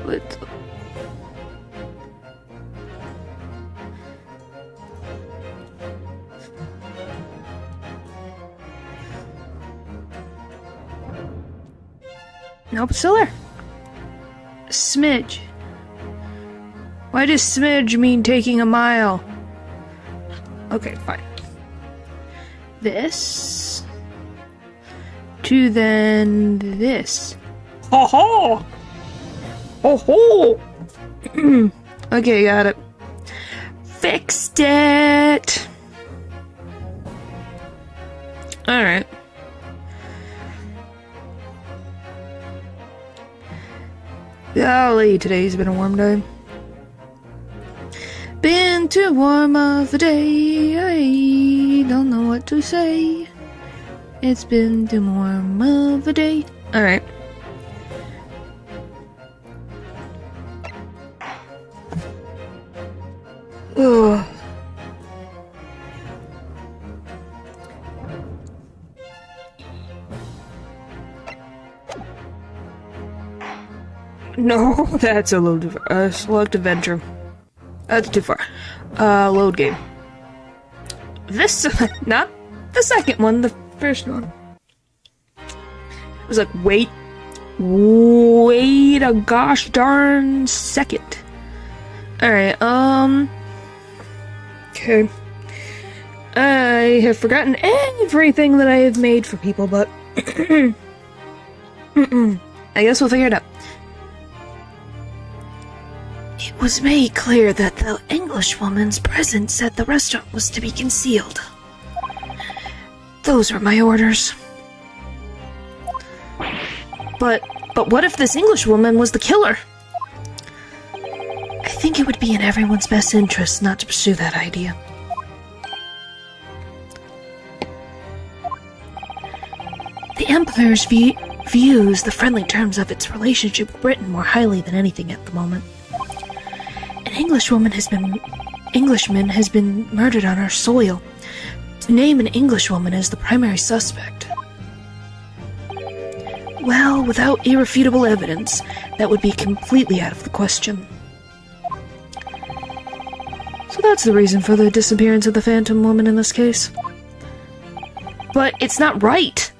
let's... Nope, still there. Smidge. Why does smidge mean taking a mile? Okay, fine. This. To then this. Ho ho! Ho ho! Okay, got it. Fixed it! Alright. Golly, today's been a warm day. Been too warm of a day, I don't know what to say. It's been too warm of a day. Alright. Ugh. No, that's a little too far. Select adventure. That's too far. Load game. This, not the second one, the first one. It was like, wait a gosh darn second. Alright, okay. I have forgotten everything that I have made for people, but I guess we'll figure it out. It was made clear that the Englishwoman's presence at the restaurant was to be concealed. Those were my orders. But what if this Englishwoman was the killer? I think it would be in everyone's best interest not to pursue that idea. The Empire's views the friendly terms of its relationship with Britain more highly than anything at the moment. An Englishman has been murdered on our soil. To name an Englishwoman as the primary suspect. Well, without irrefutable evidence, that would be completely out of the question. So that's the reason for the disappearance of the Phantom Woman in this case. But it's not right!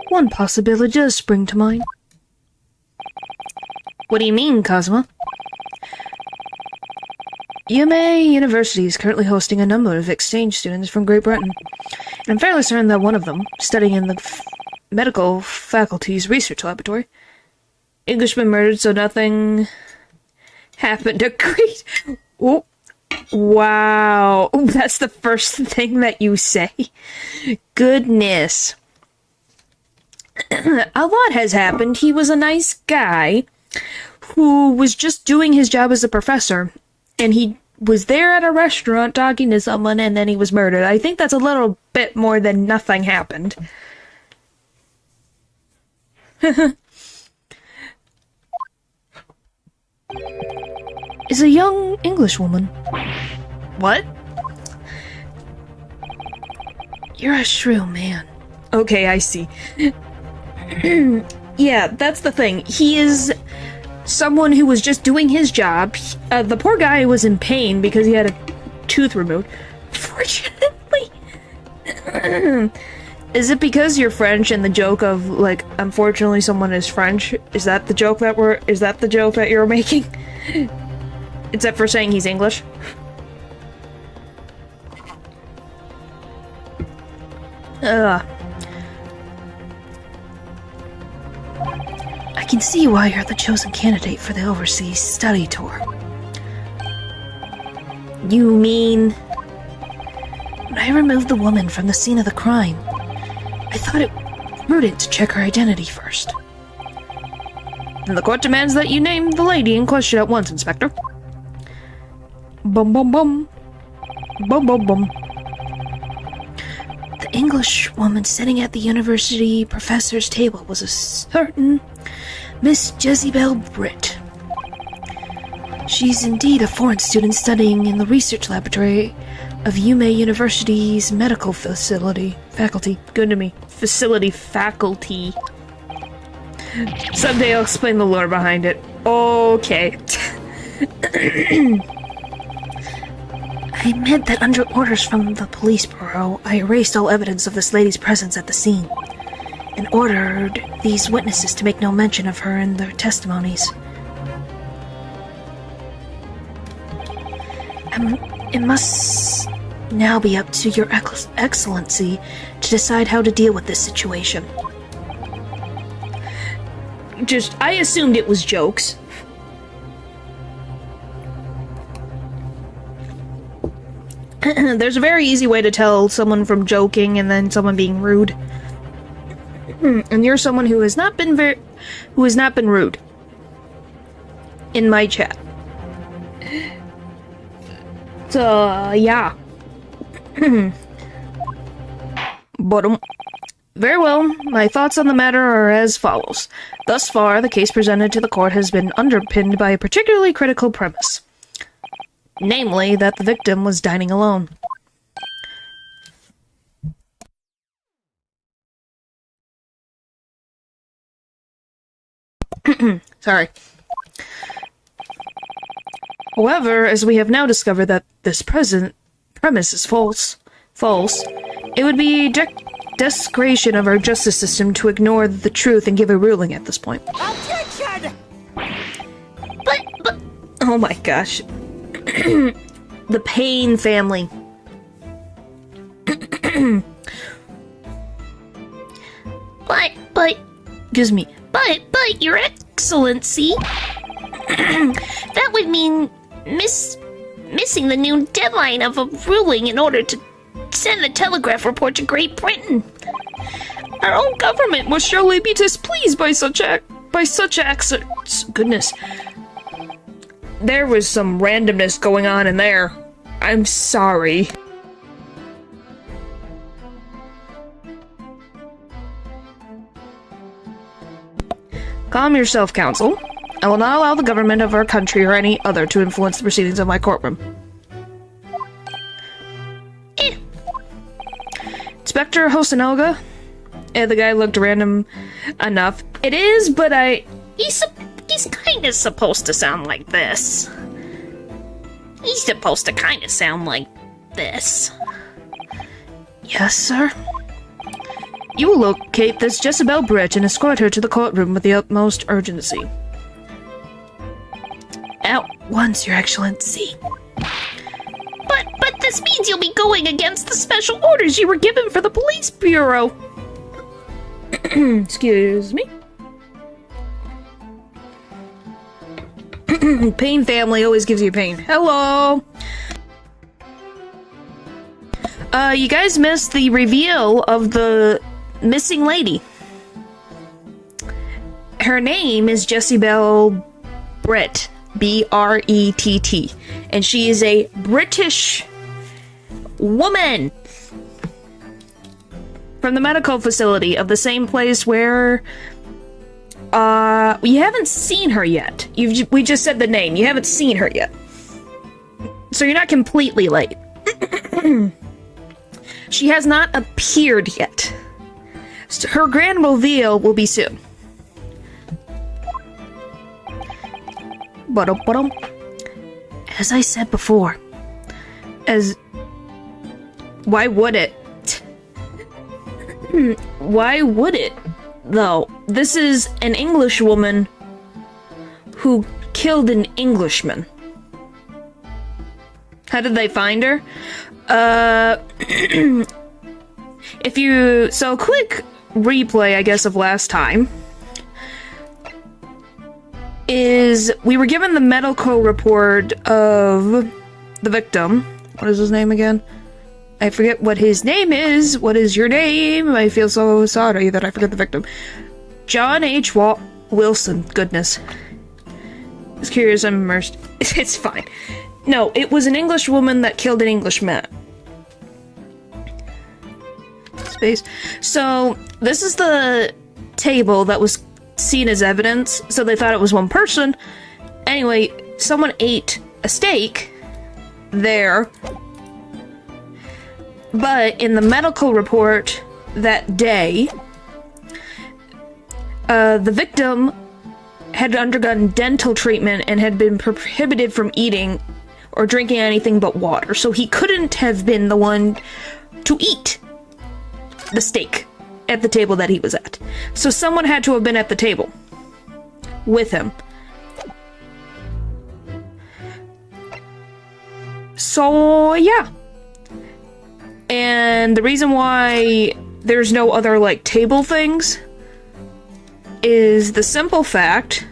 One possibility does spring to mind. What do you mean, Cosmo? UMA University is currently hosting a number of exchange students from Great Britain, and I'm fairly certain that one of them, studying in the medical faculty's research laboratory, Englishman murdered so nothing happened. Agreed. Oh, wow. That's the first thing that you say. Goodness. A lot has happened. He was a nice guy who was just doing his job as a professor, and he was there at a restaurant talking to someone, and then he was murdered. I think that's a little bit more than nothing happened. Is a young Englishwoman. What? You're a shrew man. Okay, I see. Yeah, that's the thing. He is someone who was just doing his job. The poor guy was in pain because he had a tooth removed. Fortunately. Is it because you're French and the joke of, like, unfortunately someone is French? Is that the joke that you're making? Except for saying he's English? I can see why you're the chosen candidate for the overseas study tour. You mean... When I removed the woman from the scene of the crime, I thought it prudent to check her identity first. And the court demands that you name the lady in question at once, Inspector. Bum bum bum. Bum bum bum. The English woman sitting at the university professor's table was a certain Miss Jezebel Britt. She's indeed a foreign student studying in the research laboratory of UMA University's medical faculty. Good to me. Faculty. Someday I'll explain the lore behind it. Okay. I meant that under orders from the police bureau, I erased all evidence of this lady's presence at the scene, and ordered these witnesses to make no mention of her in their testimonies. It must now be up to your excellency to decide how to deal with this situation. I assumed it was jokes. There's a very easy way to tell someone from joking and then someone being rude. And you're someone who has not been rude in my chat. So, yeah. But, very well, my thoughts on the matter are as follows. Thus far, the case presented to the court has been underpinned by a particularly critical premise. Namely, that the victim was dining alone. Sorry. However, as we have now discovered that this premise is false, it would be desecration of our justice system to ignore the truth and give a ruling at this point. Objection! But, oh my gosh. The Payne family. Excuse me. But, Your Excellency, that would mean missing the noon deadline of a ruling in order to send the telegraph report to Great Britain. Our own government must surely be displeased by such acts. Goodness. There was some randomness going on in there. I'm sorry. Calm yourself, Counsel. I will not allow the government of our country or any other to influence the proceedings of my courtroom. Inspector Hosanoga? The guy looked random enough. It is, but He's kinda supposed to sound like this. He's supposed to kinda sound like this. Yes, sir? You will locate this Jezebel Britt and escort her to the courtroom with the utmost urgency. At once, Your Excellency. But this means you'll be going against the special orders you were given for the police bureau. Excuse me? Payne family always gives you pain. Hello! You guys missed the reveal of the missing lady. Her name is Jezebel Britt. B-R-E-T-T. And she is a British woman from the medical facility of the same place where we haven't seen her yet. We just said the name. You haven't seen her yet. So you're not completely late. She has not appeared yet. So her grand reveal will be soon. As I said before, why would it? Why would it, though? This is an English woman who killed an Englishman. How did they find her? So quick replay, I guess, of last time. Is we were given the medical report of the victim. What is his name again? I forget what his name is. What is your name? I feel so sorry that I forget the victim. John H. Wilson. Goodness. I was curious, I'm immersed. It's fine. No, it was an English woman that killed an Englishman. space. So, this is the table that was seen as evidence, so they thought it was one person. Anyway, someone ate a steak there, but in the medical report that day, the victim had undergone dental treatment and had been prohibited from eating or drinking anything but water, so he couldn't have been the one to eat the steak at the table that he was at. So someone had to have been at the table with him. So, yeah. And the reason why there's no other, like, table things is the simple fact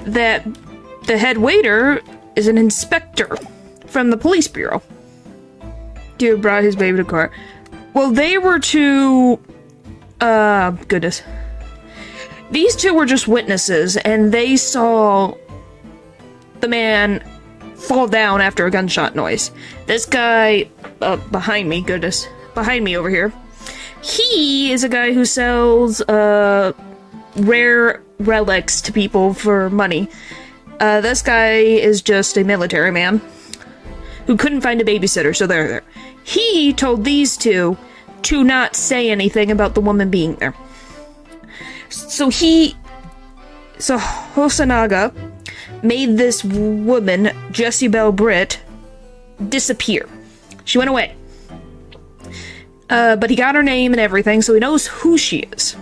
that the head waiter is an inspector from the police bureau. Dude brought his baby to court. Well, they were two... goodness. These two were just witnesses, and they saw the man fall down after a gunshot noise. This guy... behind me, goodness. Behind me over here. He is a guy who sells, rare relics to people for money. This guy is just a military man who couldn't find a babysitter, so they're there. He told these two to not say anything about the woman being there. So Hosonaga made this woman, Jessie Bell Britt, disappear. She went away. But he got her name and everything, so he knows who she is.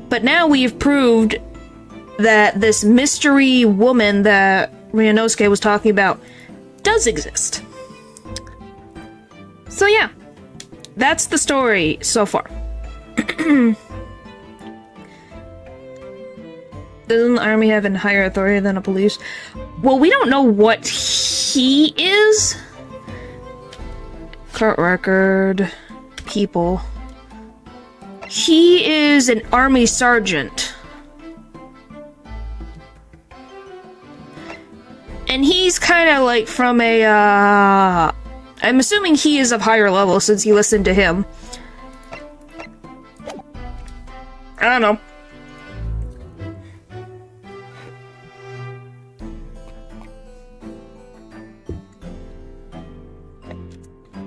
But now we've proved that this mystery woman that Ryunosuke was talking about does exist. So yeah, that's the story so far. Doesn't the army have a higher authority than a police? Well, we don't know what he is. Court record, people. He is an army sergeant. And he's kind of like from a, I'm assuming he is of higher level since he listened to him. I don't know.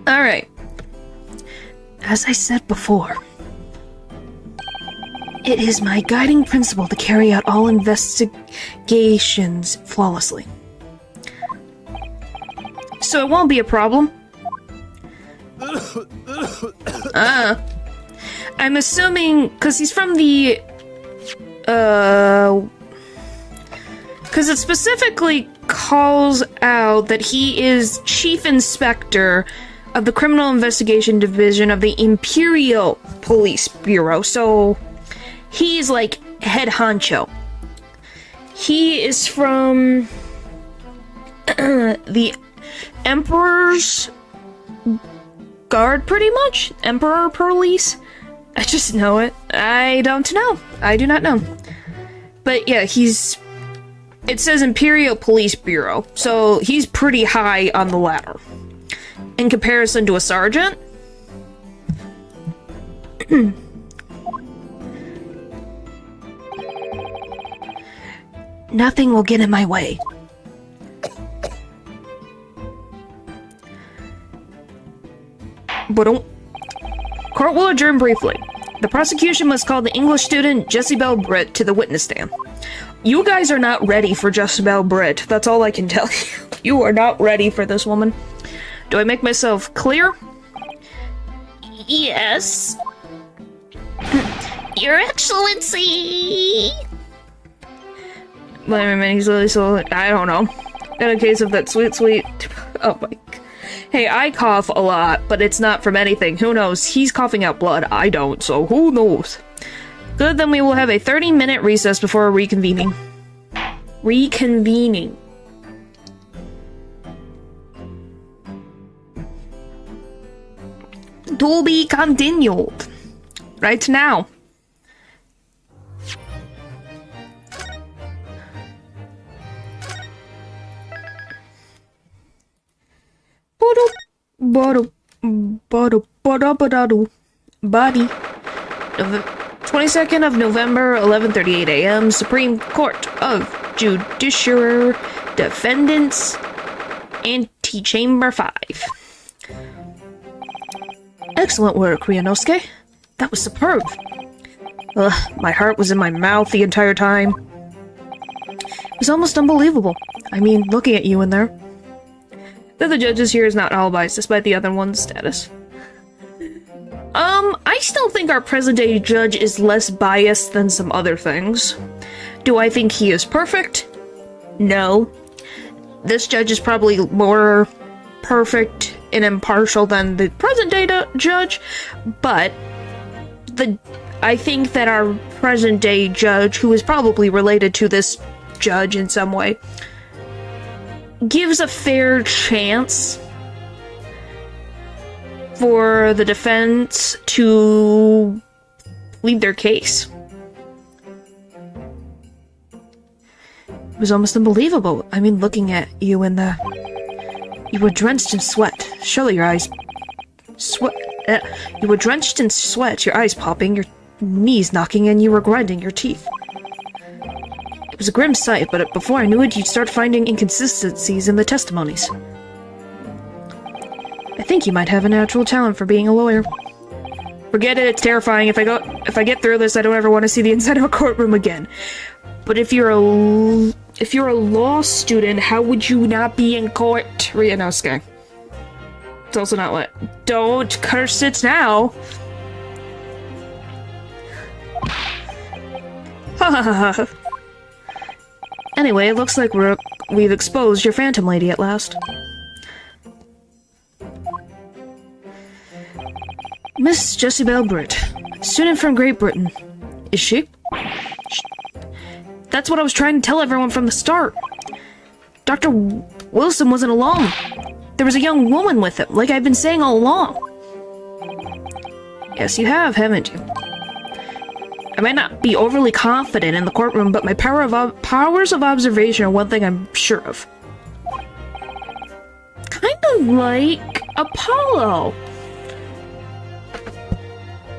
Alright. As I said before, it is my guiding principle to carry out all investigations flawlessly. So it won't be a problem. I'm assuming, because he's from the, because it specifically calls out that he is Chief Inspector of the Criminal Investigation Division of the Imperial Police Bureau, so he's like head honcho. He is from the Emperor's Guard, pretty much? Emperor Police? I just know it. I don't know. I do not know. But yeah, he's... It says Imperial Police Bureau, so he's pretty high on the ladder. In comparison to a sergeant? Nothing will get in my way. Court will adjourn briefly. The prosecution must call the English student Jessie Bell Britt to the witness stand. You guys are not ready for Jessie Bell Britt. That's all I can tell you. You are not ready for this woman. Do I make myself clear? Yes. Your Excellency! Wait a minute, he's really so... I don't know. In a case of that sweet... Oh my... Hey, I cough a lot, but it's not from anything. Who knows? He's coughing out blood. I don't, so who knows? Good, then we will have a 30-minute recess before reconvening. Reconvening. To be continued. Right now. Body. 22nd of November, 11:38 a.m. Supreme Court of Judiciary Defendants, Antechamber 5. Excellent work, Ryunosuke. That was superb. Ugh, my heart was in my mouth the entire time. It was almost unbelievable. I mean, looking at you in there. That the judges here is not all biased, despite the other one's status. I still think our present-day judge is less biased than some other things. Do I think he is perfect? No. This judge is probably more perfect and impartial than the present-day judge, but I think that our present-day judge, who is probably related to this judge in some way, gives a fair chance for the defense to plead their case. It was almost unbelievable. I mean, looking at you in the... You were drenched in sweat. Surely your eyes... You were drenched in sweat, your eyes popping, your knees knocking, and you were grinding your teeth. It was a grim sight, but before I knew it, you'd start finding inconsistencies in the testimonies. I think you might have a natural talent for being a lawyer. Forget it, it's terrifying. If I get through this, I don't ever want to see the inside of a courtroom again. But if you're a law student, how would you not be in court, Ryunosuke? It's also not what. Don't curse it now. Ha ha ha ha. Anyway, it looks like we've exposed your Phantom Lady at last. Miss Jessie Bell Britt, student from Great Britain. Is she? That's what I was trying to tell everyone from the start. Dr. Wilson wasn't alone. There was a young woman with him, like I've been saying all along. Yes, you have, haven't you? I might not be overly confident in the courtroom, but my powers of observation are one thing I'm sure of. Kind of like Apollo.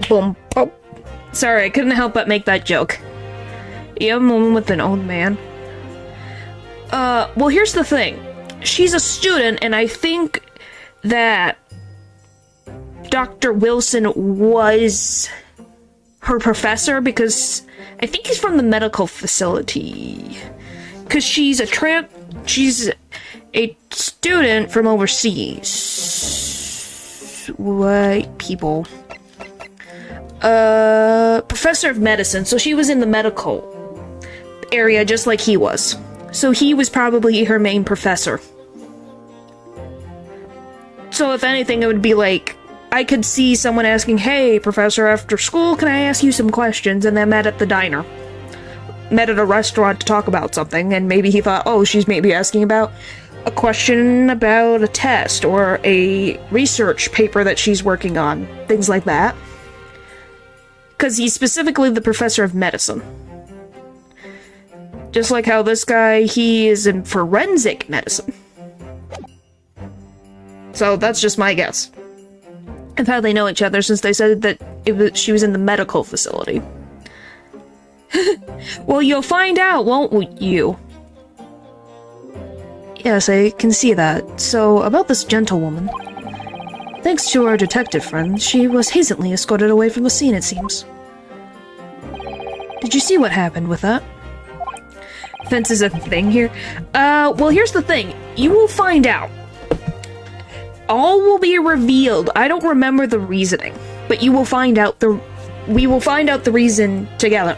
Boom. Oh. Sorry, I couldn't help but make that joke. A young woman with an old man. Well, here's the thing. She's a student, and I think that Dr. Wilson was her professor, because I think he's from the medical facility. Because she's a student from overseas. White people. Professor of medicine, so she was in the medical area just like he was. So he was probably her main professor. So if anything, it would be like, I could see someone asking, hey, professor, after school, can I ask you some questions? And they met at the diner. Met at a restaurant to talk about something, and maybe he thought, oh, she's maybe asking about a question about a test or a research paper that she's working on. Things like that. Because he's specifically the professor of medicine. Just like how this guy, he is in forensic medicine. So that's just my guess of how they know each other, since they said that she was in the medical facility. Well, you'll find out, won't you? Yes, I can see that. So, about this gentlewoman. Thanks to our detective friend, she was hastily escorted away from the scene, it seems. Did you see what happened with that? Fence is a thing here. Well, here's the thing. You will find out. All will be revealed. I don't remember the reasoning, but you will find out we will find out the reason together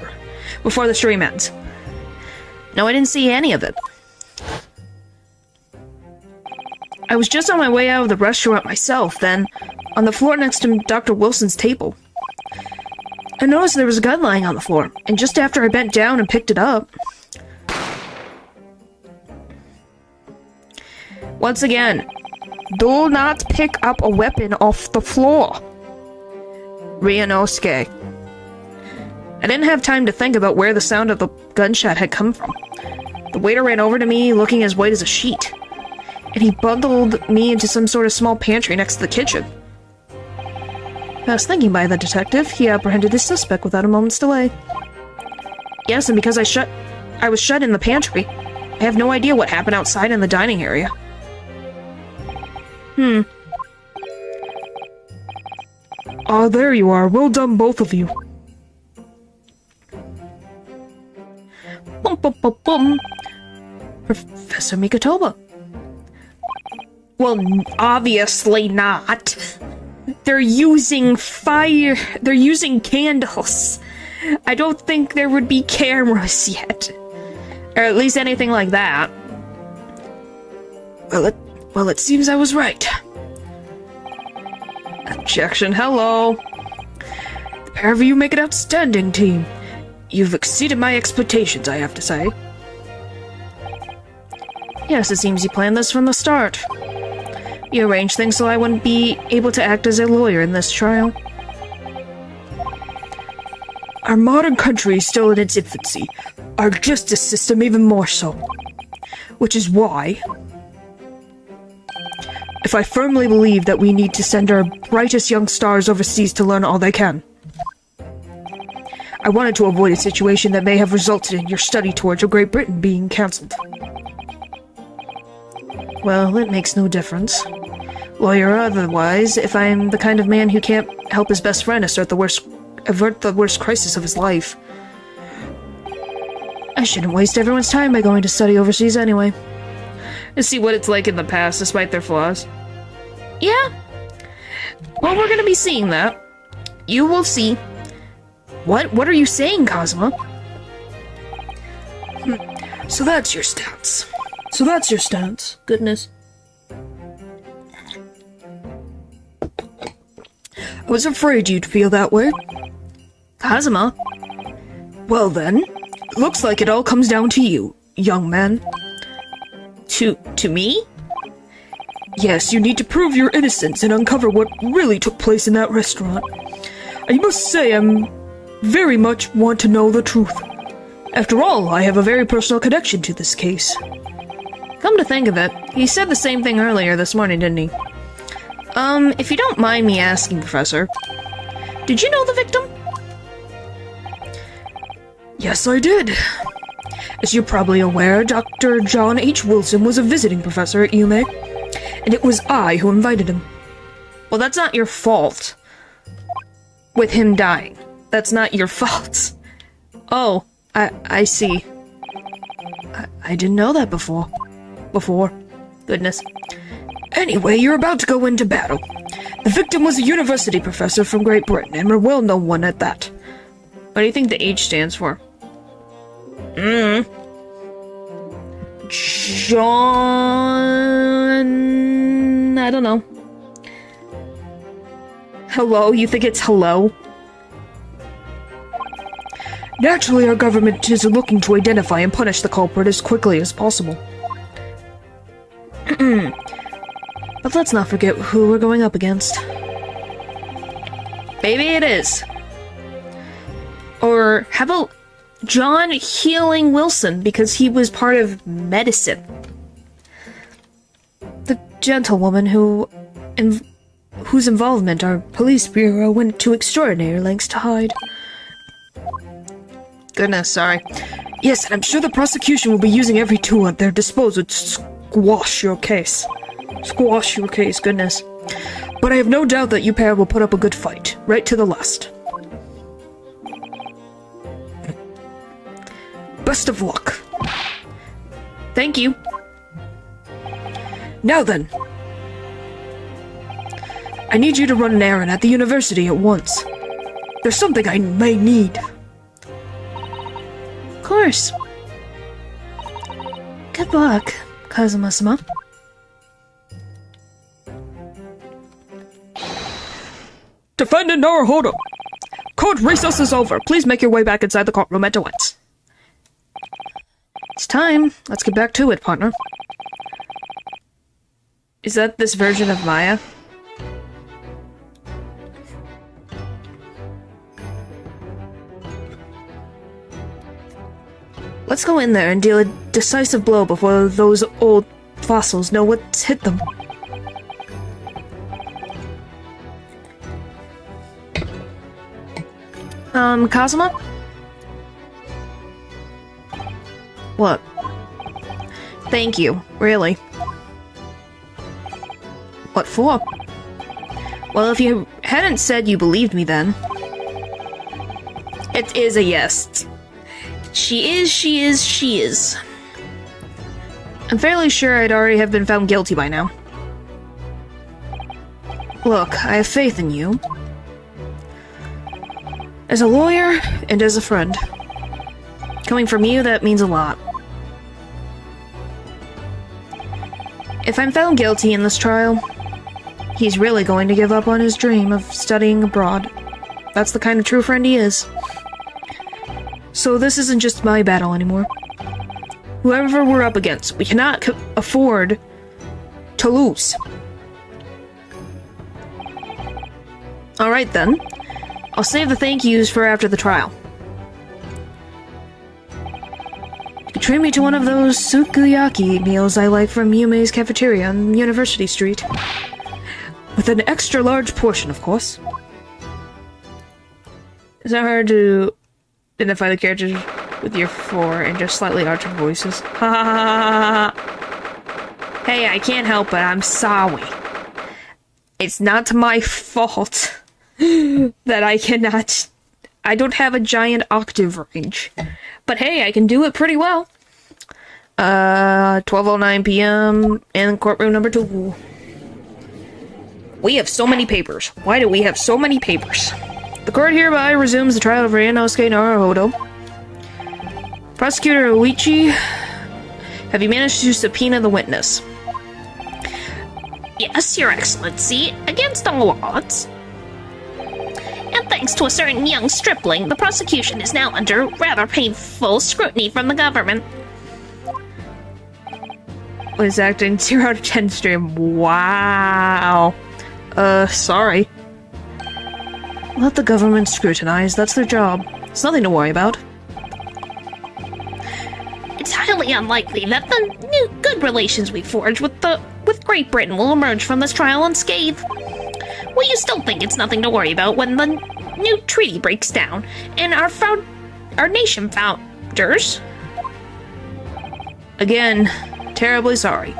before the stream ends. No, I didn't see any of it. I was just on my way out of the restaurant myself, then, on the floor next to Dr. Wilson's table. I noticed there was a gun lying on the floor, and just after I bent down and picked it up... Once again, do not pick up a weapon off the floor. Ryunosuke. I didn't have time to think about where the sound of the gunshot had come from. The waiter ran over to me, looking as white as a sheet. And he bundled me into some sort of small pantry next to the kitchen. Fast thinking by the detective, he apprehended his suspect without a moment's delay. Yes, and because I was shut in the pantry. I have no idea what happened outside in the dining area. Ah, there you are. Well done, both of you. Bum, bum, bum, bum. Professor Mikotoba. Well, obviously not. They're using fire. They're using candles. I don't think there would be cameras yet. Or at least anything like that. Well, it seems I was right. Objection, hello. The pair of you make an outstanding team. You've exceeded my expectations, I have to say. Yes, it seems you planned this from the start. You arranged things so I wouldn't be able to act as a lawyer in this trial. Our modern country is still in its infancy. Our justice system even more so. Which is why I firmly believe that we need to send our brightest young stars overseas to learn all they can. I wanted to avoid a situation that may have resulted in your study tours of Great Britain being cancelled. Well, it makes no difference. Lawyer or otherwise, if I'm the kind of man who can't help his best friend avert the worst crisis of his life. I shouldn't waste everyone's time by going to study overseas anyway. And see what it's like in the past, despite their flaws. Yeah. Well, we're gonna be seeing that. You will see. What are you saying, Cosmo? So that's your stance. Goodness. I was afraid you'd feel that way. Cosmo? Well then, looks like it all comes down to you, young man. To me? Yes, you need to prove your innocence and uncover what really took place in that restaurant. I must say I very much want to know the truth. After all, I have a very personal connection to this case. Come to think of it, he said the same thing earlier this morning, didn't he? If you don't mind me asking, Professor, did you know the victim? Yes, I did. As you're probably aware, Dr. John H. Wilson was a visiting professor at UMA, and it was I who invited him. Well, that's not your fault. With him dying. That's not your fault. Oh, I see. I didn't know that before. Goodness. Anyway, you're about to go into battle. The victim was a university professor from Great Britain, and a well-known one at that. What do you think the H stands for? John... I don't know. Hello? You think it's hello? Naturally, our government is looking to identify and punish the culprit as quickly as possible. But let's not forget who we're going up against. Maybe it is. Or how about John Healing Wilson, because he was part of medicine. The gentlewoman whose involvement our police bureau went to extraordinary lengths to hide. Goodness, sorry. Yes, and I'm sure the prosecution will be using every tool at their disposal to squash your case. Goodness. But I have no doubt that you pair will put up a good fight, right to the last. Best of luck. Thank you. Now then. I need you to run an errand at the university at once. There's something I may need. Of course. Good luck, Kazuma-sama. Defendant Naruhodo! Court recess is over. Please make your way back inside the courtroom at once. It's time. Let's get back to it, partner. Is that this version of Maya? Let's go in there and deal a decisive blow before those old fossils know what's hit them. Kazuma? What? Thank you, really. What for? Well, if you hadn't said you believed me then... It is a yes. She is. I'm fairly sure I'd already have been found guilty by now. Look, I have faith in you. As a lawyer, and as a friend. Coming from you, that means a lot. If I'm found guilty in this trial, he's really going to give up on his dream of studying abroad. That's the kind of true friend he is. So this isn't just my battle anymore. Whoever we're up against, we cannot afford to lose. Alright then. I'll save the thank yous for after the trial. You can treat me to one of those sukiyaki meals I like from Yume's cafeteria on University Street. With an extra large portion, of course. Is it hard to identify the characters with your four and just slightly altered voices? Ha ha ha ha. Hey, I can't help it, I'm sorry. It's not my fault that I don't have a giant octave range. But hey, I can do it pretty well. 12:09 p.m. in courtroom number 2. We have so many papers. Why do we have so many papers? The court hereby resumes the trial of Ryunosuke Naruhodo. Prosecutor Oichi, have you managed to subpoena the witness? Yes, Your Excellency, against all odds. And thanks to a certain young stripling, the prosecution is now under rather painful scrutiny from the government. Was acting 0 out of 10 stream. Wow. Sorry. Let the government scrutinize, that's their job. It's nothing to worry about. It's highly unlikely that the new good relations we forged with Great Britain will emerge from this trial unscathed. Will you still think it's nothing to worry about when the new treaty breaks down and our nation founders? Again, terribly sorry.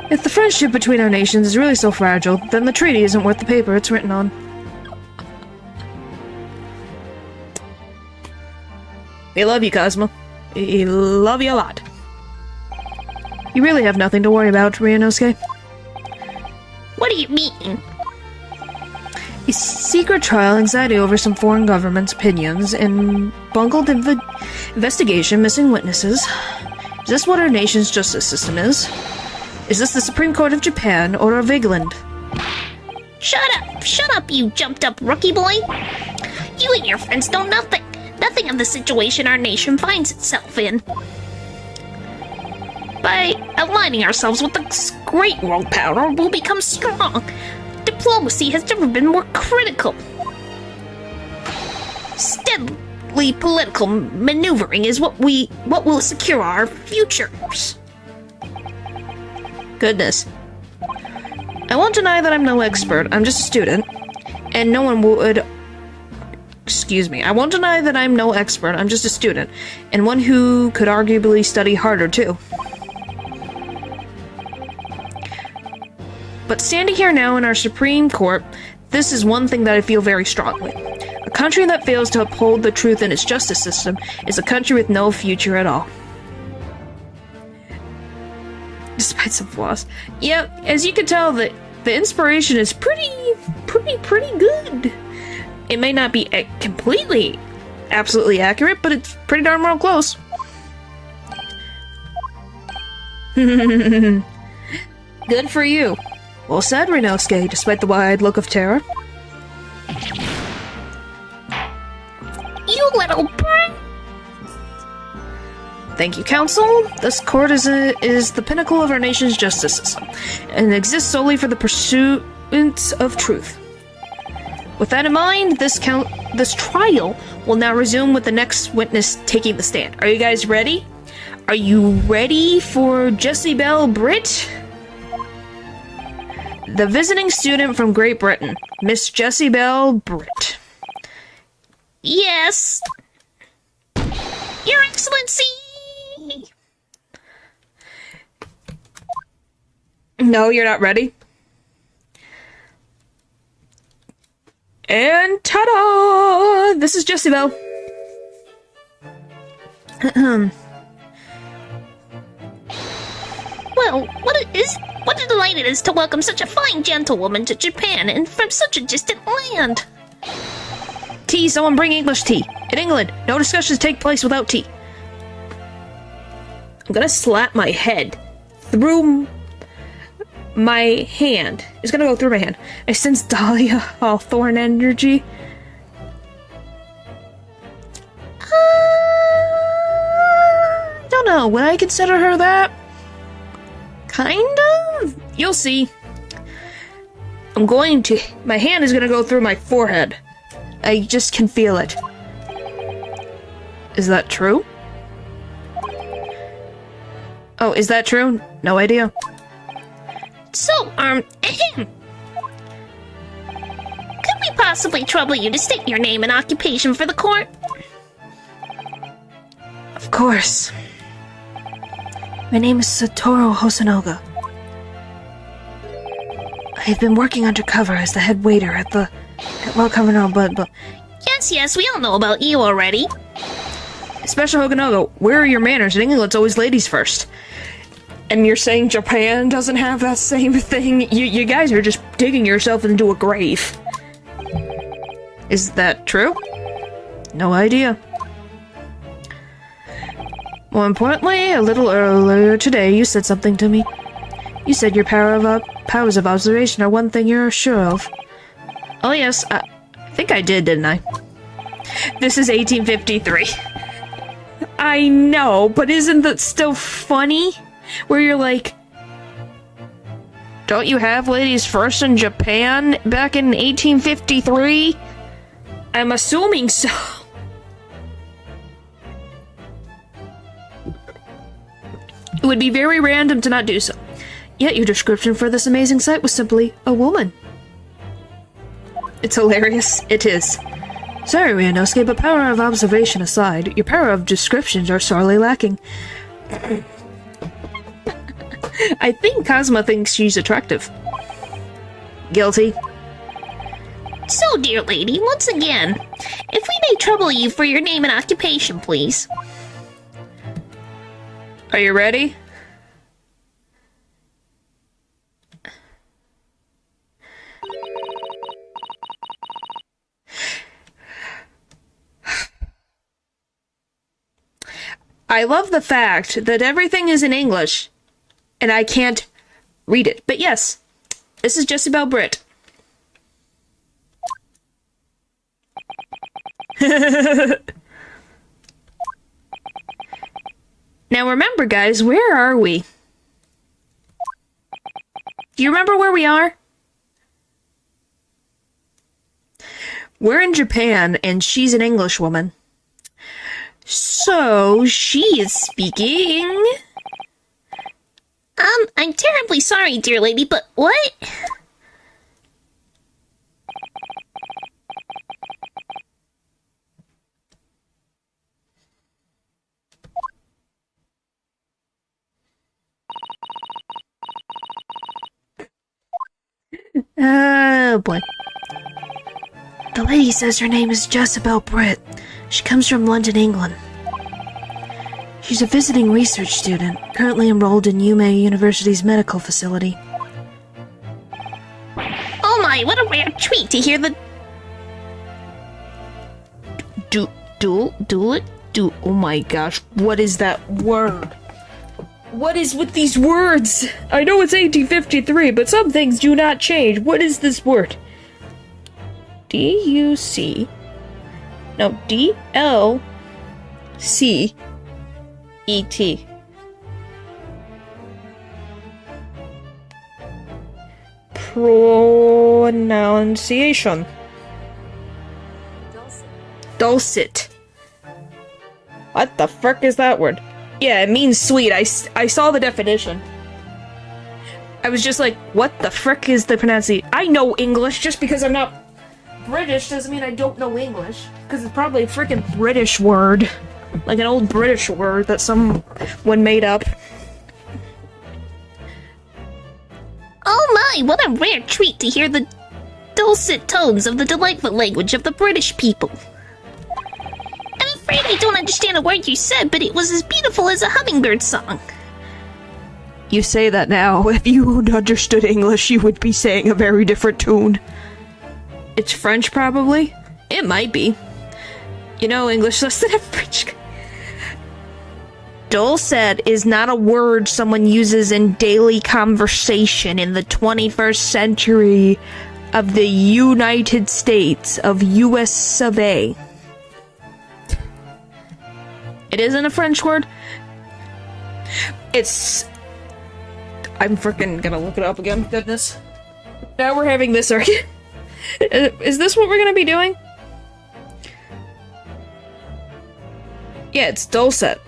If the friendship between our nations is really so fragile, then the treaty isn't worth the paper it's written on. We love you, Cosmo. We love you a lot. You really have nothing to worry about, Ryunosuke. What do you mean? A secret trial, anxiety over some foreign government's opinions, and bungled investigation, missing witnesses. Is this what our nation's justice system is? Is this the Supreme Court of Japan or of England? Shut up, you jumped up rookie boy. You and your friends know nothing of the situation our nation finds itself in. By aligning ourselves with this great world power, we'll become strong. Diplomacy has never been more critical. Steadily political maneuvering is what will secure our futures. Goodness. I won't deny that I'm no expert, I'm just a student. And no one would... Excuse me, I won't deny that I'm no expert, I'm just a student. And one who could arguably study harder, too. But standing here now in our Supreme Court, this is one thing that I feel very strongly. A country that fails to uphold the truth in its justice system is a country with no future at all. Despite some flaws. Yeah, as you can tell, the inspiration is pretty good. It may not be completely, absolutely accurate, but it's pretty darn well close. Good for you. Well said, Ryunosuke, despite the wide look of terror. You little bird! Thank you, Council. This court is the pinnacle of our nation's justice system, and exists solely for the pursuit of truth. With that in mind, this trial will now resume with the next witness taking the stand. Are you guys ready? Are you ready for Jessie Bell Britt? The visiting student from Great Britain, Miss Jessie Bell Britt. Yes. Your Excellency! No, you're not ready. And ta-da! This is Jessie Bell. Well, what a delight it is to welcome such a fine gentlewoman to Japan and from such a distant land. Tea, someone bring English tea. In England, no discussions take place without tea. I'm gonna slap my head through my hand. It's gonna go through my hand. I sense Dahlia Hawthorne energy. I don't know. Would I consider her that? Kind of? You'll see. My hand is gonna go through my forehead. I just can feel it. Is that true? Oh, is that true? No idea. So, could we possibly trouble you to state your name and occupation for the court? Of course. My name is Satoru Hosonoga. I've been working undercover as the head waiter at but Yes, we all know about you already. Special Hosonoga, where are your manners? In England, it's always ladies first. And you're saying Japan doesn't have that same thing? You guys are just digging yourself into a grave. Is that true? No idea. More importantly, a little earlier today, you said something to me. You said your powers of observation are one thing you're sure of. Oh yes, I think I did, didn't I? This is 1853. I know, but isn't that still funny? Where you're like, don't you have ladies first in Japan back in 1853? I'm assuming so. It would be very random to not do so. Yet your description for this amazing sight was simply a woman. It's hilarious. It is. Sorry, Ryanosuke, but power of observation aside, your power of descriptions are sorely lacking. I think Cosma thinks she's attractive. Guilty. So, dear lady, once again, if we may trouble you for your name and occupation, please. Are you ready? I love the fact that everything is in English, and I can't read it. But yes, this is Jessie Bell Britt. Now remember, guys, where are we? Do you remember where we are? We're in Japan, and she's an English woman. So, she is speaking... I'm terribly sorry, dear lady, but what? Oh, boy. The lady says her name is Jezebel Britt. She comes from London, England. She's a visiting research student, currently enrolled in Yume University's medical facility. Oh my, what a rare treat to hear the... Oh my gosh, what is that word? What is with these words? I know it's 1853, but some things do not change. What is this word? D-U-C... No, D-L-C-E-T. Pronunciation. Dulcet. What the frick is that word? Yeah, it means sweet. I saw the definition. I was just like, what the frick is the pronunciation? I know English just because I'm not British doesn't mean I don't know English, because it's probably a freaking British word. Like an old British word that someone made up. Oh my, what a rare treat to hear the dulcet tones of the delightful language of the British people. I'm afraid I don't understand a word you said, but it was as beautiful as a hummingbird song. You say that now. If you understood English, you would be saying a very different tune. It's French, probably? It might be. You know English less than a French guy. Dulcet is not a word someone uses in daily conversation in the 21st century of the United States of US of A. It isn't a French word. It's... I'm freaking gonna look it up again. Goodness. Now we're having this argument. Is this what we're gonna be doing? Yeah, it's dulcet.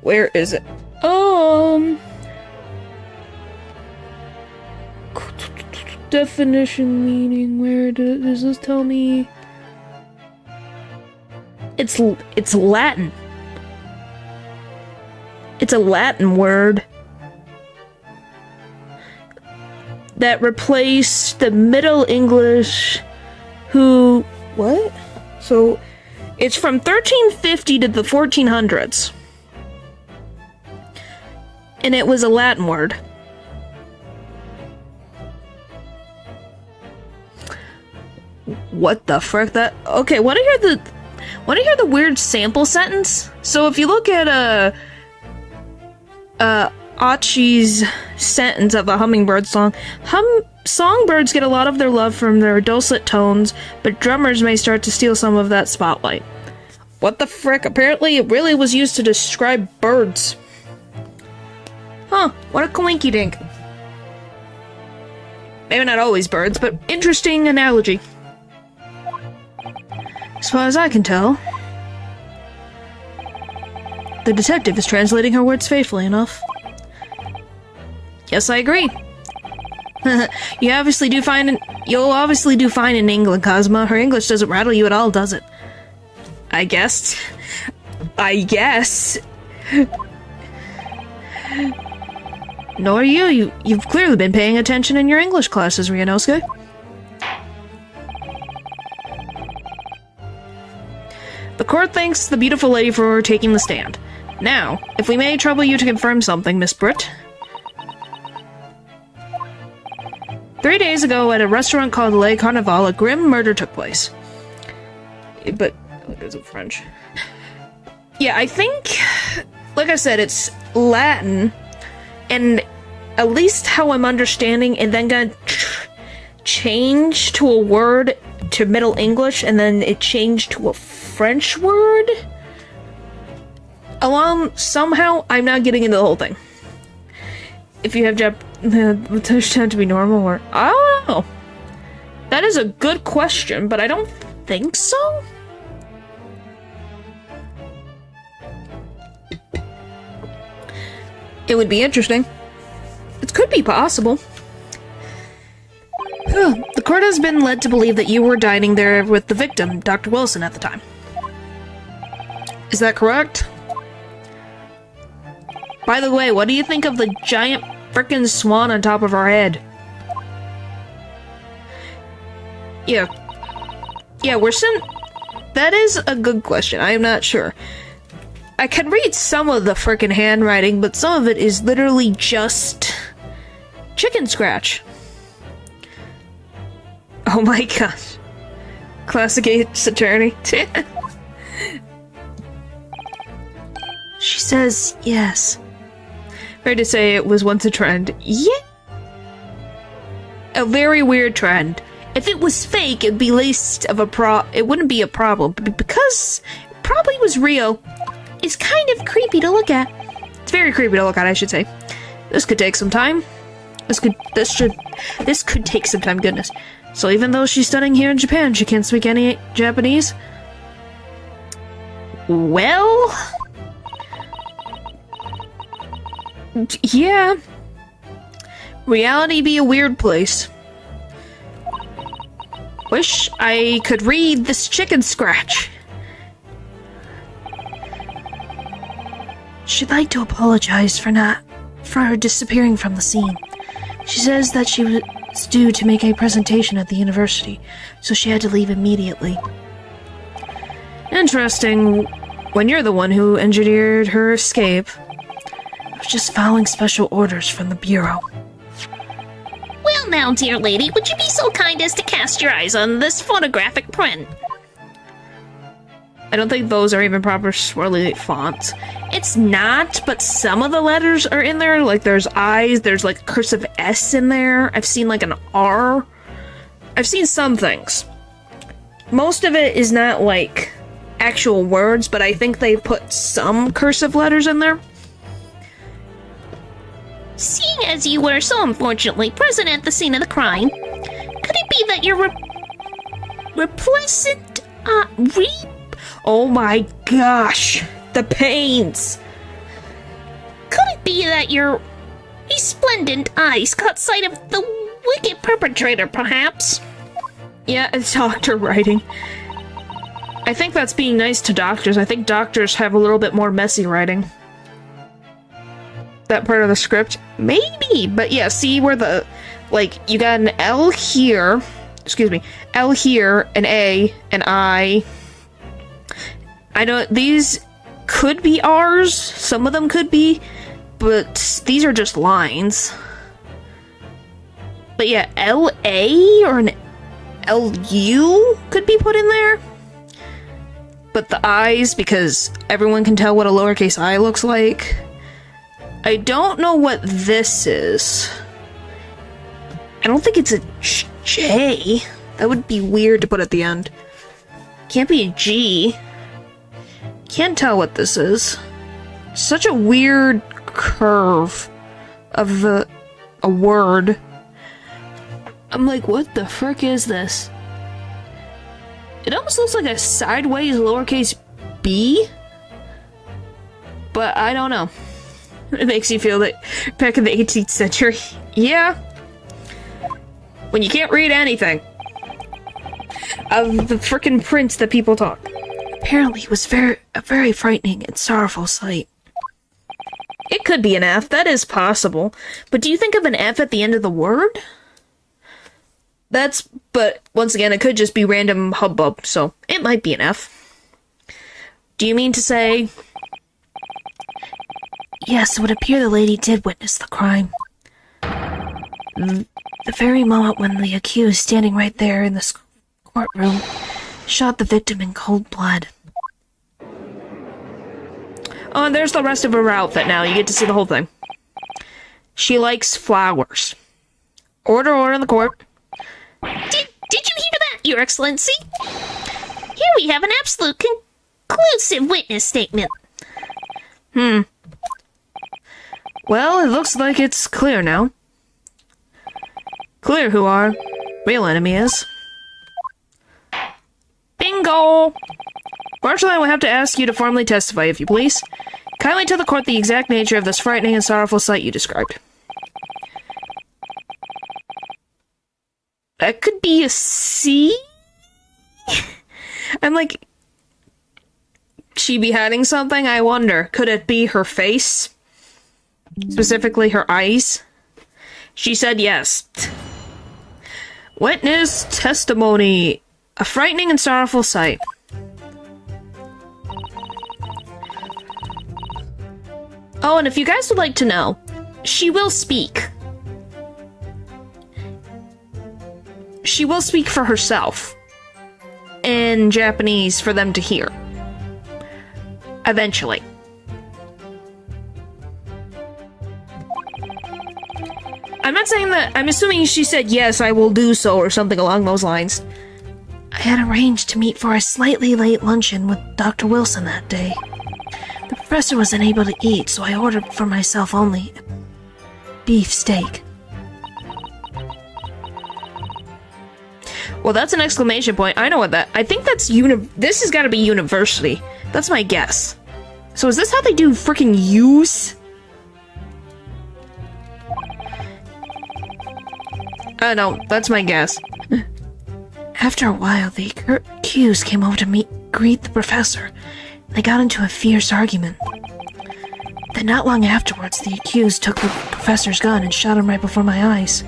Where is it? Definition, meaning, where does this tell me? It's Latin. It's a Latin word that replaced the Middle English what? So, it's from 1350 to the 1400s. And it was a Latin word. What the frick? That okay? Want to hear the weird sample sentence? So if you look at Achi's sentence of a hummingbird song, songbirds get a lot of their love from their dulcet tones, but drummers may start to steal some of that spotlight. What the frick? Apparently, it really was used to describe birds. Huh, what a coinky dink. Maybe not always birds, but interesting analogy. As far as I can tell, the detective is translating her words faithfully enough. Yes, I agree. You'll obviously do fine in England, Cosma. Her English doesn't rattle you at all, does it? I guess. Nor you. You've clearly been paying attention in your English classes, Ryanosuke. The court thanks the beautiful lady for taking the stand. Now, if we may trouble you to confirm something, Miss Britt. 3 days ago, at a restaurant called Le Carnaval, a grim murder took place. But, look, is it French? Yeah, I think, like I said, it's Latin, and at least how I'm understanding, and then gonna change to a word to Middle English, and then it changed to a French word? Somehow, I'm not getting into the whole thing. If you have would Turkish tend to be normal, or I don't know. That is a good question, but I don't think so. It would be interesting. It could be possible. The court has been led to believe that you were dining there with the victim, Dr. Wilson, at the time. Is that correct? By the way, what do you think of the giant frickin' swan on top of our head? Yeah, that is a good question. I am not sure. I can read some of the frickin' handwriting, but some of it is literally just chicken scratch. Oh my gosh. Classic Ace Attorney. She says yes. Fair to say it was once a trend. Yeah. A very weird trend. If it was fake, it'd be least of it wouldn't be a problem. But because it probably was real, it's kind of creepy to look at. It's very creepy to look at, I should say. This could take some time. This could take some time, goodness. So even though she's studying here in Japan, she can't speak any Japanese? Well... yeah. Reality be a weird place. Wish I could read this chicken scratch. She'd like to apologize for her disappearing from the scene. She says that she was due to make a presentation at the university, so she had to leave immediately. Interesting, when you're the one who engineered her escape. I was just following special orders from the Bureau. Well now, dear lady, would you be so kind as to cast your eyes on this photographic print? I don't think those are even proper swirly fonts. It's not, but some of the letters are in there. Like, there's I's, there's like a cursive S in there. I've seen like an R. I've seen some things. Most of it is not like actual words, but I think they put some cursive letters in there. Seeing as you were so unfortunately present at the scene of the crime, could it be that your repleasant, Oh my gosh, the pains! could it be that your resplendent eyes caught sight of the wicked perpetrator, perhaps? Yeah, it's doctor writing. I think that's being nice to doctors. I think doctors have a little bit more messy writing. That part of the script? Maybe, but yeah, see where the, like, you got an L here, excuse me, L here, an A, an I. I know these could be R's, some of them could be, but these are just lines. But yeah, L-A or an L-U could be put in there. But the I's, because everyone can tell what a lowercase I looks like. I don't know what this is. I don't think it's a J. That would be weird to put at the end. Can't be a G. Can't tell what this is. Such a weird curve of a word. I'm like, what the frick is this? It almost looks like a sideways lowercase b. But I don't know. It makes you feel that back in the 18th century. Yeah. When you can't read anything. Of the frickin' prints that people talk. Apparently it was a very frightening and sorrowful sight. It could be an F, that is possible. But do you think of an F at the end of the word? But once again, it could just be random hubbub, so it might be an F. Do you mean to say... Yes, it would appear the lady did witness the crime. The very moment when the accused, standing right there in the courtroom, shot the victim in cold blood. Oh, and there's the rest of her outfit now. You get to see the whole thing. She likes flowers. Order in the court. Did you hear that, Your Excellency? Here we have an absolute conclusive witness statement. Well, it looks like it's clear now. Clear who our real enemy is. Bingo! Fortunately, I will have to ask you to formally testify, if you please. Kindly tell the court the exact nature of this frightening and sorrowful sight you described. That could be a C? I'm like... She be hiding something? I wonder. Could it be her face? Specifically her eyes? She said yes. Witness testimony. A frightening and sorrowful sight. Oh, and if you guys would like to know, she will speak. She will speak for herself. In Japanese for them to hear. Eventually. I'm not saying that. I'm assuming she said, yes, I will do so, or something along those lines. I had arranged to meet for a slightly late luncheon with Dr. Wilson that day. The professor was unable to eat, so I ordered for myself only beef steak. Well, that's an exclamation point. I know what that... I think that's this has got to be university. That's my guess. So is this how they do freaking use? No, that's my guess. After a while, the accused came over to greet the professor. They got into a fierce argument. Then not long afterwards, the accused took the professor's gun and shot him right before my eyes.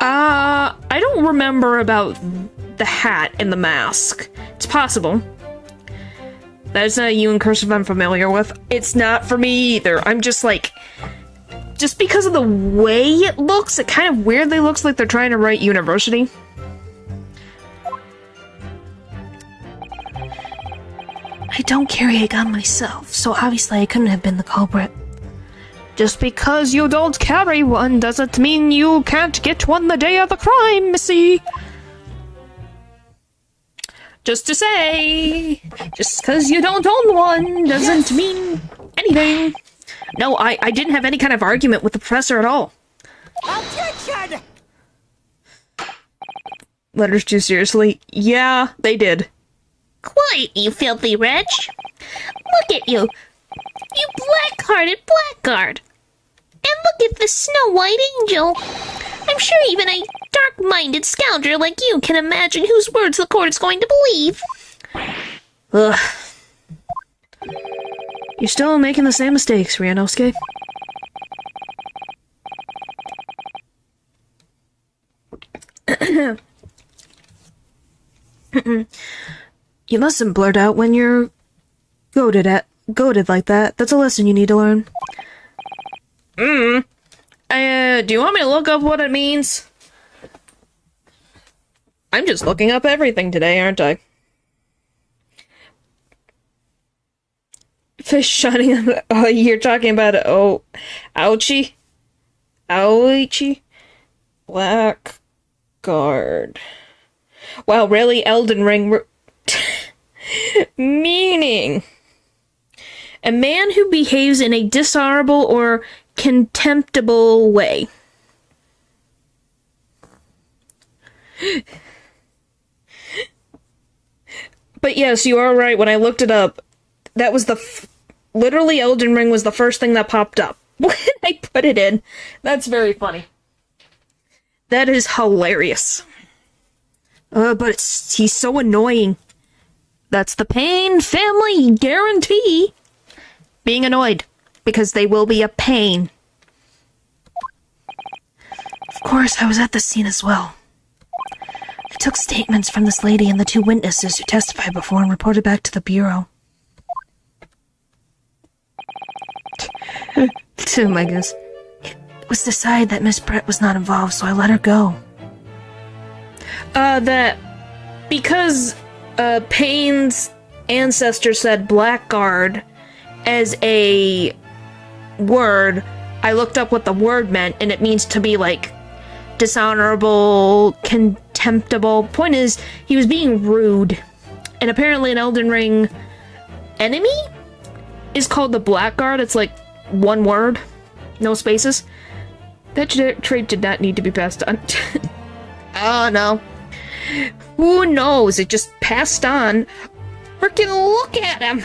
I don't remember about the hat and the mask. It's possible. That's not a Yuen cursive I'm familiar with. It's not for me either. I'm just like... Just because of the way it looks, it kind of weirdly looks like they're trying to write university. I don't carry a gun myself, so obviously I couldn't have been the culprit. Just because you don't carry one doesn't mean you can't get one the day of the crime, missy. Just to say, just because you don't own one doesn't mean anything. No, I didn't have any kind of argument with the professor at all. Objection! Letters too seriously? Yeah, they did. Quiet, you filthy wretch. Look at you. You black-hearted blackguard. And look at the snow-white angel. I'm sure even a dark-minded scoundrel like you can imagine whose words the court is going to believe. Ugh. You're still making the same mistakes, Ryanosuke. You mustn't blurt out when you're goaded like that. That's a lesson you need to learn. Do you want me to look up what it means? I'm just looking up everything today, aren't I? Fish shining. Oh, you're talking about it. Oh, ouchie. Ouchie. Blackguard. Wow, really? Elden Ring. Meaning. A man who behaves in a dishonorable or contemptible way. But yes, you are right. When I looked it up, that was literally Elden Ring was the first thing that popped up when I put it in. That's very funny. That is hilarious. But he's so annoying. That's the Pain family guarantee. Being annoyed. Because they will be a pain. Of course, I was at the scene as well. I took statements from this lady and the two witnesses who testified before and reported back to the bureau. Oh my goodness. It was decided that Miss Brett was not involved, so I let her go. Because Payne's ancestor said blackguard as a word, I looked up what the word meant, and it means to be like dishonorable, contemptible. Point is, he was being rude. And apparently an Elden Ring enemy is called the blackguard. It's like one word, no spaces. That trait did not need to be passed on. Oh no. Who knows? It just passed on. Freaking look at him!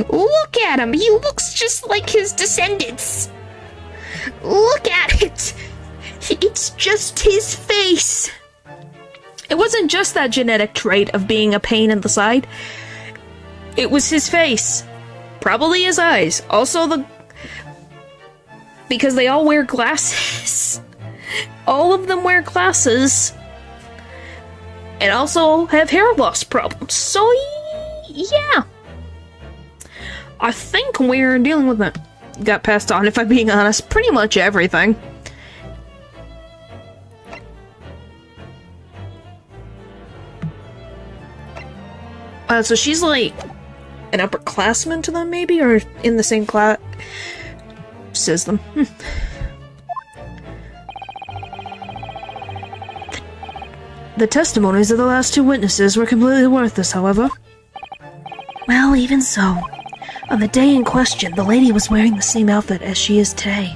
Look at him! He looks just like his descendants! Look at it! It's just his face! It wasn't just that genetic trait of being a pain in the side. It was his face. Probably his eyes. Also because they all wear glasses. All of them wear glasses. And also have hair loss problems. So, yeah. I think we're dealing with that. Got passed on, if I'm being honest. Pretty much everything. So she's like an upperclassman to them, maybe? Or in the same class? Says them. The testimonies of the last two witnesses were completely worthless, however. Well, even so. On the day in question, the lady was wearing the same outfit as she is today.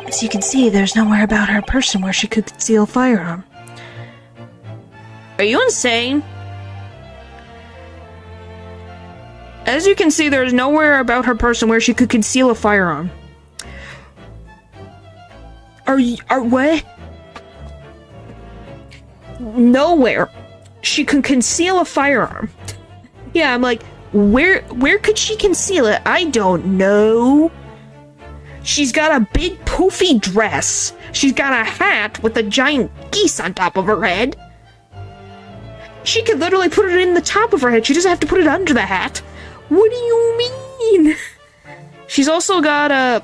As you can see, there's nowhere about her person where she could conceal a firearm. Are you insane? As you can see, there's nowhere about her person where she could conceal a firearm. Are what? Nowhere she can conceal a firearm. Yeah, I'm like, where could she conceal it? I don't know. She's got a big poofy dress. She's got a hat with a giant geese on top of her head. She could literally put it in the top of her head. She doesn't have to put it under the hat. What do you mean? She's also got a...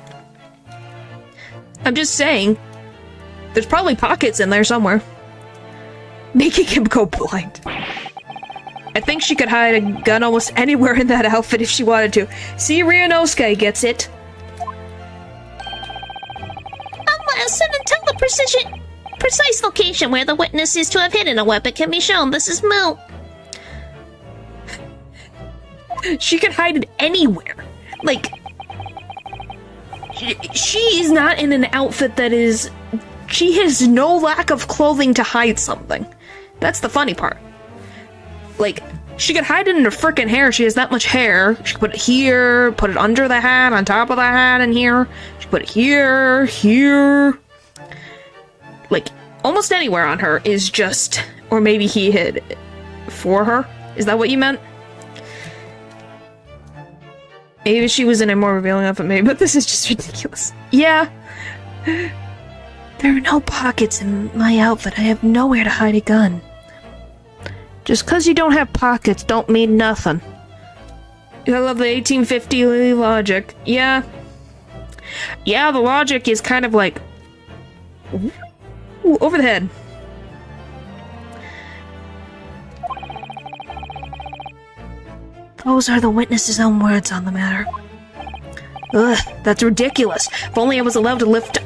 I'm just saying. There's probably pockets in there somewhere. Making him go blind. I think she could hide a gun almost anywhere in that outfit if she wanted to. See, Ryunosuke gets it. Unless and until the precise location where the witness is to have hidden a weapon can be shown, this is moot. She can hide it anywhere. Like, she is not in an outfit that is... She has no lack of clothing to hide something. That's the funny part. Like, she could hide it in her frickin' hair. She has that much hair. She could put it here, put it under the hat, on top of the hat, and here. She could put it here, here. Like, almost anywhere on her is just... Or maybe he hid it for her? Is that what you meant? Maybe she was in a more revealing outfit, maybe, but this is just ridiculous. Yeah. There are no pockets in my outfit. I have nowhere to hide a gun. Just because you don't have pockets don't mean nothing. I love the 1850 logic. Yeah. Yeah, the logic is kind of like... Ooh, over the head. Those are the witness's own words on the matter. Ugh, that's ridiculous. If only I was allowed to lift...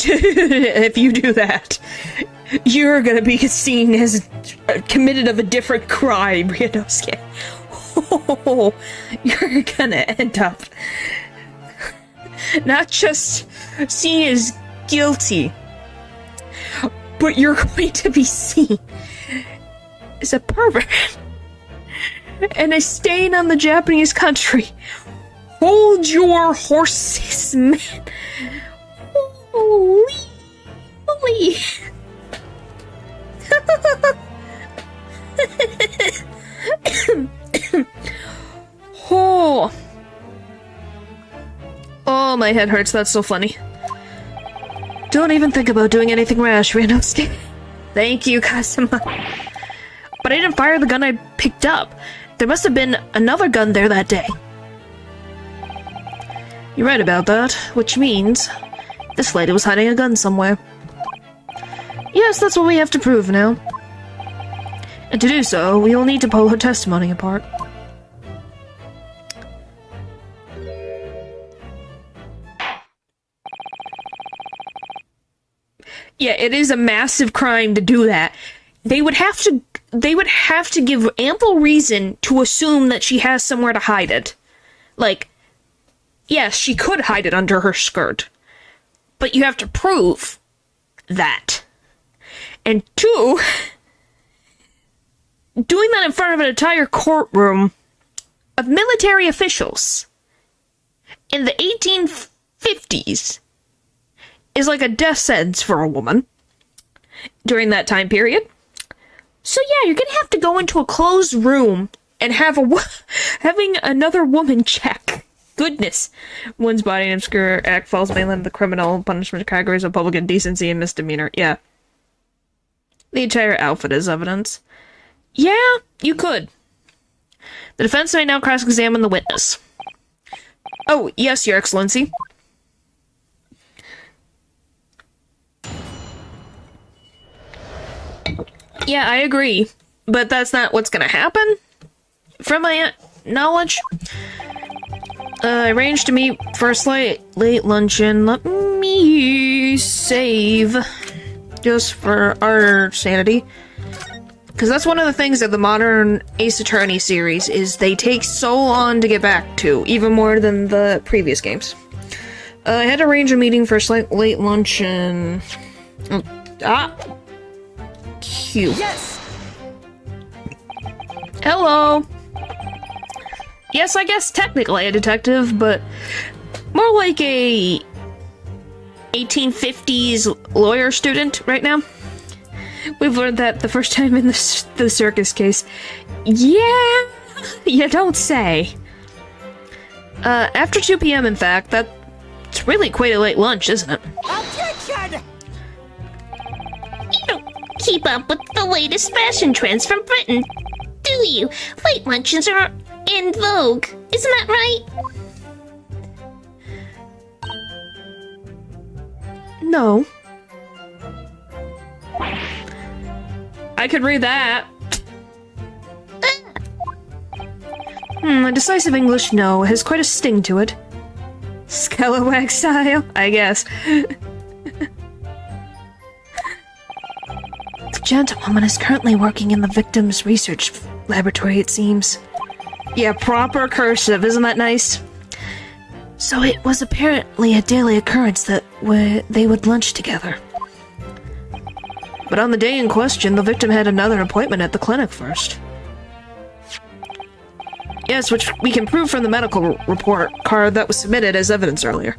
If you do that, you're gonna be seen as committed of a different crime, Ryunosuke. Oh, you're gonna end up not just seen as guilty, but you're going to be seen as a pervert and a stain on the Japanese country. Hold your horses, man. Holy. Holy. Oh. Oh, my head hurts. That's so funny. Don't even think about doing anything rash, Ryunosuke. Thank you, Kazuma. But I didn't fire the gun I picked up. There must have been another gun there that day. You're right about that, which means this lady was hiding a gun somewhere. Yes, that's what we have to prove now. And to do so, we will need to pull her testimony apart. Yeah, it is a massive crime to do that. They would have to give ample reason to assume that she has somewhere to hide it. Like, yes, she could hide it under her skirt. But you have to prove that. And two, doing that in front of an entire courtroom of military officials in the 1850s is like a death sentence for a woman during that time period. So yeah, you're gonna have to go into a closed room and have having another woman check. Goodness. One's body in obscure act falls mainly in the criminal punishment categories of public indecency and misdemeanor. Yeah. The entire outfit is evidence. Yeah, you could. The defense may now cross-examine the witness. Oh, yes, Your Excellency. Yeah, I agree. But that's not what's gonna happen. From my knowledge, I arranged to meet for a slight late luncheon. Let me save. Just for our sanity. Because that's one of the things of the modern Ace Attorney series, is they take so long to get back to, even more than the previous games. I had to arrange a meeting for a slight late luncheon. Q. Yes! Hello. Yes, I guess technically a detective, but more like a 1850s lawyer student right now. We've learned that the first time in the circus case. Yeah, you don't say. After 2 p.m., in fact, that's really quite a late lunch, isn't it? Objection! You don't keep up with the latest fashion trends from Britain, do you? Late lunches are in vogue, isn't that right? No. I could read that. A decisive English no has quite a sting to it. Scalawag style, I guess. The gentlewoman is currently working in the victim's research laboratory, it seems. Yeah, proper cursive, isn't that nice? So it was apparently a daily occurrence that they would lunch together. But on the day in question, the victim had another appointment at the clinic first. Yes, which we can prove from the medical report card that was submitted as evidence earlier.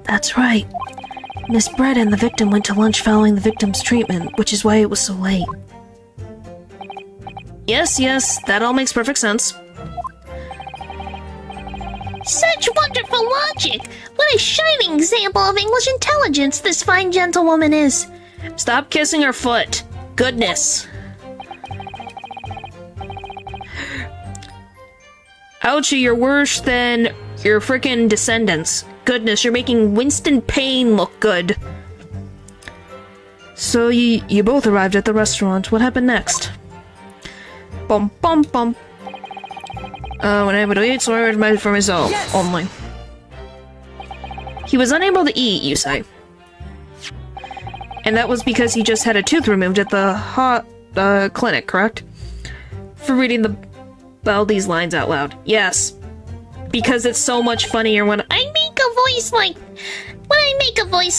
That's right. Miss Brett and the victim went to lunch following the victim's treatment, which is why it was so late. Yes, that all makes perfect sense. Such wonderful logic! What a shining example of English intelligence this fine gentlewoman is! Stop kissing her foot. Goodness. Ouchie, you're worse than your frickin' descendants. Goodness, you're making Winston Payne look good. So you both arrived at the restaurant. What happened next? Bum bum bum. When able to eat, so I ordered for myself only. He was unable to eat, you say. And that was because he just had a tooth removed at the clinic, correct? For reading all these lines out loud. Yes. Because it's so much funnier when I make a voice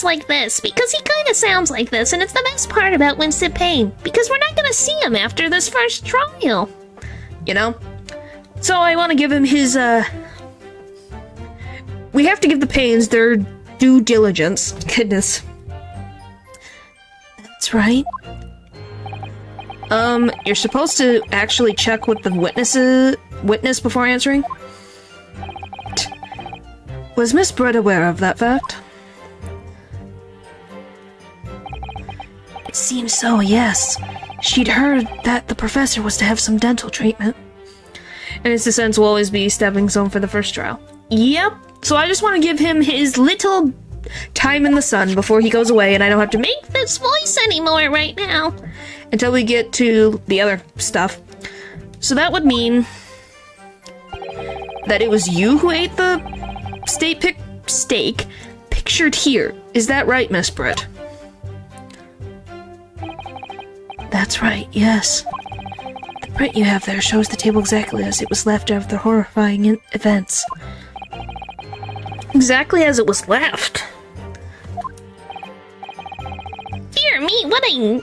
like this, because he kind of sounds like this, and it's the best part about Winston Payne, because we're not gonna see him after this first trial. You know? So I want to give him his, we have to give the Paynes their due diligence. Goodness. That's right. You're supposed to actually check with the witness before answering? Was Miss Brett aware of that fact? It seems so, yes. She'd heard that the professor was to have some dental treatment. And his descents will always be stepping stone for the first trial. Yep. So I just want to give him his little time in the sun before he goes away, and I don't have to make This voice anymore right now. until we get to the other stuff. So that would mean that it was you who ate the steak pictured here. Is that right, Miss Britt? That's right, yes. The print you have there shows the table exactly as it was left after the horrifying events. Exactly as it was left. Dear me, what a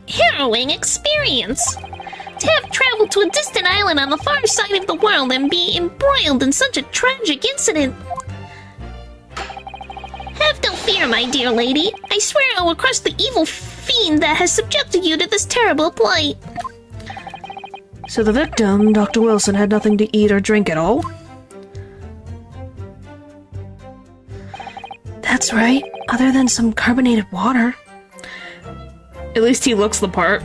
harrowing experience! To have traveled to a distant island on the far side of the world and be embroiled in such a tragic incident. Have no fear, my dear lady. I swear I will crush the evil fiend that has subjected you to this terrible plight. So the victim, Dr. Wilson, had nothing to eat or drink at all? That's right, other than some carbonated water. At least he looks the part.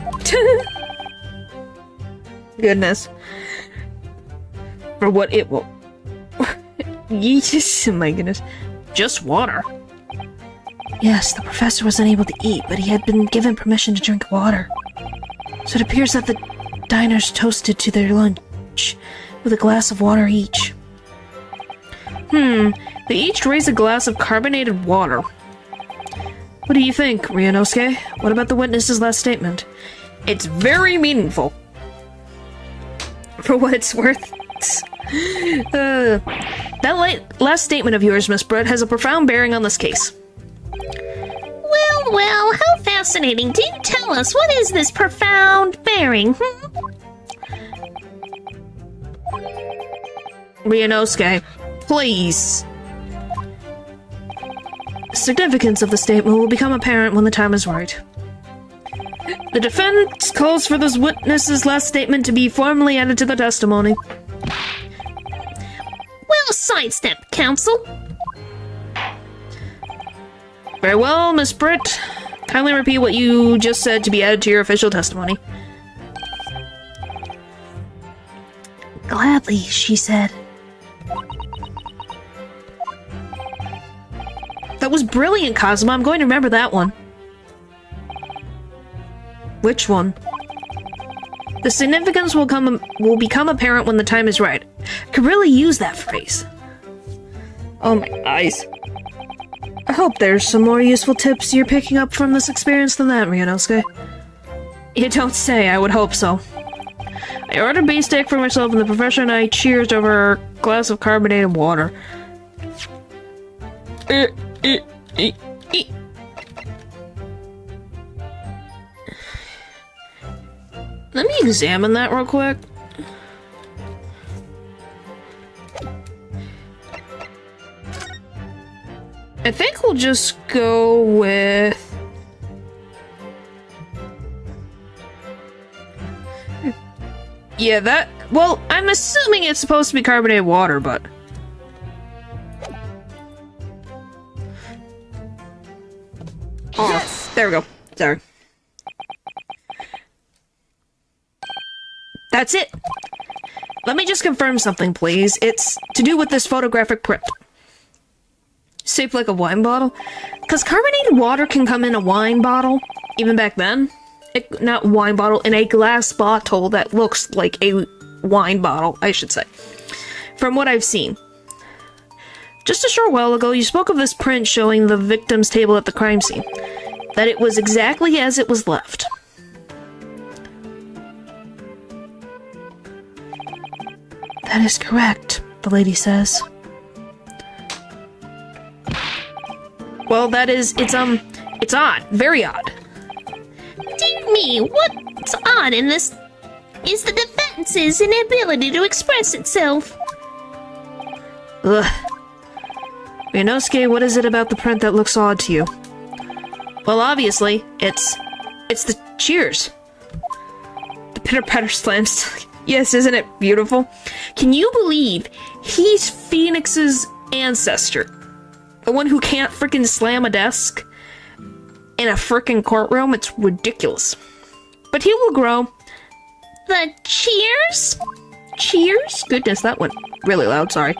Goodness. For what it will. Yes, my goodness. Just water. Yes, the professor was unable to eat, but he had been given permission to drink water. So it appears that the diners toasted to their lunch with a glass of water each. They each raised a glass of carbonated water. What do you think, Ryunosuke? What about the witness's last statement? It's very meaningful. For what it's worth. That last statement of yours, Miss Brett, has a profound bearing on this case. Well, how fascinating. Do tell us, what is this profound bearing? Ryunosuke, please. Significance of the statement will become apparent when the time is right. The defense calls for this witness's last statement to be formally added to the testimony. Well, sidestep, counsel. Very well, Miss Britt. Kindly repeat what you just said to be added to your official testimony. Gladly, she said. That was brilliant, Kazuma. I'm going to remember that one. Which one? The significance will become apparent when the time is right. I could really use that phrase. Oh my eyes. I hope there's some more useful tips you're picking up from this experience than that, Ryunosuke. You don't say, I would hope so. I ordered beefsteak for myself and the professor and I cheersed over a glass of carbonated water. Let me examine that real quick. I think we'll just go with... Yeah, that... Well, I'm assuming it's supposed to be carbonated water, but... Oh, yes! There we go. Sorry. That's it! Let me just confirm something, please. It's to do with this photographic print. Shaped like a wine bottle? Because carbonated water can come in a wine bottle, even back then. Not wine bottle, in a glass bottle that looks like a wine bottle, I should say. From what I've seen. Just a short while ago, you spoke of this print showing the victim's table at the crime scene. That it was exactly as it was left. That is correct, the lady says. Well, it's odd. Very odd. Dear me, what's odd in this is the defense's inability to express itself. Ugh. Ryunosuke, what is it about the print that looks odd to you? Well, obviously, it's the cheers. The pitter-patter slams. Yes, isn't it beautiful? Can you believe he's Phoenix's ancestor? The one who can't frickin' slam a desk in a frickin' courtroom? It's ridiculous. But he will grow. The cheers? Cheers? Goodness, that went really loud, sorry.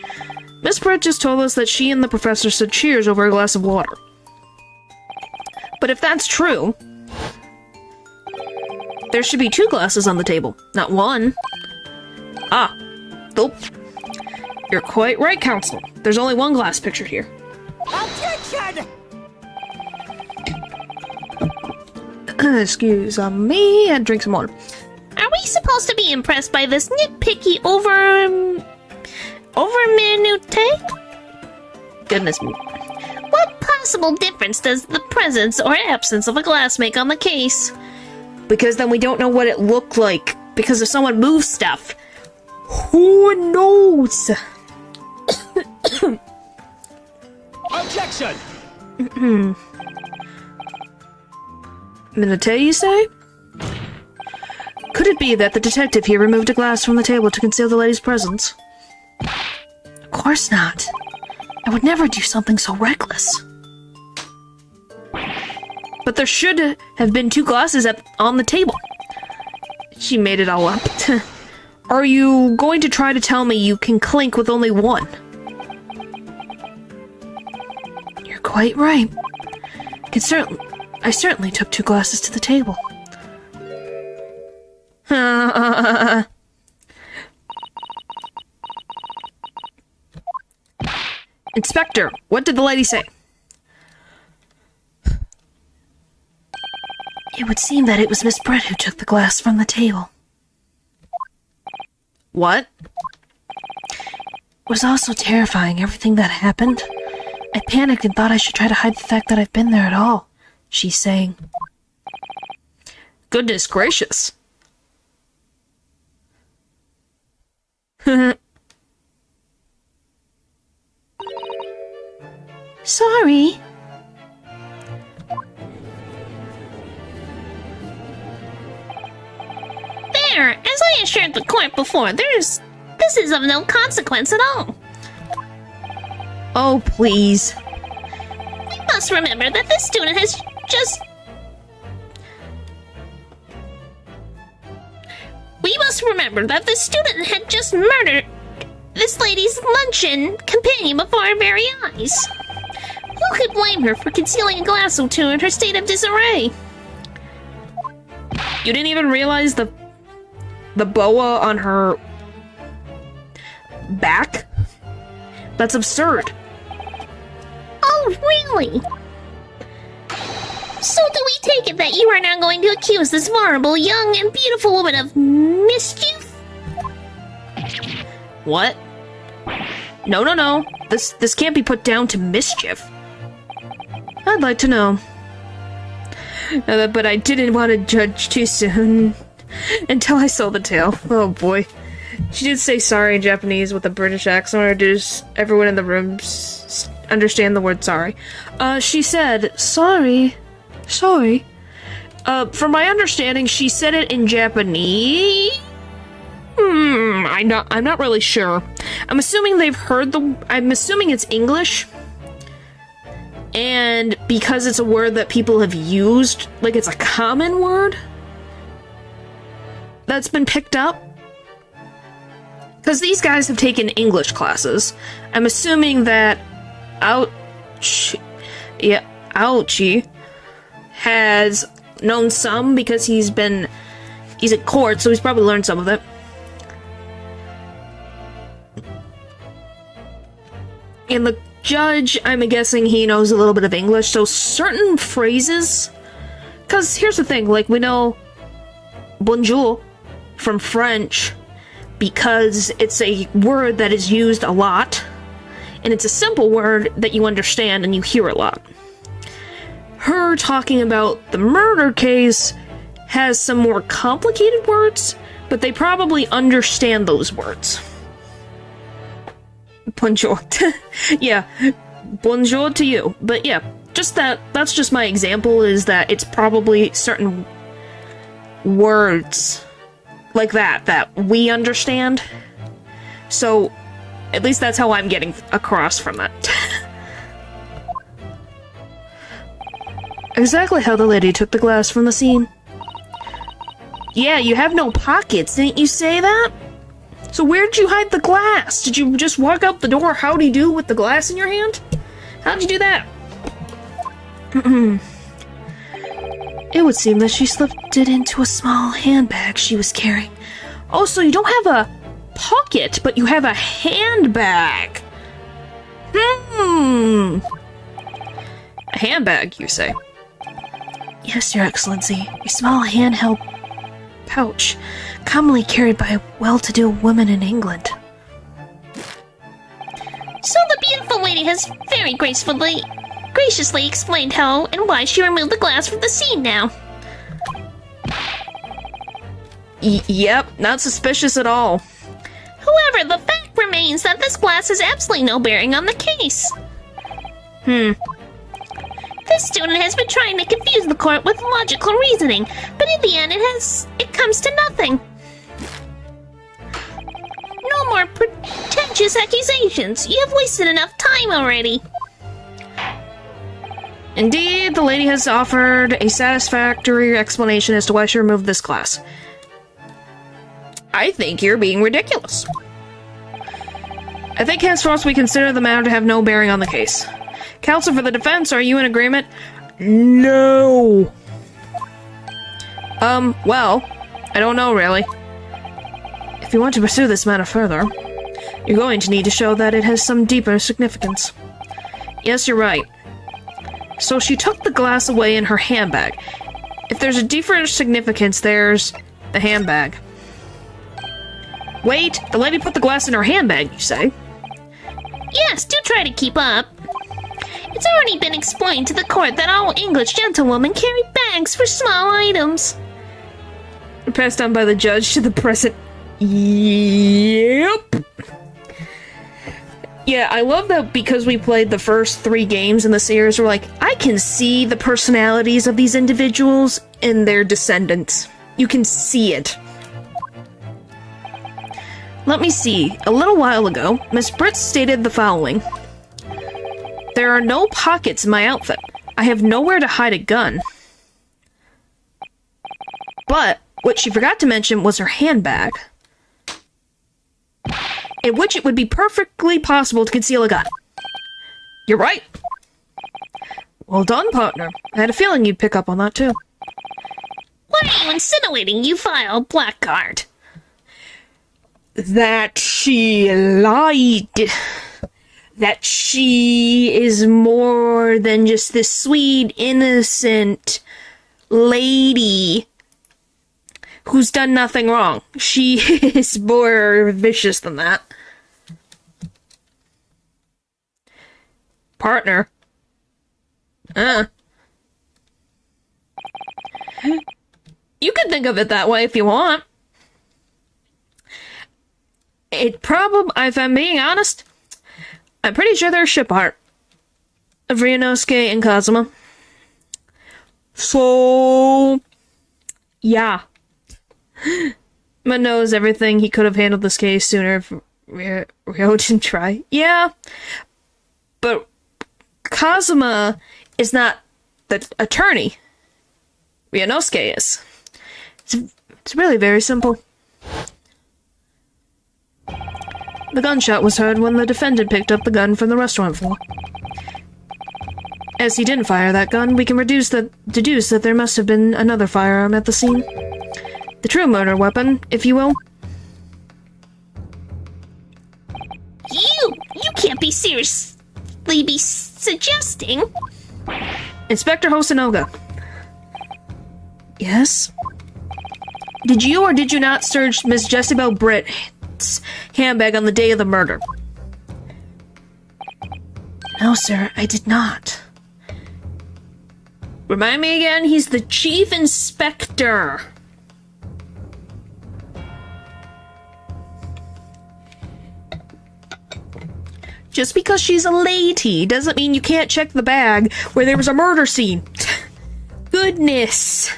Miss Brett just told us that she and the professor said cheers over a glass of water. But if that's true, there should be 2 glasses on the table, not 1. Ah. Nope. You're quite right, Counsel. There's only 1 glass pictured here. Objection! Excuse me, and drink some water. Are we supposed to be impressed by this nitpicky over minute? Goodness me. What possible difference does the presence or absence of a glass make on the case? Because then we don't know what it looked like. Because if someone moves stuff, who knows? Objection! Minute, you say? Could it be that the detective here removed a glass from the table to conceal the lady's presence? Of course not. I would never do something so reckless. But there should have been 2 glasses on the table. She made it all up. Are you going to try to tell me you can clink with only 1? You're quite right. I certainly took 2 glasses to the table. Inspector, what did the lady say? It would seem that it was Miss Brett who took the glass from the table. What? It was also terrifying, everything that happened. I panicked and thought I should try to hide the fact that I've been there at all. she's saying. Goodness gracious. Sorry. There, as I assured the court before, this is of no consequence at all. Oh, please. We must remember that this student has just... We must remember that this student had just murdered this lady's luncheon companion before our very eyes. Who could blame her for concealing a glass or two in her state of disarray? You didn't even realize the boa on her back? That's absurd. Oh, really? So do we take it that you are now going to accuse this vulnerable, young, and beautiful woman of mischief? What? No. This can't be put down to mischief. I'd like to know. But I didn't want to judge too soon. Until I saw the tale. Oh boy. She did say sorry in Japanese with a British accent, or does everyone in the room understand the word sorry? She said, sorry. Sorry. From my understanding, she said it in Japanese? I'm not really sure. I'm assuming they've heard I'm assuming it's English. And because it's a word that people have used, like it's a common word that's been picked up. Because these guys have taken English classes. I'm assuming that Ouchie has known some because he's at court, so he's probably learned some of it. And the judge, I'm guessing he knows a little bit of English, so certain phrases... Because here's the thing, like, we know bonjour from French because it's a word that is used a lot, and it's a simple word that you understand and you hear a lot. Her talking about the murder case has some more complicated words, but they probably understand those words. Bonjour. Yeah, bonjour to you. But yeah, just that's just my example, is that it's probably certain words like that we understand. So, at least that's how I'm getting across from that. Exactly how the lady took the glass from the scene. Yeah, you have no pockets, didn't you say that? So where'd you hide the glass? Did you just walk out the door howdy do with the glass in your hand? How'd you do that? It would seem that she slipped it into a small handbag she was carrying. Oh, so you don't have a pocket, but you have a handbag. A handbag, you say? Yes, Your Excellency. A small handheld pouch, commonly carried by well-to-do women in England. So the beautiful lady has very graciously explained how and why she removed the glass from the scene now. Yep, not suspicious at all. However, the fact remains that this glass has absolutely no bearing on the case. This student has been trying to confuse the court with logical reasoning, but in the end it comes to nothing. No more pretentious accusations. You have wasted enough time already. Indeed, the lady has offered a satisfactory explanation as to why she removed this glass. I think you're being ridiculous. I think henceforth we consider the matter to have no bearing on the case. Counsel for the defense, are you in agreement? No. Well, I don't know, really. If you want to pursue this matter further, you're going to need to show that it has some deeper significance. Yes, you're right. So she took the glass away in her handbag. If there's a deeper significance, there's the handbag. Wait, the lady put the glass in her handbag, you say? Yes, do try to keep up. It's already been explained to the court that all English gentlewomen carry bags for small items. Passed on by the judge to the present. Yep. Yeah, I love that because we played the first 3 games in the series, we're like, I can see the personalities of these individuals in their descendants. You can see it. Let me see. A little while ago, Miss Britt stated the following. There are no pockets in my outfit. I have nowhere to hide a gun. But what she forgot to mention was her handbag, in which it would be perfectly possible to conceal a gun. You're right. Well done, partner. I had a feeling you'd pick up on that, too. What are you insinuating, you vile blackguard? That she lied. That she is more than just this sweet, innocent lady who's done nothing wrong. She is more vicious than that. Partner. You can think of it that way if you want. If I'm being honest, I'm pretty sure they're ship art of Ryunosuke and Kazuma. So, yeah. Man knows everything. He could have handled this case sooner if Ryo didn't try. Yeah, but Kazuma is not the attorney. Ryunosuke is. It's really very simple. The gunshot was heard when the defendant picked up the gun from the restaurant floor. As he didn't fire that gun, we can deduce that there must have been another firearm at the scene. The true murder weapon, if you will. You can't be seriously be suggesting. Inspector Hosonoga. Yes? Did you or did you not search Miss Jezebel Britt's handbag on the day of the murder? No, sir, I did not. Remind me again, he's the chief inspector. Just because she's a lady doesn't mean you can't check the bag where there was a murder scene. Goodness.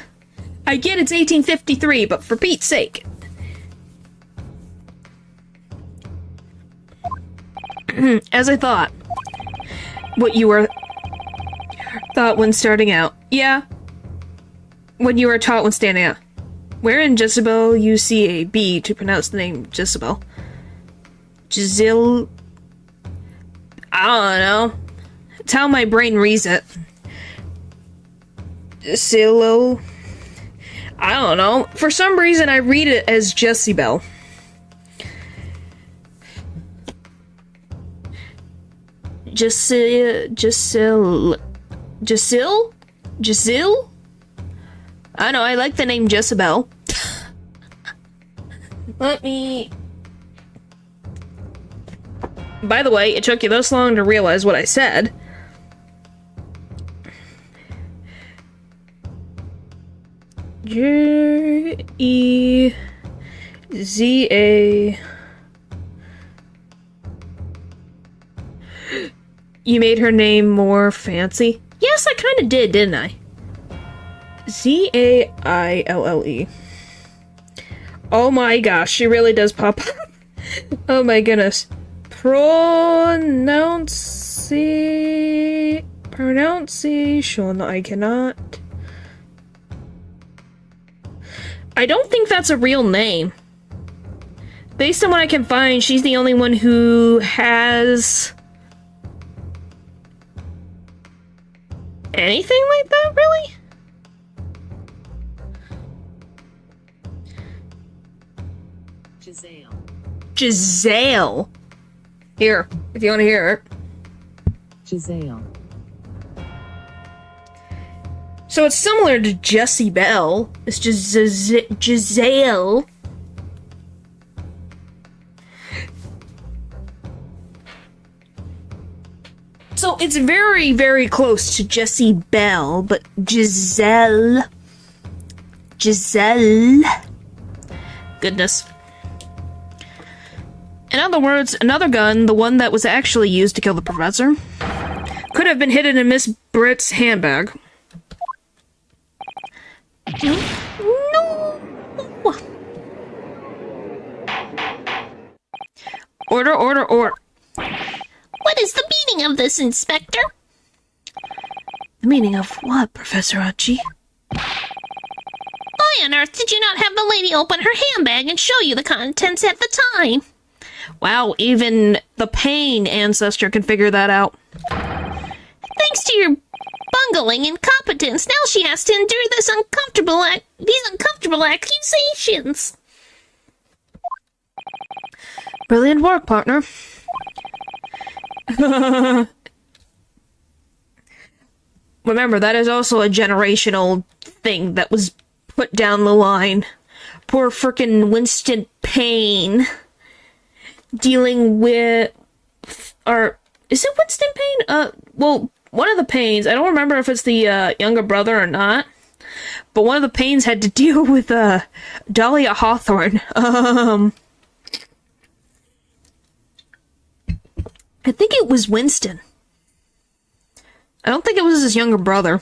I get it's 1853, but for Pete's sake. As I thought. What you were thought when starting out. Yeah. When you were taught when standing out. Where in Jezebel you see a B to pronounce the name Jezebel? Jezil... I don't know. It's how my brain reads it. Jezilo... I don't know. For some reason I read it as Jezebel. Jezil? I know, I like the name Jezebel. Let me... By the way, it took you this long to realize what I said. Jeza... You made her name more fancy? Yes, I kinda did, didn't I? Zaille. Oh my gosh, she really does pop up. Oh my goodness. Pronunciation, I cannot. I don't think that's a real name. Based on what I can find, she's the only one who has... anything like that, really? Giselle. Here, if you want to hear it. Giselle. So it's similar to Jessie Bell. It's just Giselle. So it's very, very close to Jessie Bell, but Giselle. Goodness. In other words, another gun, the one that was actually used to kill the professor, could have been hidden in Miss Britt's handbag. No! Order, order, order. What is the meaning of this, Inspector? The meaning of what, Professor Archie? Why on earth did you not have the lady open her handbag and show you the contents at the time? Wow, even the Pain ancestor can figure that out. Thanks to your bungling incompetence, now she has to endure these uncomfortable accusations. Brilliant work, partner. Remember, that is also a generational thing that was put down the line. Poor frickin' Winston Payne. Dealing with... is it Winston Payne? Well, one of the Paynes, I don't remember if it's the younger brother or not, but one of the Paynes had to deal with Dahlia Hawthorne. I think it was Winston. I don't think it was his younger brother.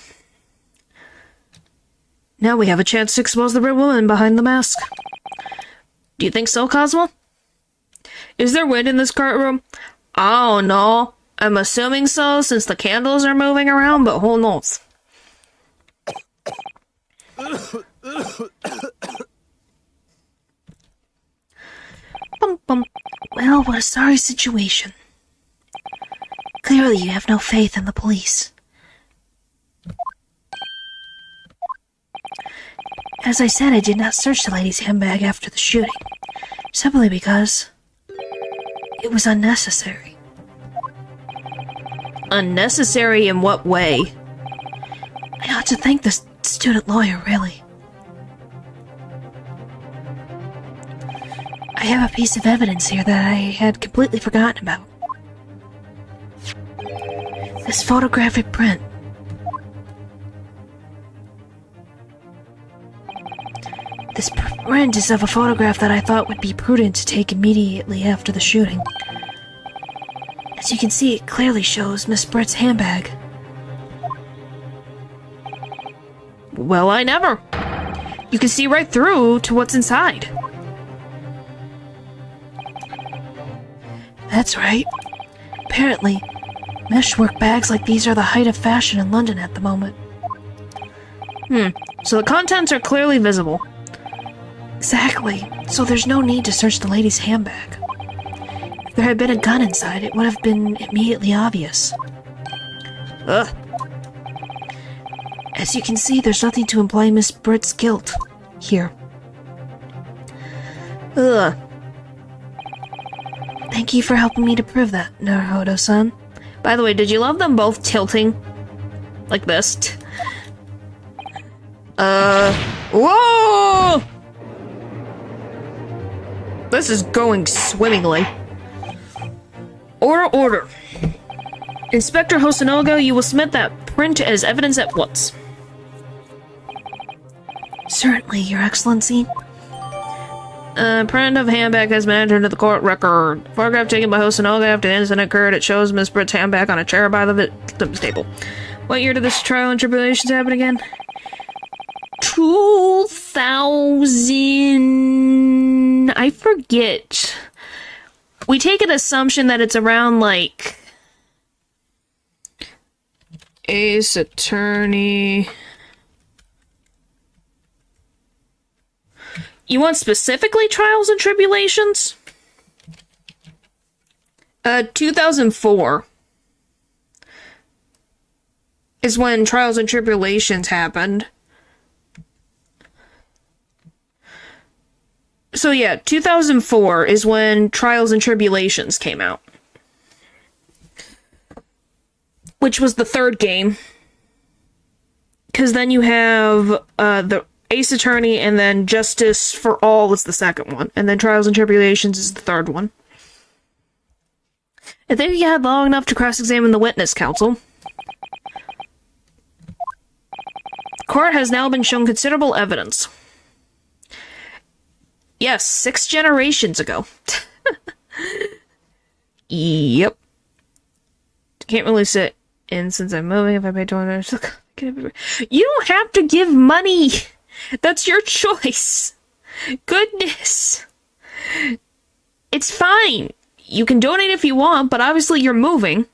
Now we have a chance to expose the real woman behind the mask. Do you think so, Cosmo? Is there wind in this courtroom? I don't know. I'm assuming so, since the candles are moving around, but who knows? Bum, bum. Well, what a sorry situation. Clearly you have no faith in the police. As I said, I did not search the lady's handbag after the shooting, simply because it was unnecessary. Unnecessary in what way? I ought to thank the student lawyer, really. I have a piece of evidence here that I had completely forgotten about. This photographic print. This print is of a photograph that I thought would be prudent to take immediately after the shooting. As you can see, it clearly shows Miss Britt's handbag. Well, I never. You can see right through to what's inside. That's right. Apparently, meshwork bags like these are the height of fashion in London at the moment. So the contents are clearly visible. Exactly. So there's no need to search the lady's handbag. If there had been a gun inside, it would have been immediately obvious. Ugh. As you can see, there's nothing to imply Miss Britt's guilt here. Ugh. Thank you for helping me to prove that, Naruhodo-san. By the way, did you love them both tilting? Like this? Whoa! This is going swimmingly. Order, order. Inspector Hosonogo, you will submit that print as evidence at once. Certainly, Your Excellency. Print of handbag has been entered into the court record. Photograph taken by Hosonoga after the incident occurred. It shows Miss Britt's handbag on a chair by the victim's table. What year did this trial and tribulations happen again? 2000... I forget. We take an assumption that it's around, like... Ace Attorney... You want specifically Trials and Tribulations? 2004 is when Trials and Tribulations happened. So yeah, 2004 is when Trials and Tribulations came out. Which was the third game. Because then you have the Ace Attorney, and then Justice for All was the second one. And then Trials and Tribulations is the third one. I think you had long enough to cross-examine the witness, counsel. Court has now been shown considerable evidence. Yes, 6 generations ago. Yep. Can't really sit in since I'm moving. If I pay $20, you don't have to give money. That's your choice. Goodness. It's fine. You can donate if you want, but obviously you're moving.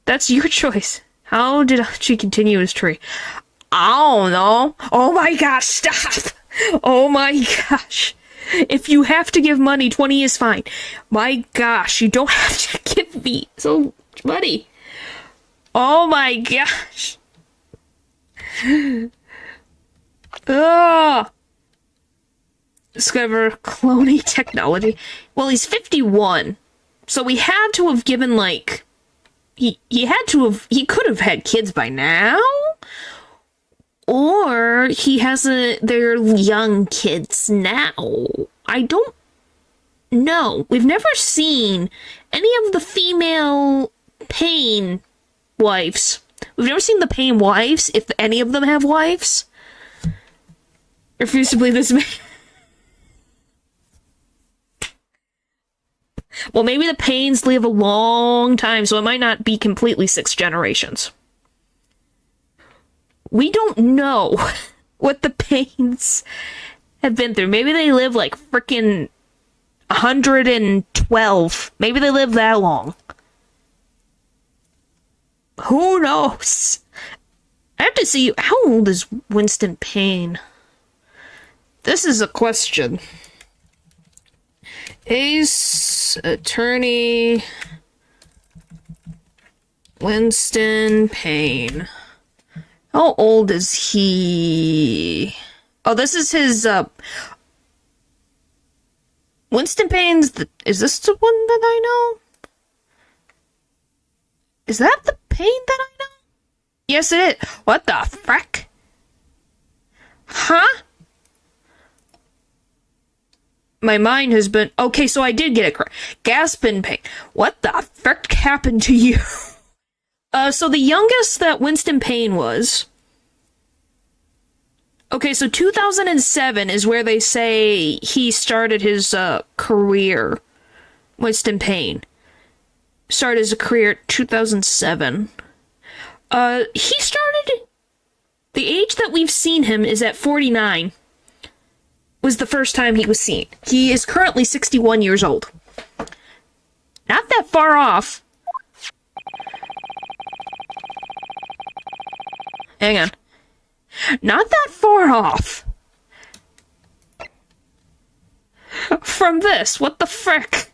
That's your choice. How did she continue his tree? I don't know. Oh my gosh, stop. Oh my gosh. If you have to give money, 20 is fine. My gosh, you don't have to give me so much money. Oh my gosh. Ugh. Discover cloning technology. Well, he's 51. So he had to have given, like... He could have had kids by now? Or they're young kids now. I don't know. We've never seen any of the female Payne wives. We've never seen the Payne wives, if any of them have wives. Refuse to believe this man. Well, maybe the Paynes live a long time, so it might not be completely 6 generations. We don't know what the Paynes have been through. Maybe they live like freaking 112. Maybe they live that long. Who knows? I have to see, how old is Winston Payne? This is a question. Ace Attorney Winston Payne. How old is he? Oh, this is his, Winston Payne's is this the one that I know? Is that the Payne that I know? Yes, it is. What the frick? Huh? My mind has been... Okay, so I did get it correct. Gaspin Payne. What the frick happened to you? So the youngest that Winston Payne was... Okay, so 2007 is where they say he started his career. Winston Payne. Started his career at 2007. He started... The age that we've seen him is at 49. Was the first time he was seen. He is currently 61 years old. Not that far off. Hang on. Not that far off. From this. What the frick?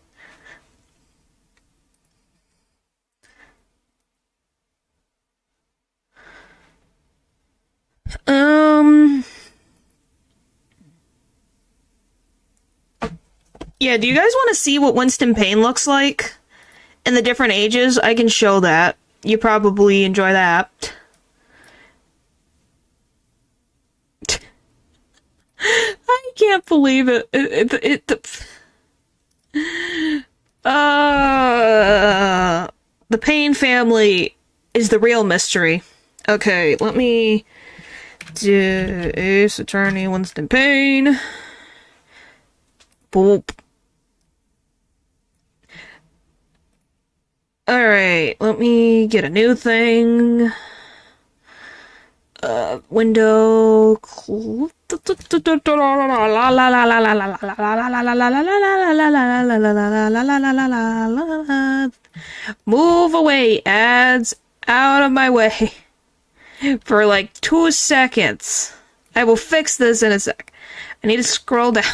Yeah, do you guys want to see what Winston Payne looks like? In the different ages? I can show that. You probably enjoy that. I can't believe it. The Payne family is the real mystery. Okay, let me do Ace Attorney Winston Payne. Boop. Alright, let me get a new thing. Window. Move away, ads. Out of my way. For like 2 seconds. I will fix this in a sec. I need to scroll down.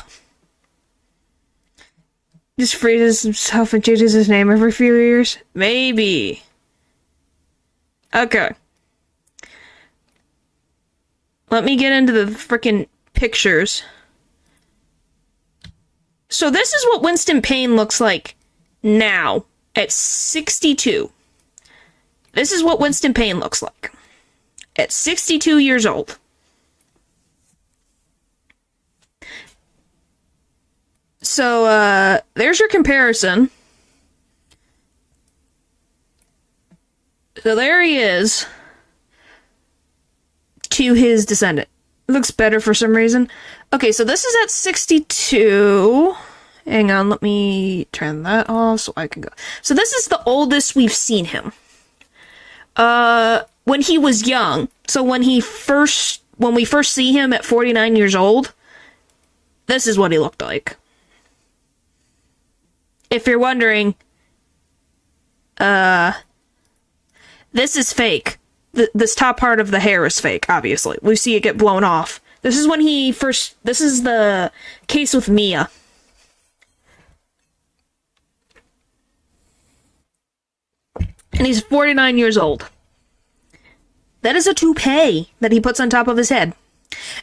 Just freezes himself and changes his name every few years? Maybe. Okay. Let me get into the frickin' pictures. So this is what Winston Payne looks like now, at 62. This is what Winston Payne looks like at 62 years old. So, there's your comparison. So there he is. To his descendant. Looks better for some reason. Okay, so this is at 62. Hang on, let me turn that off so I can go. So this is the oldest we've seen him. When he was young. So when we first see him at 49 years old, this is what he looked like. If you're wondering, this is fake. This top part of the hair is fake, obviously. We see it get blown off. This is when this is the case with Mia. And he's 49 years old. That is a toupee that he puts on top of his head.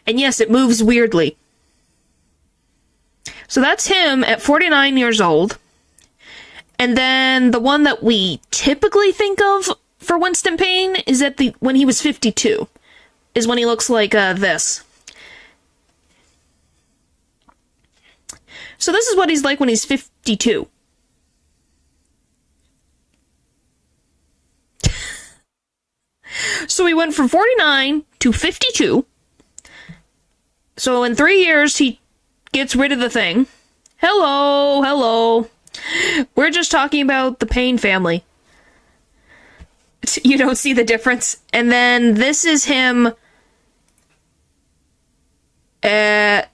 And yes, it moves weirdly. So that's him at 49 years old. And then the one that we typically think of for Winston Payne is when he was 52. Is when he looks like this. So this is what he's like when he's 52. So he went from 49 to 52. So in 3 years, he gets rid of the thing. Hello. We're just talking about the Payne family. You don't see the difference. And then this is him at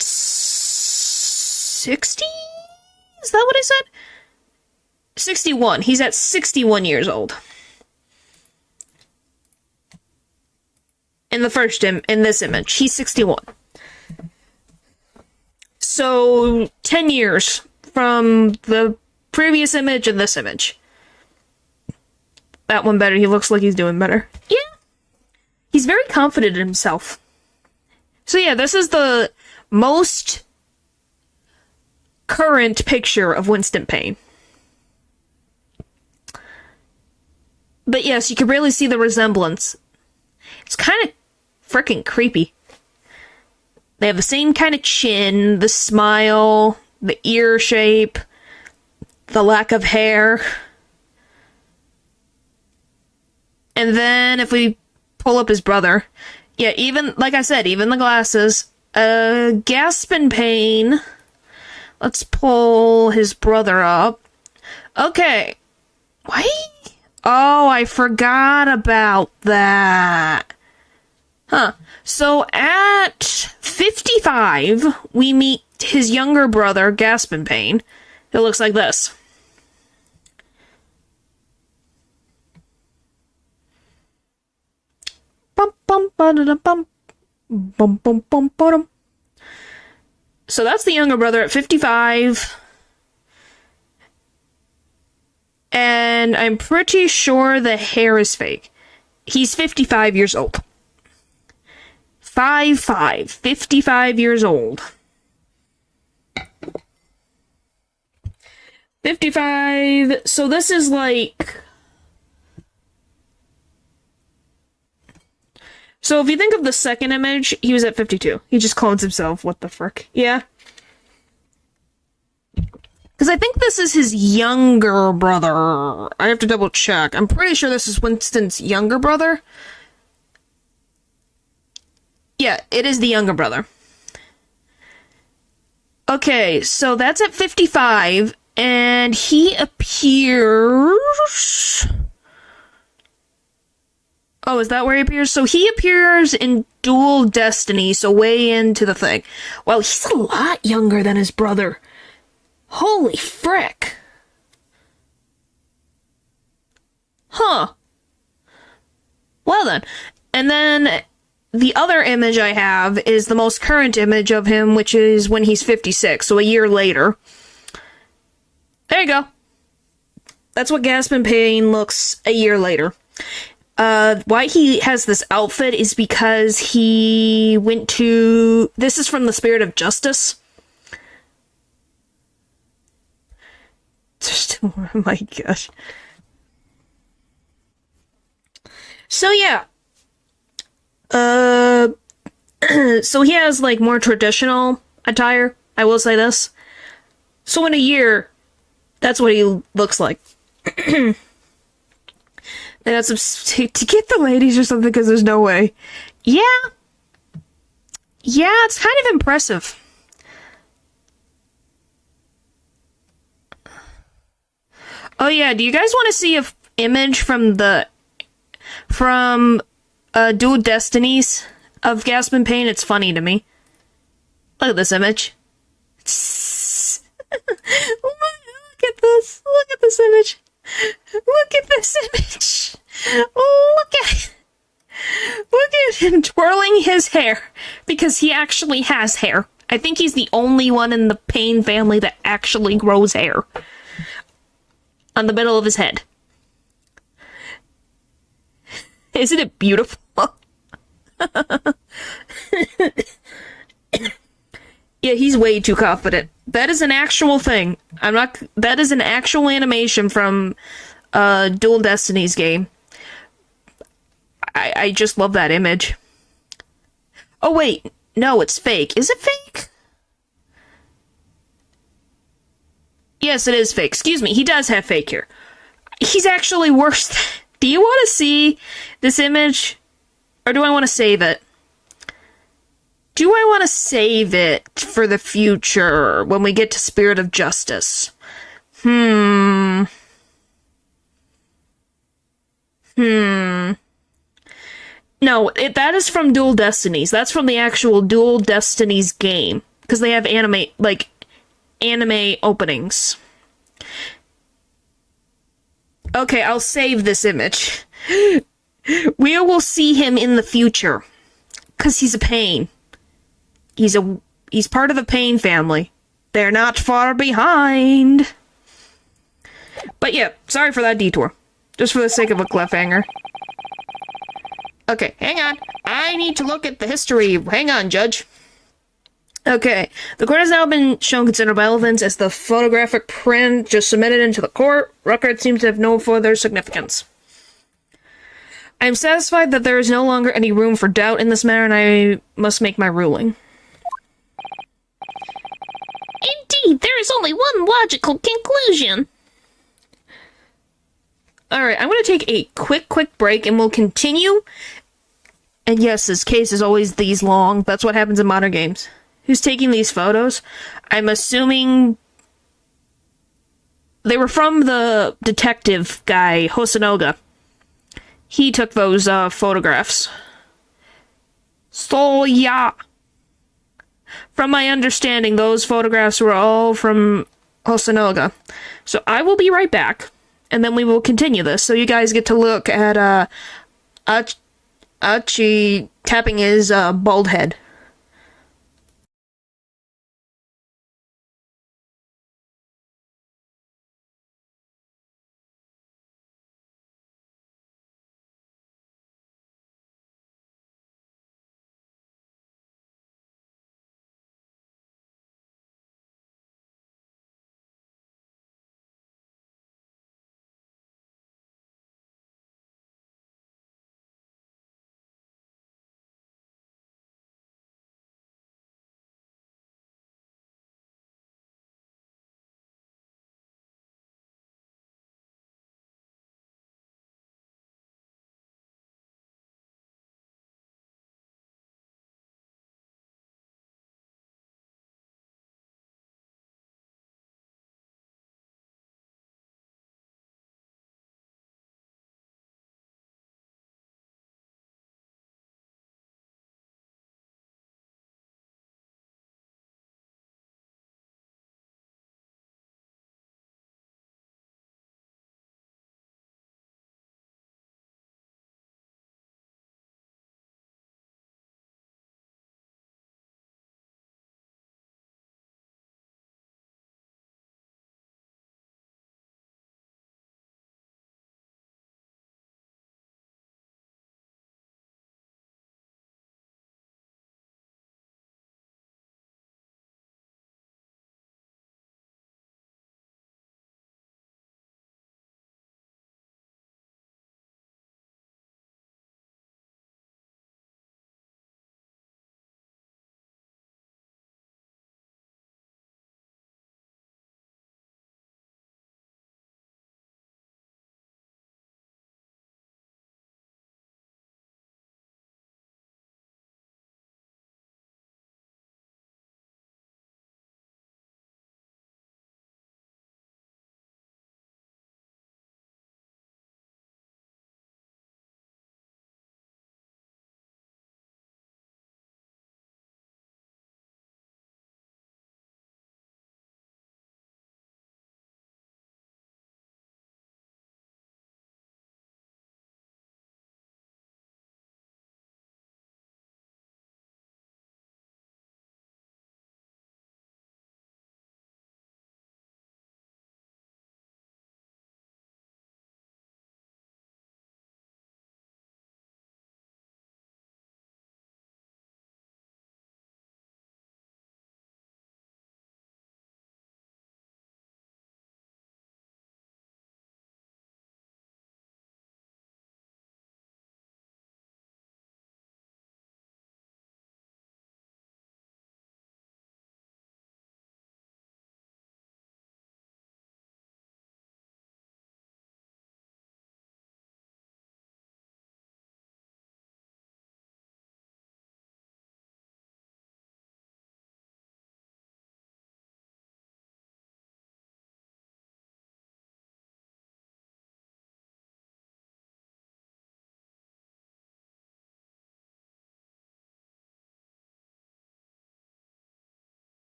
60? Is that what I said? 61. He's at 61 years old. In this image, he's 61. So 10 years from the previous image and this image. That one better. He looks like he's doing better. Yeah. He's very confident in himself. So yeah, this is the most current picture of Winston Payne. But yes, you can really see the resemblance. It's kind of freaking creepy. They have the same kind of chin, the smile, the ear shape, the lack of hair. And then if we pull up his brother, yeah, even, like I said, even the glasses. Gaspin Payne. Let's pull his brother up. Okay. Why? Oh, I forgot about that. Huh. So at 55, we meet his younger brother, Gaspin Payne. It looks like this. So that's the younger brother at 55. And I'm pretty sure the hair is fake. He's 55 years old. 55 years old. 55, so this is like... So if you think of the second image, he was at 52. He just clones himself. What the frick? Yeah. Because I think this is his younger brother. I have to double check. I'm pretty sure this is Winston's younger brother. Yeah, it is the younger brother. Okay, so that's at 55, and he appears... Oh, is that where he appears? So he appears in Dual Destiny, so way into the thing. Well, he's a lot younger than his brother. Holy frick. Huh. Well then. And then the other image I have is the most current image of him, which is when he's 56, so a year later. There you go. That's what Gaspin Payne looks a year later. Why he has this outfit is because he went to... This is from the Spirit of Justice. Oh my gosh. So yeah. So he has like more traditional attire, I will say this. So in a year, that's what he looks like. They got some to get the ladies or something because there's no way. Yeah. Yeah, it's kind of impressive. Oh yeah, do you guys want to see a image from Dual Destinies of Gaspin Pain? It's funny to me. Look at this image. Look at this. Look at this image. Look at this image. Look at him twirling his hair because he actually has hair. I think he's the only one in the Pain family that actually grows hair on the middle of his head. Isn't it beautiful? Yeah, he's way too confident. That is an actual thing. That is an actual animation from Dual Destinies game. I just love that image. Oh wait, no, it's fake. Is it fake? Yes, it is fake. Excuse me, he does have fake hair. He's actually worse. Do you want to see this image? Or do I want to save it? Do I want to save it for the future when we get to Spirit of Justice? No, that is from Dual Destinies. That's from the actual Dual Destinies game. Because they have anime openings. Okay, I'll save this image. We will see him in the future. Because he's a pain. He's part of the Pain family. They're not far behind. But yeah, sorry for that detour. Just for the sake of a cliffhanger. Okay, hang on. I need to look at the history. Hang on, Judge. Okay, the court has now been shown considerable relevance as the photographic print just submitted into the court record seems to have no further significance. I am satisfied that there is no longer any room for doubt in this matter, and I must make my ruling. Indeed, there is only one logical conclusion. Alright, I'm gonna take a quick break, and we'll continue. And yes, this case is always these long. That's what happens in modern games. Who's taking these photos? I'm assuming they were from the detective guy, Hosonoga. He took those photographs. So yeah. From my understanding, those photographs were all from Hosonoga. So I will be right back, and then we will continue this. So you guys get to look at Achi tapping his bald head.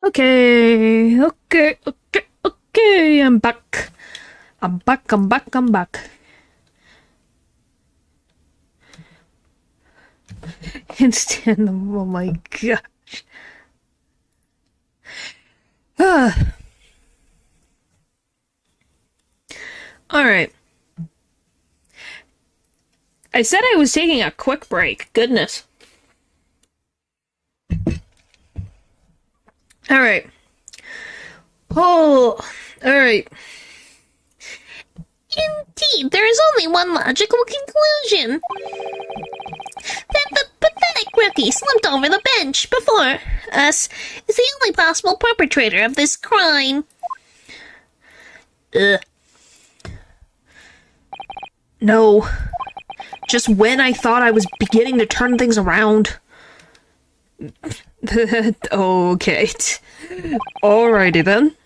Okay, I'm back. I'm back. Instant, oh my gosh. Alright. I said I was taking a quick break. Goodness. Alright. Oh, alright. Indeed, there is only one logical conclusion. That the pathetic rookie slumped over the bench before us is the only possible perpetrator of this crime. Ugh. No. Just when I thought I was beginning to turn things around. Okay. Alrighty then.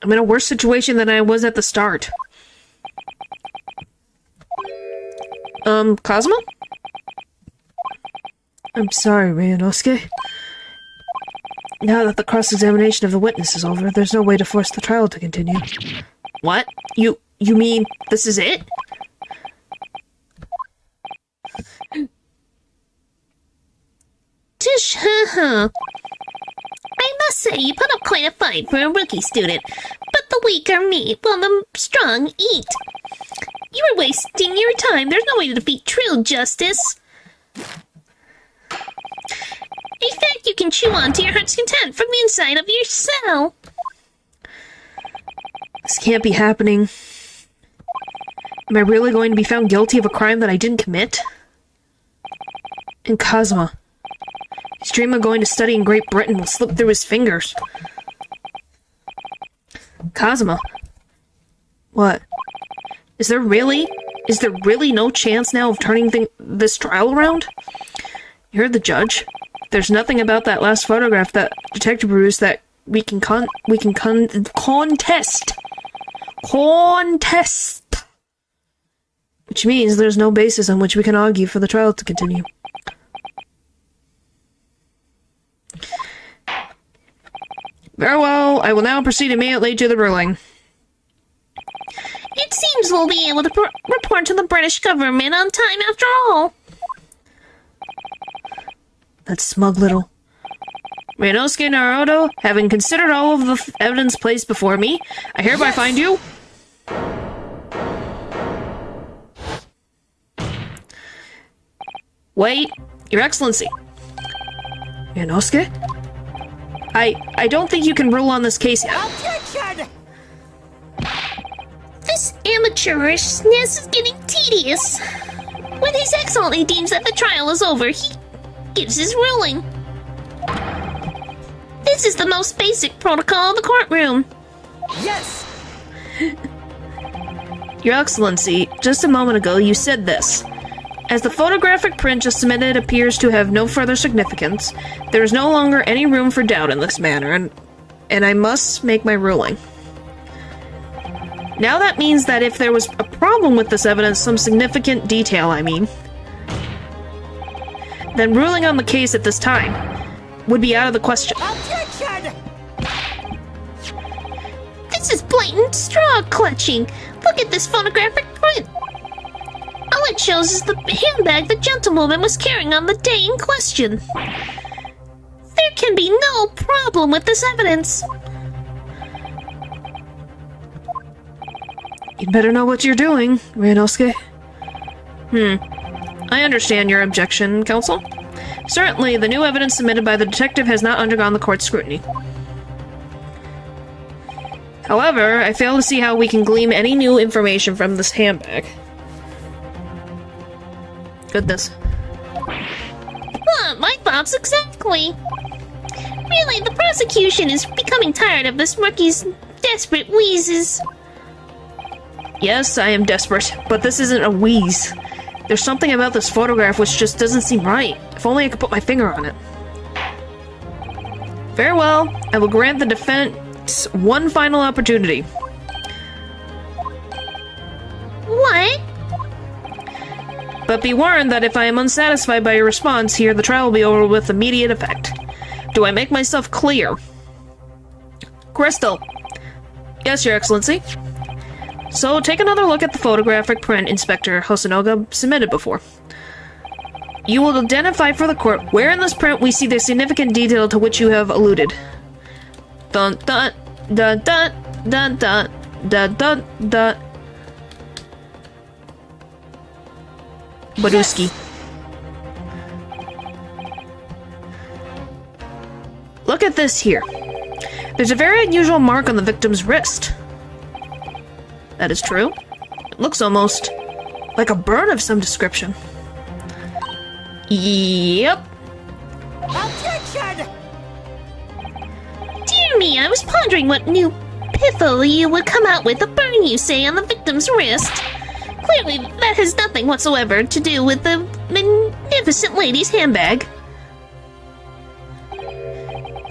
I'm in a worse situation than I was at the start. Cosmo? I'm sorry, Ryunosuke. Now that the cross-examination of the witness is over, there's no way to force the trial to continue. What? You mean this is it? Tish, I must say, you put up quite a fight for a rookie student, but the weak are meat while the strong eat. You are wasting your time. There's no way to defeat true justice. A fact you can chew on to your heart's content from the inside of your cell. This can't be happening. Am I really going to be found guilty of a crime that I didn't commit? And Cosmo. His dream of going to study in Great Britain will slip through his fingers. Cosmo. What? Is there really no chance now of turning this trial around? You heard the judge. There's nothing about that last photograph that Detective produced that we can contest. Which means there's no basis on which we can argue for the trial to continue. Very well, I will now proceed immediately to the ruling. It seems we'll be able to report to the British government on time after all. That smug little... Ryunosuke Naruto, having considered all of the evidence placed before me, I hereby find you... Wait, Your Excellency. Ryunosuke? I don't think you can rule on this case yet. Objection! This amateurishness is getting tedious. When His Excellency deems that the trial is over, he gives his ruling. This is the most basic protocol of the courtroom. Yes! Your Excellency, just a moment ago you said this. As the photographic print just submitted appears to have no further significance, there is no longer any room for doubt in this matter, and I must make my ruling. Now that means that if there was a problem with this evidence, some significant detail, I mean, then ruling on the case at this time would be out of the question. Objection! This is blatant straw clutching. Look at this photographic print. All it shows is the handbag the gentlewoman was carrying on the day in question. There can be no problem with this evidence. You'd better know what you're doing, Ryunosuke. I understand your objection, Counsel. Certainly, the new evidence submitted by the detective has not undergone the court's scrutiny. However, I fail to see how we can glean any new information from this handbag. Goodness. My thoughts exactly. Really, the prosecution is becoming tired of this rookie's desperate wheezes. Yes, I am desperate, but this isn't a wheeze. There's something about this photograph which just doesn't seem right. If only I could put my finger on it. Very well, I will grant the defense one final opportunity. What? But be warned that if I am unsatisfied by your response here, the trial will be over with immediate effect. Do I make myself clear? Crystal. Yes, Your Excellency. So, take another look at the photographic print Inspector Hosonoga submitted before. You will identify for the court where in this print we see the significant detail to which you have alluded. Dun dun dun dun dun dun dun dun dun. Baduski. Look at this here. There's a very unusual mark on the victim's wrist. That is true. It looks almost like a burn of some description. Yep. Objection! Dear me, I was pondering what new piffle you would come out with. A burn, you say, on the victim's wrist. Clearly, that has nothing whatsoever to do with the magnificent lady's handbag.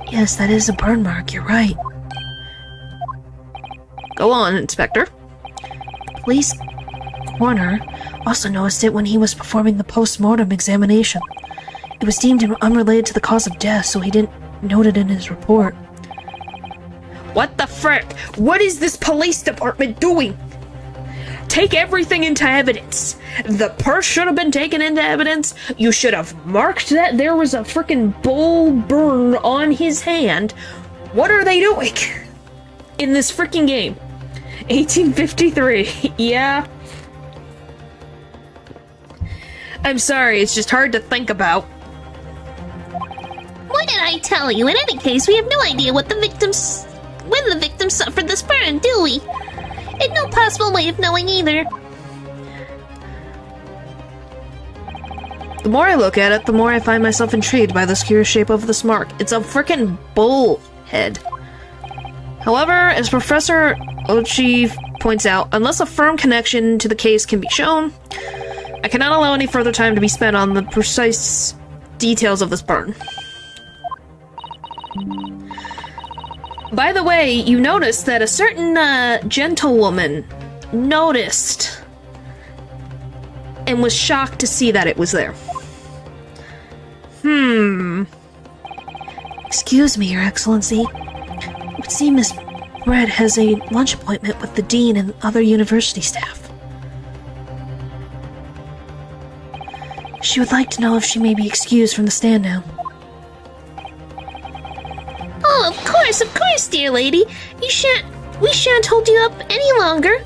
Yes, that is a burn mark, you're right. Go on, Inspector. Police coroner also noticed it when he was performing the post-mortem examination. It was deemed unrelated to the cause of death, so he didn't note it in his report. What the frick? What is this police department doing? Take everything into evidence. The purse should have been taken into evidence. You should have marked that there was a frickin' bull burn on his hand. What are they doing in this frickin' game? 1853. Yeah. I'm sorry, it's just hard to think about. What did I tell you? In any case, we have no idea when the victim suffered this burn, do we? And no possible way of knowing either. The more I look at it, the more I find myself intrigued by the curious shape of this mark. It's a frickin' bull head. However, as Professor Ochi points out, unless a firm connection to the case can be shown, I cannot allow any further time to be spent on the precise details of this burn. By the way, you noticed that a certain gentlewoman noticed and was shocked to see that it was there. Excuse me, Your Excellency. It would seem Miss Brett has a lunch appointment with the dean and other university staff. She would like to know if she may be excused from the stand now. Oh, of course, dear lady. We shan't hold you up any longer.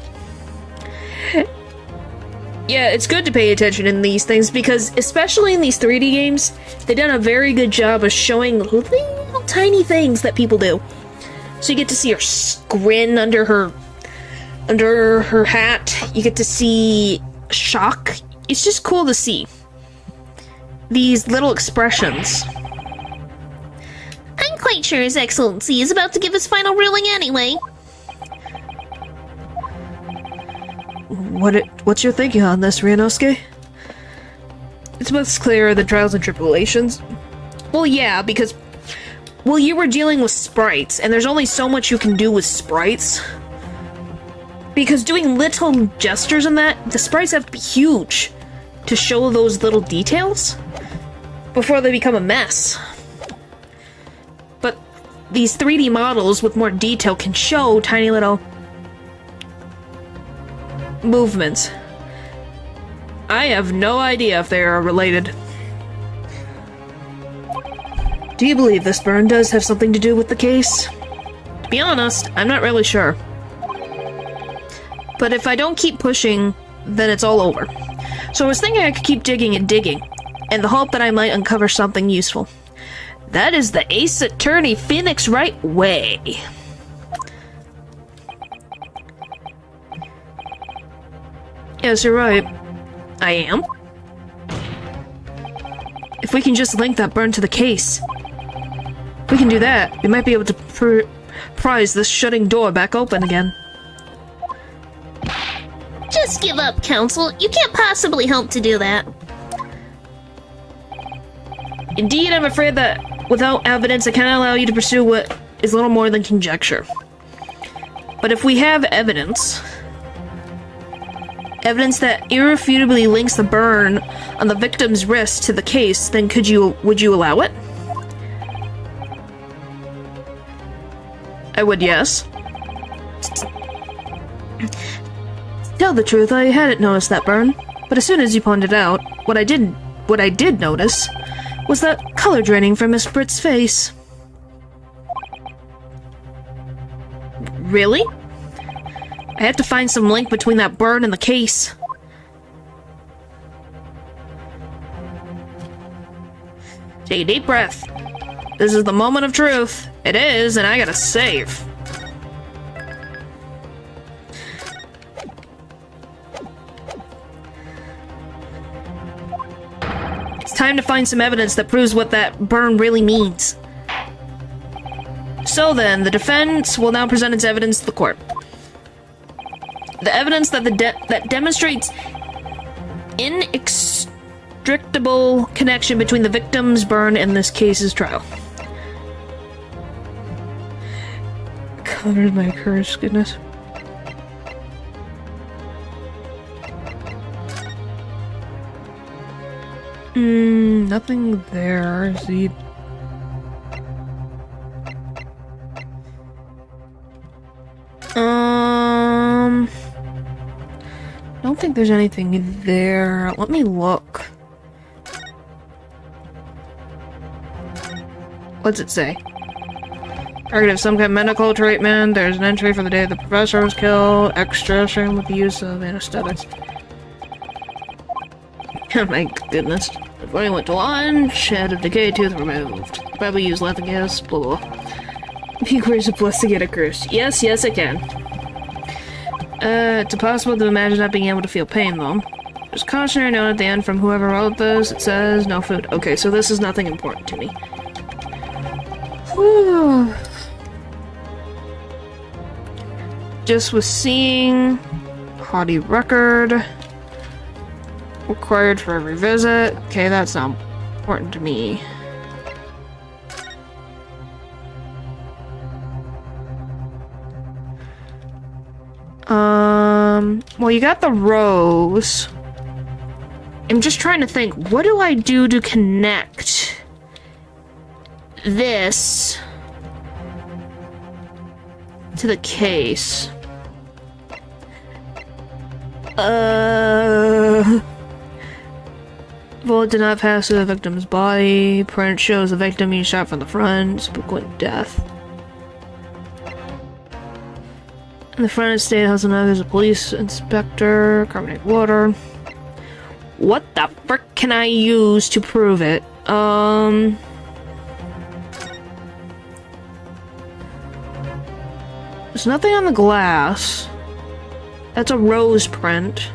Yeah, it's good to pay attention in these things because, especially in these 3D games, they've done a very good job of showing little tiny things that people do. So you get to see her grin under her hat. You get to see shock. It's just cool to see these little expressions. I'm quite sure His Excellency is about to give his final ruling anyway. What's your thinking on this, Ryunosuke? It's most clear the trials and tribulations. Well, yeah, because you were dealing with sprites, and there's only so much you can do with sprites. Because doing little gestures in that, the sprites have to be huge to show those little details before they become a mess. But these 3D models with more detail can show tiny little movements. I have no idea if they are related. Do you believe this burn does have something to do with the case? To be honest, I'm not really sure. But if I don't keep pushing, then it's all over. So I was thinking I could keep digging and digging, in the hope that I might uncover something useful. That is the Ace Attorney Phoenix Wright way. Yes, you're right. I am. If we can just link that burn to the case, if we can do that, we might be able to prise this shutting door back open again. Just give up, Counsel. You can't possibly hope to do that. Indeed, I'm afraid that without evidence, I cannot allow you to pursue what is little more than conjecture. But if we have evidence that irrefutably links the burn on the victim's wrist to the case, then would you allow it? I would, yes. To tell the truth, I hadn't noticed that burn, but as soon as you pointed out, what I did notice was that color draining from Miss Britt's face. Really? I have to find some link between that burn and the case. Take a deep breath. This is the moment of truth. It is, and I gotta save. It's time to find some evidence that proves what that burn really means. So then, the defense will now present its evidence to the court. The evidence that that demonstrates inextricable connection between the victim's burn and this case's trial. Covers my curse, goodness. Nothing there. See. Don't think there's anything there. Let me look. What's it say? Target of some kind of medical treatment. There's an entry for the day the professor was killed. Extra sharing with the use of anesthetics. Oh my goodness. The body went to lunch. Head of decayed tooth removed. Probably use lethargus. Blah blah. He wears a investigate a curse. Yes, yes, I can. It's impossible to imagine not being able to feel pain, though. There's a cautionary note at the end from whoever wrote this. It says, no food. Okay, so this is nothing important to me. Whew. Just was seeing. Haughty record. Required for every visit. Okay, that's not important to me. Well, you got the rose. I'm just trying to think, what do I do to connect this to the case? Bullet did not pass through the victim's body. Print shows the victim being shot from the front. Subsequent death. In the front of the state house, there's a police inspector. Carbonate water. What the frick can I use to prove it? There's nothing on the glass. That's a rose print.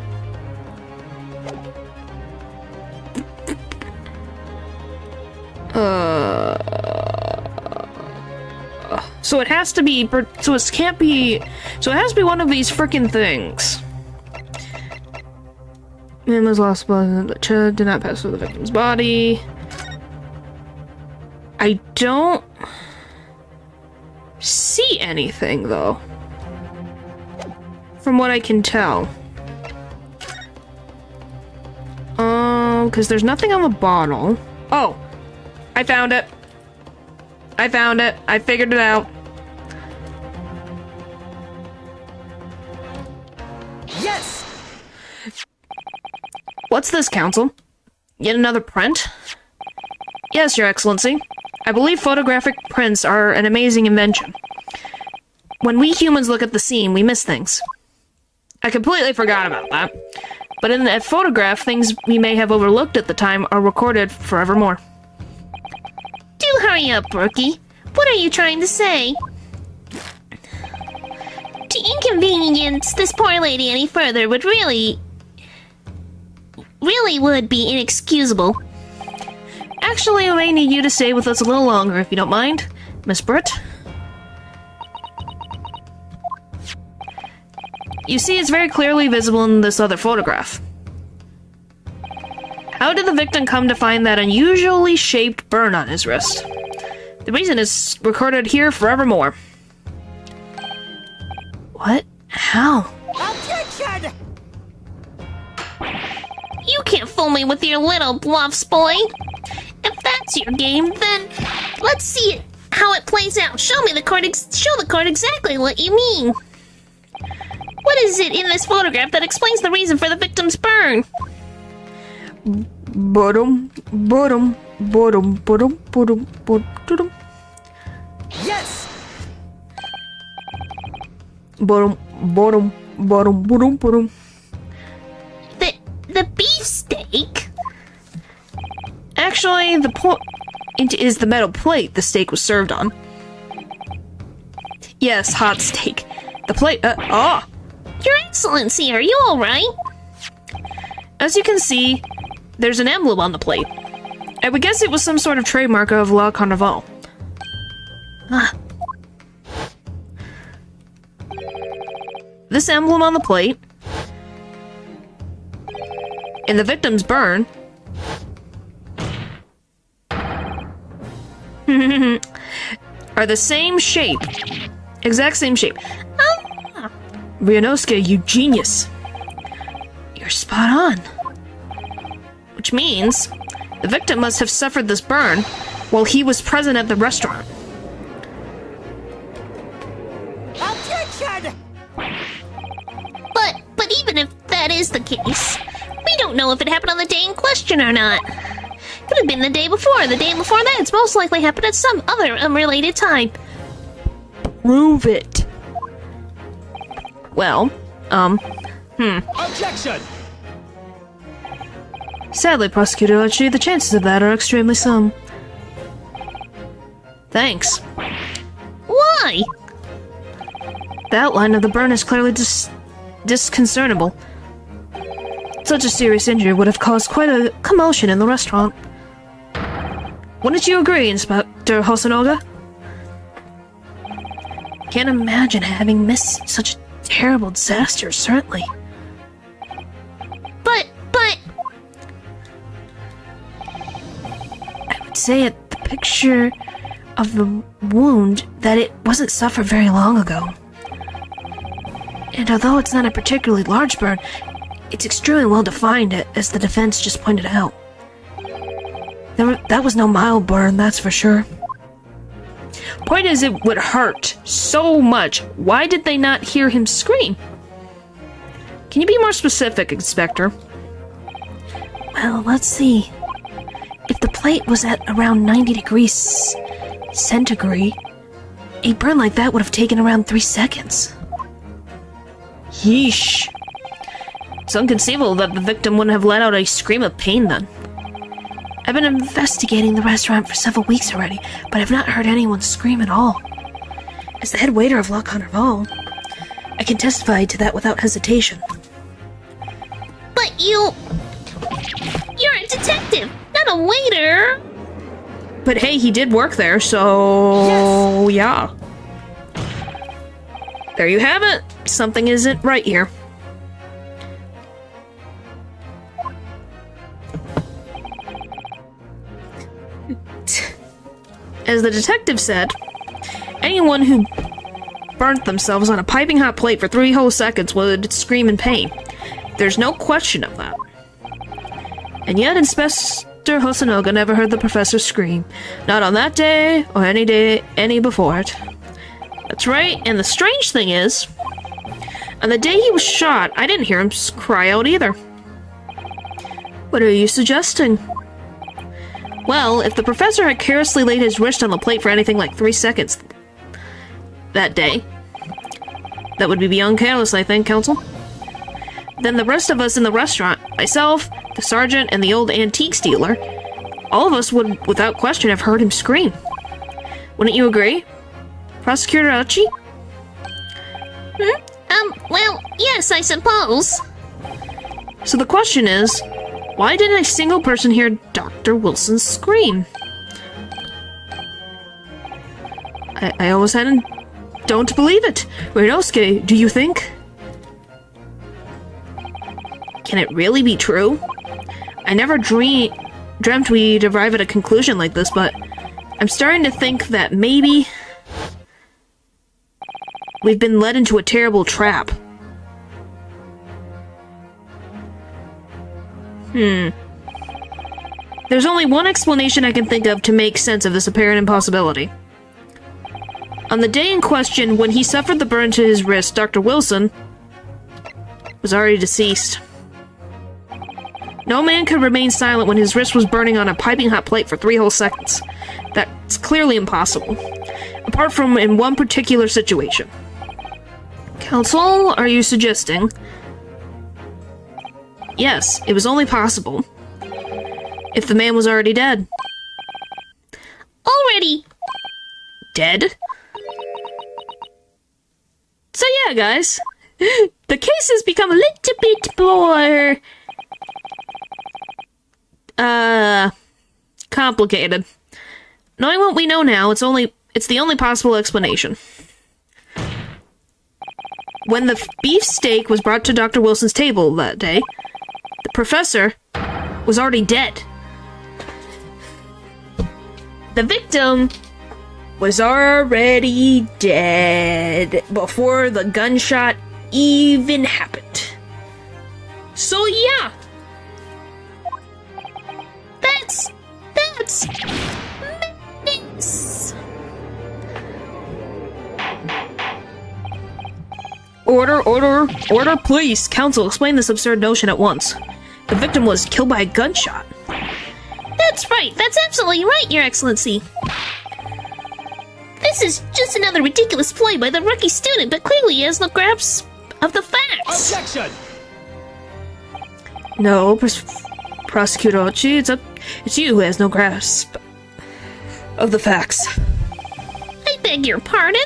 So it has to be, so it can't be, so it has to be one of these frickin' things. Man was lost blood, did not pass through the victim's body. I don't see anything, though. From what I can tell. Because there's nothing on the bottle. Oh! I found it! I found it! I figured it out! Yes! What's this, Counsel? Yet another print? Yes, Your Excellency. I believe photographic prints are an amazing invention. When we humans look at the scene, we miss things. I completely forgot about that. But in that photograph, things we may have overlooked at the time are recorded forevermore. Do hurry up, Brookie. What are you trying to say? To inconvenience this poor lady any further would really would be inexcusable. Actually, I may need you to stay with us a little longer, if you don't mind, Miss Britt. You see, it's very clearly visible in this other photograph. How did the victim come to find that unusually shaped burn on his wrist? The reason is recorded here forevermore. What? How? Objection! You can't fool me with your little bluffs, boy. If that's your game, then let's see it. how it plays out. Show the card exactly what you mean. What is it in this photograph that explains the reason for the victim's burn? Bottom. Yes! Bottom. The beefsteak? Actually, the point is the metal plate the steak was served on. Yes, hot steak. The plate, Your Excellency, are you alright? As you can see, there's an emblem on the plate. I would guess it was some sort of trademark of La Carnival. This emblem on the plate and the victim's burn are the same shape. Exact same shape. Ryunosuke, you genius. You're spot on. Which means the victim must have suffered this burn while he was present at the restaurant. Objection! But even if that is the case, we don't know if it happened on the day in question or not. Could have been the day before. The day before that, it's most likely happened at some other unrelated time. Prove it. Well, Objection! sadly, Prosecutor Archie, the chances of that are extremely slim. Thanks. Why? The outline of the burn is clearly disconcertable. Such a serious injury would have caused quite a commotion in the restaurant. Wouldn't you agree, Inspector Hosonoga? Can't imagine having missed such a terrible disaster, certainly. But... I would say at the picture of the wound that it wasn't suffered very long ago. And although it's not a particularly large burn, it's extremely well defined, as the defense just pointed out. That was no mild burn, that's for sure. Point is, it would hurt so much. Why did they not hear him scream? Can you be more specific, Inspector? Well, let's see. If the plate was at around 90 degrees centigrade, a burn like that would have taken around 3 seconds. Yeesh. It's inconceivable that the victim wouldn't have let out a scream of pain then. I've been investigating the restaurant for several weeks already, but I've not heard anyone scream at all. As the head waiter of La Carnival, I can testify to that without hesitation. But you're a detective, not a waiter. But hey, he did work there, so... yeah. There you have it. Something isn't right here. As the detective said, anyone who burnt themselves on a piping hot plate for 3 whole seconds would scream in pain. There's no question of that. And yet Inspector Hosonoga never heard the professor scream. Not on that day, or any day any before it. That's right, and the strange thing is, on the day he was shot, I didn't hear him cry out either. What are you suggesting? Well, if the professor had carelessly laid his wrist on the plate for anything like 3 seconds that day, that would be beyond careless, I think, Counsel. Then the rest of us in the restaurant, myself, the sergeant, and the old antiques dealer, all of us would, without question, have heard him scream. Wouldn't you agree, Prosecutor Archie? Well, yes, I suppose. So the question is, why didn't a single person hear Dr. Wilson scream? I always had and don't believe it. Ryunosuke, do you think? Can it really be true? I never dreamt we'd arrive at a conclusion like this, but I'm starting to think that maybe we've been led into a terrible trap. There's only one explanation I can think of to make sense of this apparent impossibility. On the day in question, when he suffered the burn to his wrist, Dr. Wilson was already deceased. No man could remain silent when his wrist was burning on a piping hot plate for 3 whole seconds. That's clearly impossible. Apart from in one particular situation. Counsel, are you suggesting? Yes, it was only possible if the man was already dead. Already Dead? So yeah, guys. The case has become a little bit more... complicated. Knowing what we know now, it's the only possible explanation. When the beef steak was brought to Dr. Wilson's table that day, the professor was already dead. The victim was already dead before the gunshot even happened. So yeah. That's madness. Order, please. Counsel, explain this absurd notion at once. The victim was killed by a gunshot. That's right. That's absolutely right, Your Excellency. This is just another ridiculous ploy by the rookie student, but clearly he has no grasp of the facts. Objection! No, Prosecutor Ochi, it's you who has no grasp of the facts. I beg your pardon?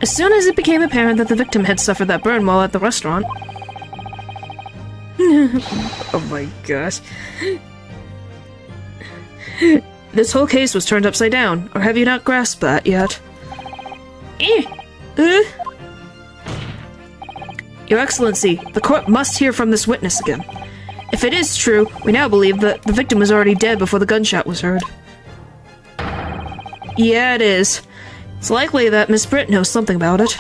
As soon as it became apparent that the victim had suffered that burn while at the restaurant... Oh my gosh. This whole case was turned upside down, or have you not grasped that yet? Your Excellency, the court must hear from this witness again. If it is true, we now believe that the victim was already dead before the gunshot was heard. Yeah, it is. It's likely that Miss Britt knows something about it.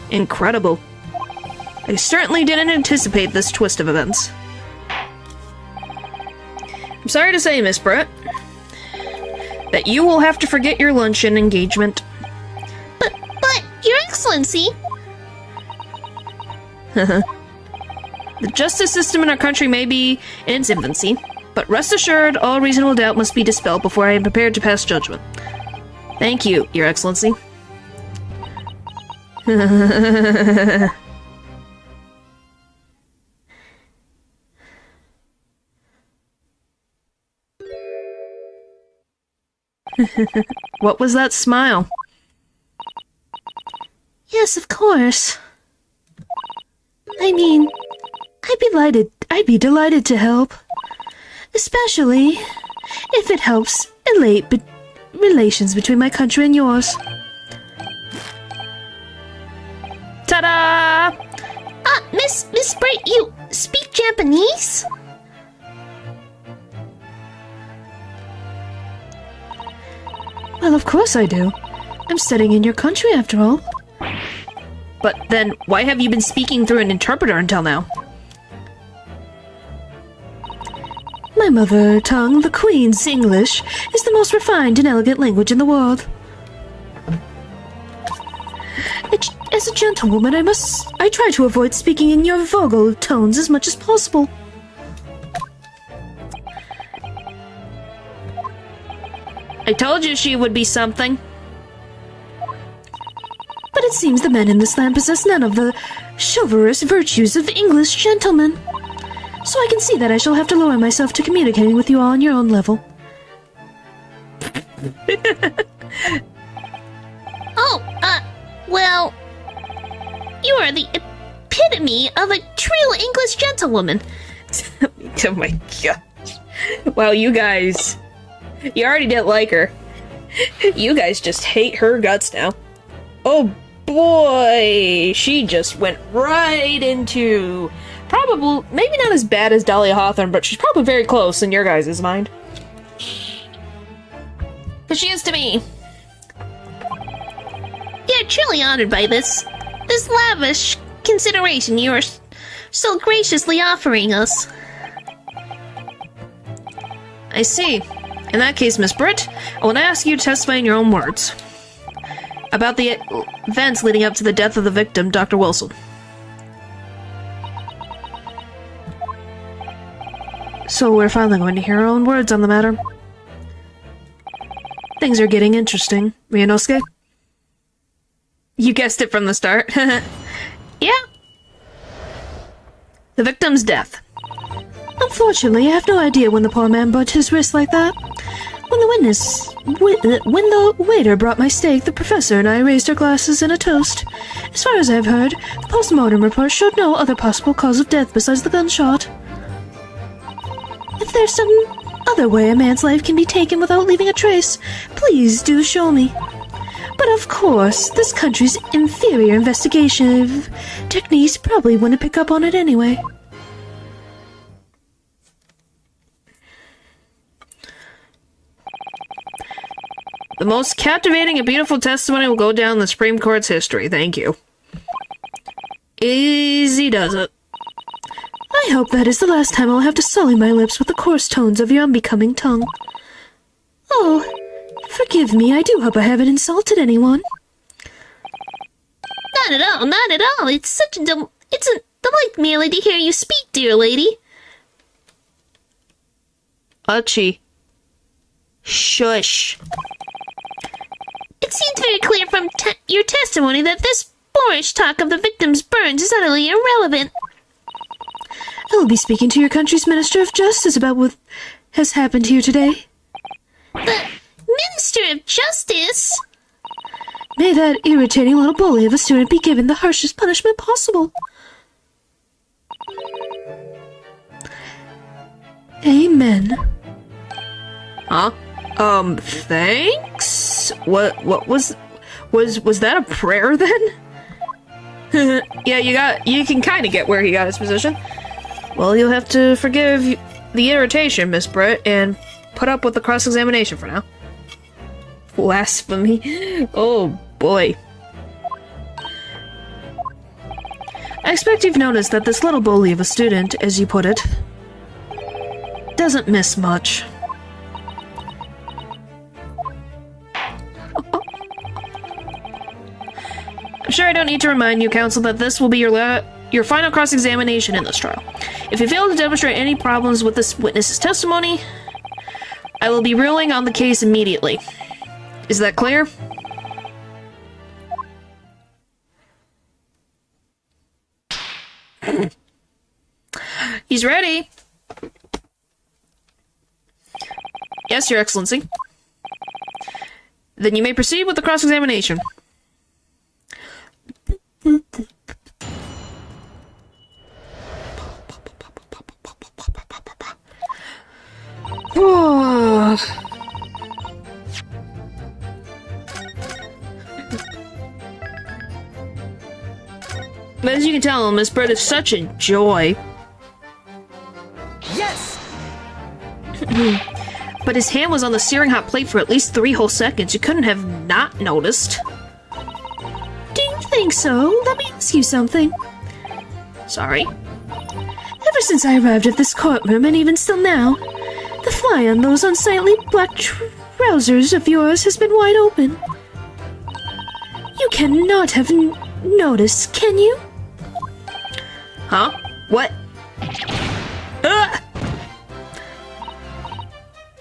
Incredible. I certainly didn't anticipate this twist of events. I'm sorry to say, Miss Britt, that you will have to forget your luncheon engagement. But, Your Excellency... The justice system in our country may be in its infancy, but rest assured, all reasonable doubt must be dispelled before I am prepared to pass judgment. Thank you, Your Excellency. What was that smile? Yes, of course. I mean, I'd be delighted to help. Especially if it helps elate relations between my country and yours. Ta-da! Miss Britt, you speak Japanese? Well, of course I do. I'm studying in your country, after all. But then, why have you been speaking through an interpreter until now? My mother tongue, the Queen's English, is the most refined and elegant language in the world. As a gentlewoman, I try to avoid speaking in your vulgar tones as much as possible. I told you she would be something. But it seems the men in this land possess none of the chivalrous virtues of English gentlemen. So I can see that I shall have to lower myself to communicating with you all on your own level. Well, you are the epitome of a true English gentlewoman. Oh my gosh. Wow, you guys. You already didn't like her. You guys just hate her guts now. Oh boy! She just went right into... Probably, maybe not as bad as Dahlia Hawthorne, but she's probably very close in your guys' mind. But she is to me. We are truly honored by this lavish consideration you are so graciously offering us. I see. In that case, Miss Britt, I want to ask you to testify in your own words about the events leading up to the death of the victim, Dr. Wilson. So we're finally going to hear our own words on the matter. Things are getting interesting. Ryunosuke? You guessed it from the start. Yeah. The victim's death. Unfortunately, I have no idea when the poor man burnt his wrist like that. When the waiter brought my steak, the professor and I raised our glasses in a toast. As far as I've heard, the post-mortem report showed no other possible cause of death besides the gunshot. If there's some other way a man's life can be taken without leaving a trace, please do show me. But of course, this country's inferior investigative techniques probably wouldn't pick up on it anyway. The most captivating and beautiful testimony will go down in the Supreme Court's history. Thank you. Easy does it. I hope that is the last time I'll have to sully my lips with the coarse tones of your unbecoming tongue. Oh, forgive me, I do hope I haven't insulted anyone. Not at all, not at all. It's such a delight merely to hear you speak, dear lady. Uchi. Shush. It seems very clear from your testimony that this boorish talk of the victim's burns is utterly irrelevant. I will be speaking to your country's Minister of Justice about what has happened here today. The Minister of Justice? May that irritating little bully of a student be given the harshest punishment possible. Amen. Huh? Thanks? What was that a prayer then? Yeah, you can kind of get where he got his position. Well, you'll have to forgive the irritation, Miss Britt, and put up with the cross-examination for now. Blasphemy. Oh, boy. I expect you've noticed that this little bully of a student, as you put it, doesn't miss much. I'm sure I don't need to remind you, counsel, that this will be your final cross-examination in this trial. If you fail to demonstrate any problems with this witness's testimony, I will be ruling on the case immediately. Is that clear? He's ready. Yes, Your Excellency. Then you may proceed with the cross-examination. As you can tell, Miss Britt is such a joy. Yes! But his hand was on the searing hot plate for at least 3 whole seconds. You couldn't have not noticed. Do you think so? Let me ask you something. Sorry. Ever since I arrived at this courtroom, and even still now, the fly on those unsightly black trousers of yours has been wide open. You cannot have noticed, can you? Huh? What?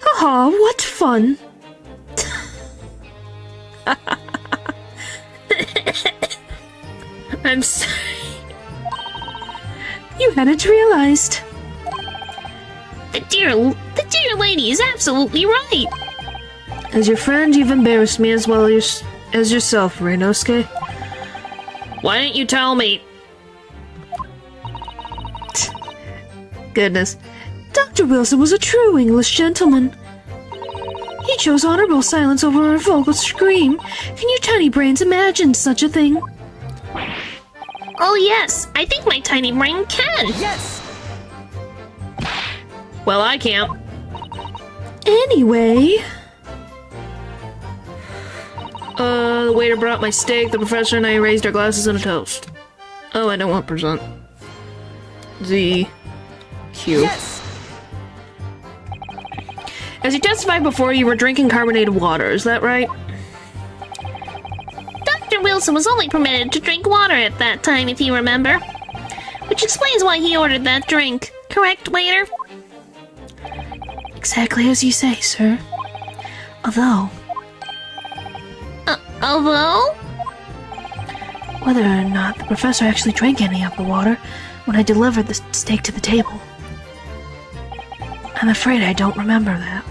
Haha, what fun. I'm sorry. You hadn't realized. The dear lady is absolutely right. As your friend, you've embarrassed me as well as yourself, Ryunosuke. Why didn't you tell me? Goodness. Dr. Wilson was a true English gentleman. He chose honorable silence over a vocal scream. Can your tiny brains imagine such a thing? Oh yes, I think my tiny brain can. Yes! Well, I can't. Anyway... The waiter brought my steak, the professor and I raised our glasses in a toast. Oh, I don't want present. Z... Q. Yes! As you testified before, you were drinking carbonated water, is that right? Dr. Wilson was only permitted to drink water at that time, if you remember. Which explains why he ordered that drink. Correct, waiter? Exactly as you say, sir. Although, Although? whether or not the professor actually drank any of the water when I delivered the steak to the table, I'm afraid I don't remember that.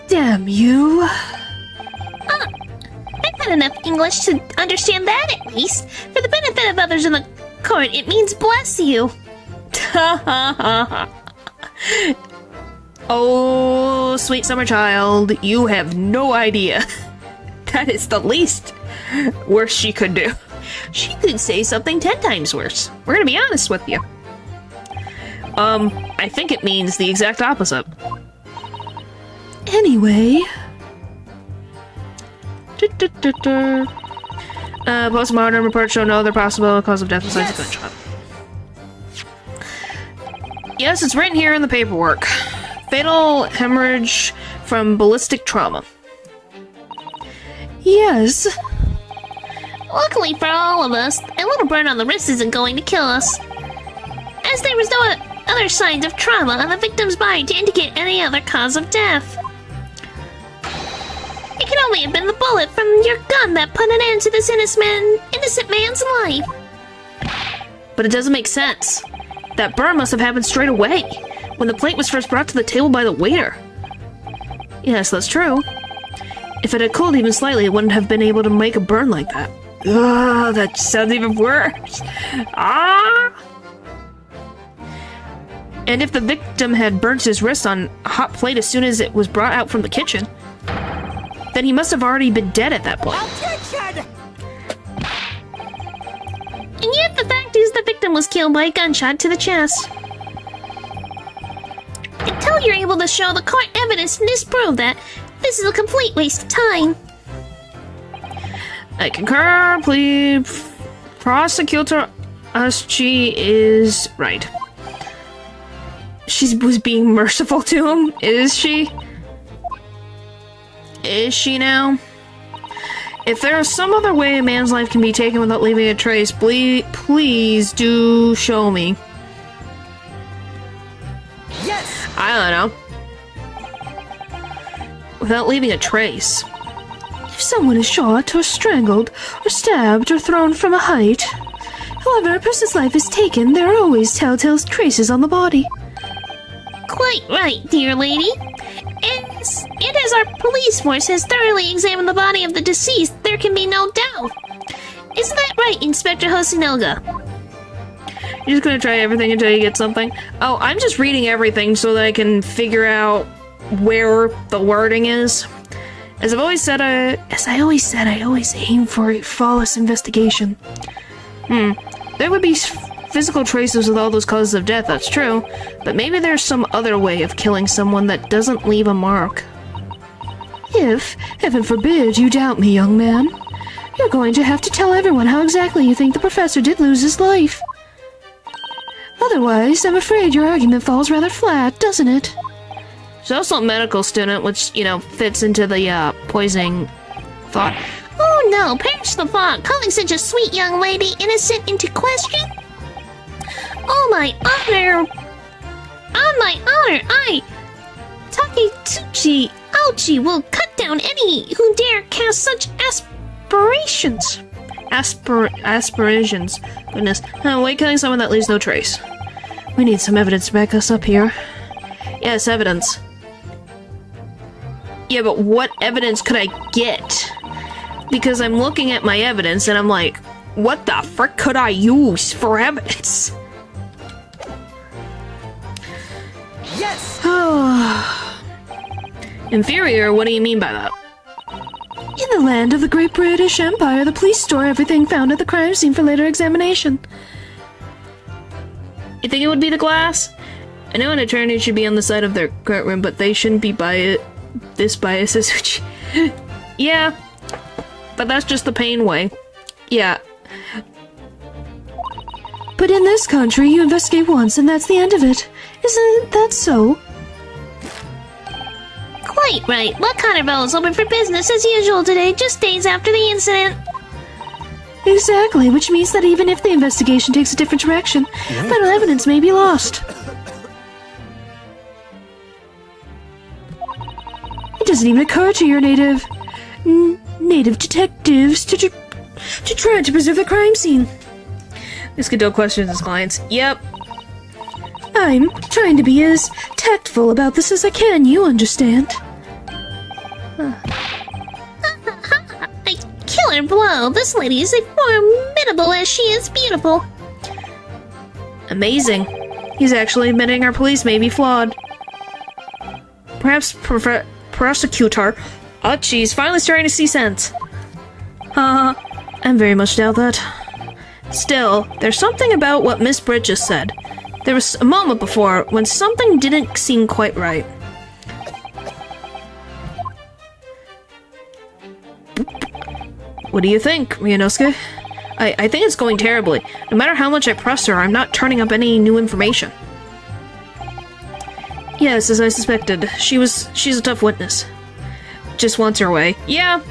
Damn you! I've had enough English to understand that, at least. For the benefit of others in the court, it means bless you. Oh, sweet summer child, you have no idea. That is the least worse she could do. She could say something 10 times worse. We're gonna be honest with you. I think it means the exact opposite. Anyway, Postmortem reports show no other possible cause of death besides a gunshot. Yes, it's written here in the paperwork. Fatal hemorrhage from ballistic trauma. yes, Luckily for all of us, a little burn on the wrist isn't going to kill us. As there was no other signs of trauma on the victim's body to indicate any other cause of death. It can only have been the bullet from your gun that put an end to this innocent man's life. But it doesn't make sense. That burn must have happened straight away, when the plate was first brought to the table by the waiter. Yes, that's true. If it had cooled even slightly, it wouldn't have been able to make a burn like that. Ugh, that sounds even worse. Ah! And if the victim had burnt his wrist on a hot plate as soon as it was brought out from the kitchen, then he must have already been dead at that point. Objection! And yet the fact is the victim was killed by a gunshot to the chest. Until you're able to show the court evidence to disprove that, this is a complete waste of time. I concur, please. Prosecutor Aschi is right. She was being merciful to him, is she? Is she now? If there is some other way a man's life can be taken without leaving a trace, please do show me. Yes! I don't know. Without leaving a trace. if someone is shot or strangled or stabbed or thrown from a height. However a person's life is taken, there are always telltale traces on the body. Quite right, dear lady. And as our police force has thoroughly examined the body of the deceased, there can be no doubt. Isn't that right, Inspector Hosinelga? You're just gonna try everything until you get something? Oh, I'm just reading everything so that I can figure out where the wording is. As I always said, I always aim for a flawless investigation. There would be physical traces with all those causes of death, that's true. But maybe there's some other way of killing someone that doesn't leave a mark. If, heaven forbid, you doubt me, young man, you're going to have to tell everyone how exactly you think the professor did lose his life. Otherwise, I'm afraid your argument falls rather flat, doesn't it? She's also a medical student, which, fits into the, poisoning thought. Oh no, perish the thought, calling such a sweet young lady innocent into question? Oh my honor! On my honor, I, Taketsuchi Ouchi, will cut down any who dare cast such aspirations. Aspirations. Goodness. Why killing someone that leaves no trace? We need some evidence to back us up here. Yes, evidence. Yeah, but what evidence could I get? Because I'm looking at my evidence and I'm like, what the frick could I use for evidence? Yes! Inferior? What do you mean by that? In the land of the Great British Empire, the police store everything found at the crime scene for later examination. You think it would be the glass? I know an attorney should be on the side of their courtroom, but they shouldn't be this biased. Yeah, but that's just the Payne way. Yeah. But in this country, you investigate once and that's the end of it. Isn't that so? Quite right. La Carnival is open for business as usual today, just days after the incident. Exactly, which means that even if the investigation takes a different direction, vital evidence may be lost. It doesn't even occur to your native detectives to try to preserve the crime scene. This could questions his clients. Yep. I'm trying to be as tactful about this as I can, you understand. A killer blow. This lady is as formidable as she is beautiful. Amazing. He's actually admitting our police may be flawed. Perhaps prosecutor. Oh, geez, finally starting to see sense. I very much doubt that. Still, there's something about what Miss Britt just said. There was a moment before when something didn't seem quite right. What do you think, Ryunosuke? I think it's going terribly. No matter how much I press her, I'm not turning up any new information. Yes, as I suspected. She's a tough witness. Just wants her way. Yeah.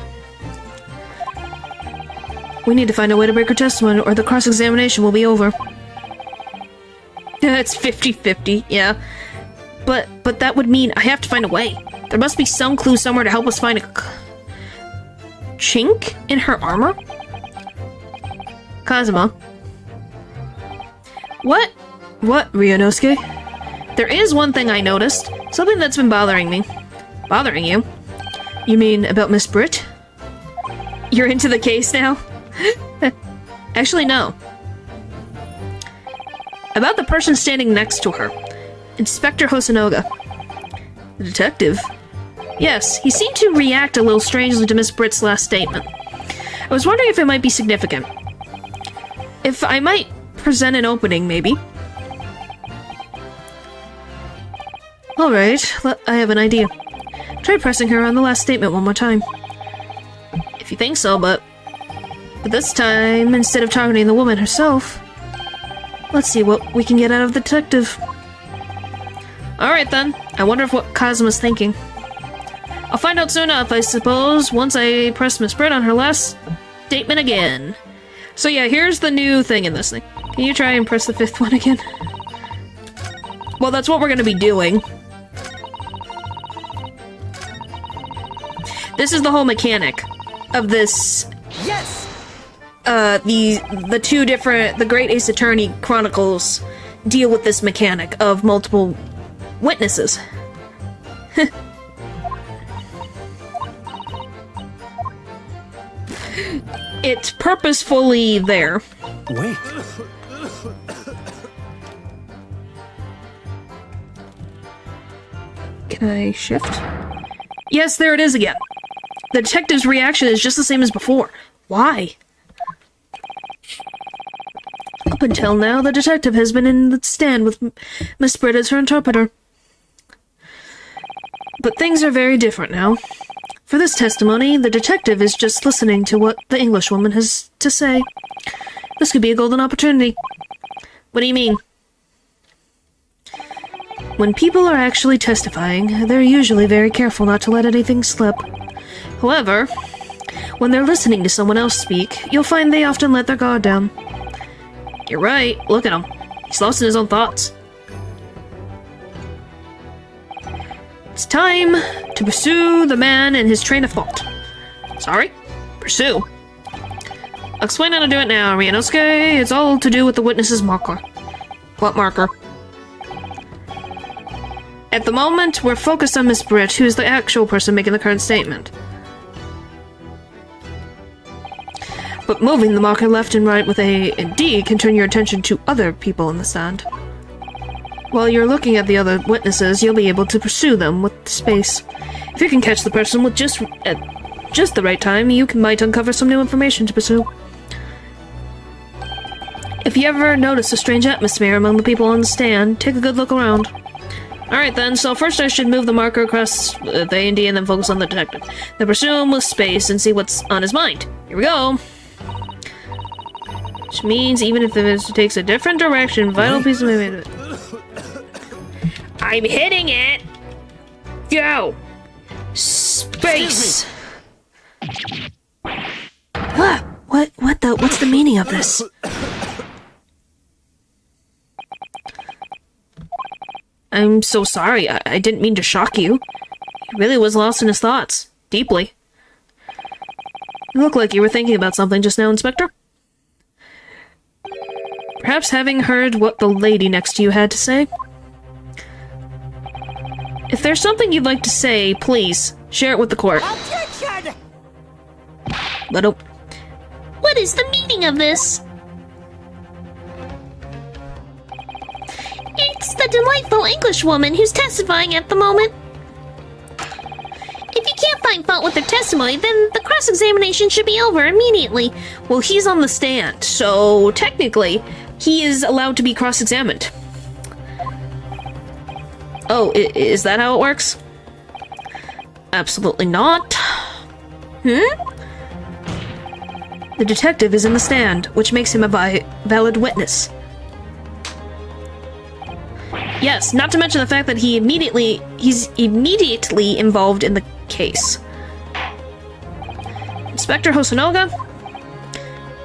We need to find a way to break her testimony, or the cross-examination will be over. It's 50-50, yeah. But that would mean I have to find a way. There must be some clue somewhere to help us find a chink in her armor? Kazuma. What, Ryunosuke? There is one thing I noticed. Something that's been bothering me. Bothering you? You mean about Miss Britt? You're into the case now? Actually, no. About the person standing next to her. Inspector Hosonoga. The detective? Yes, he seemed to react a little strangely to Miss Britt's last statement. I was wondering if it might be significant. If I might present an opening, maybe. Alright, I have an idea. Try pressing her on the last statement one more time. If you think so, but this time, instead of targeting the woman herself, let's see what we can get out of the detective. Alright then, I wonder what Kazuma's thinking. I'll find out soon enough, I suppose, once I press Miss Britt on her last statement again. So yeah, here's the new thing in this thing. Can you try and press the 5th one again? Well, that's what we're gonna be doing. This is the whole mechanic of this. Yes! The two different, the Great Ace Attorney Chronicles deal with this mechanic of multiple witnesses. It's purposefully there. Wait. Can I shift? Yes, there it is again. The detective's reaction is just the same as before. Why? Up until now, the detective has been in the stand with Miss Britt as her interpreter. But things are very different now. For this testimony, the detective is just listening to what the Englishwoman has to say. This could be a golden opportunity. What do you mean? When people are actually testifying, they're usually very careful not to let anything slip. However, when they're listening to someone else speak, you'll find they often let their guard down. You're right, look at him. He's lost in his own thoughts. It's time to pursue the man and his train of thought. Sorry? Pursue? I'll explain how to do it now, Ryunosuke. It's all to do with the witness's marker. What marker? At the moment, we're focused on Miss Britt, who is the actual person making the current statement. But moving the marker left and right with A and D can turn your attention to other people in the stand. While you're looking at the other witnesses, you'll be able to pursue them with space. If you can catch the person with just the right time, you might uncover some new information to pursue. If you ever notice a strange atmosphere among the people on the stand, take a good look around. Alright then, so first I should move the marker across the A and D and then focus on the detective. Then pursue him with space and see what's on his mind. Here we go! Which means even if the visitor takes a different direction, vital piece of it. I'm hitting it! Go! Space! What's the meaning of this? I'm so sorry. I didn't mean to shock you. He really was lost in his thoughts. Deeply. You look like you were thinking about something just now, Inspector. Perhaps having heard what the lady next to you had to say? If there's something you'd like to say, please, share it with the court. Objection! But oh, What is the meaning of this? It's the delightful English woman who's testifying at the moment. If you can't find fault with their testimony, then the cross-examination should be over immediately. well, he's on the stand, so technically, he is allowed to be cross-examined. Oh, is that how it works? Absolutely not. The detective is in the stand, which makes him a valid witness. Yes, not to mention the fact that he's immediately involved in the case. Inspector Hosonoga,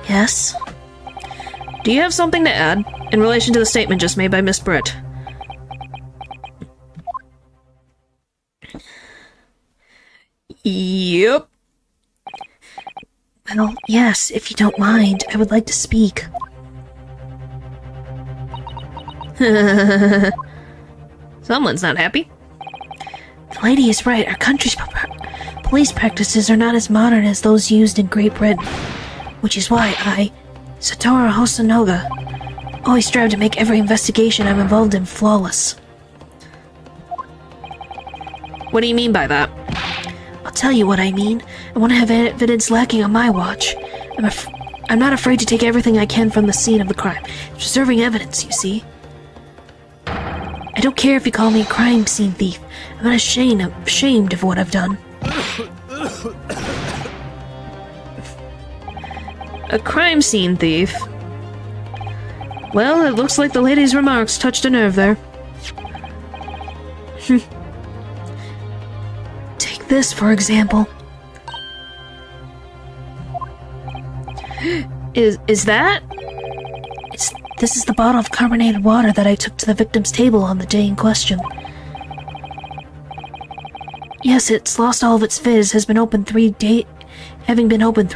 Yes? do you have something to add in relation to the statement just made by Miss Britt? Yep. Well, yes, if you don't mind, I would like to speak. Someone's not happy. The lady is right. Our country's police practices are not as modern as those used in Great Britain, which is why I, Satoru Hosonoga, always strive to make every investigation I'm involved in flawless. What do you mean by that? I'll tell you what I mean. I want to have evidence lacking on my watch. I'm not afraid to take everything I can from the scene of the crime. It's preserving evidence, you see. I don't care if you call me a crime scene thief. I'm not ashamed of what I've done. A crime scene thief? Well, it looks like the lady's remarks touched a nerve there. Take this, for example. Is that? This is the bottle of carbonated water that I took to the victim's table on the day in question. Yes, it's lost all of its fizz, having been opened 3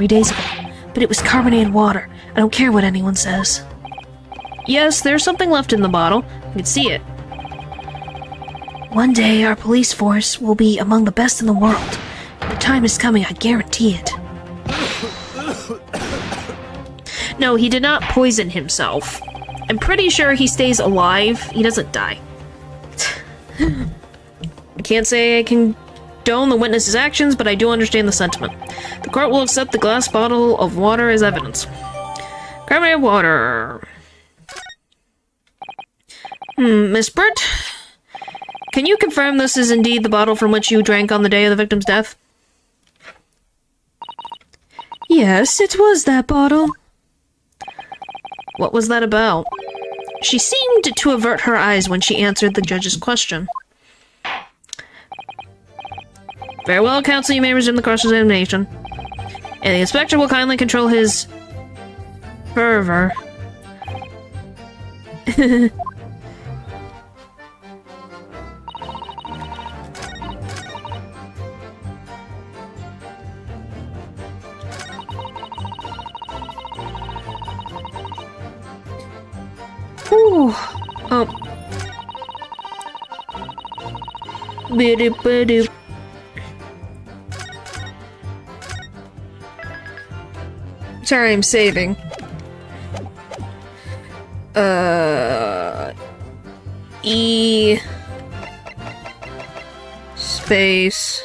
days ago. But it was carbonated water. I don't care what anyone says. Yes, there's something left in the bottle. You can see it. One day, our police force will be among the best in the world. The time is coming, I guarantee it. No, he did not poison himself. I'm pretty sure he stays alive. He doesn't die. I can't say I condone the witness's actions, but I do understand the sentiment. The court will accept the glass bottle of water as evidence. Carbonated water. Miss Britt? Can you confirm this is indeed the bottle from which you drank on the day of the victim's death? Yes, it was that bottle. What was that about? She seemed to avert her eyes when she answered the judge's question. Very well, counsel, you may resume the cross-examination. And the inspector will kindly control his fervor. Ooh. Oh. Biddy. Sorry, I'm saving. E space.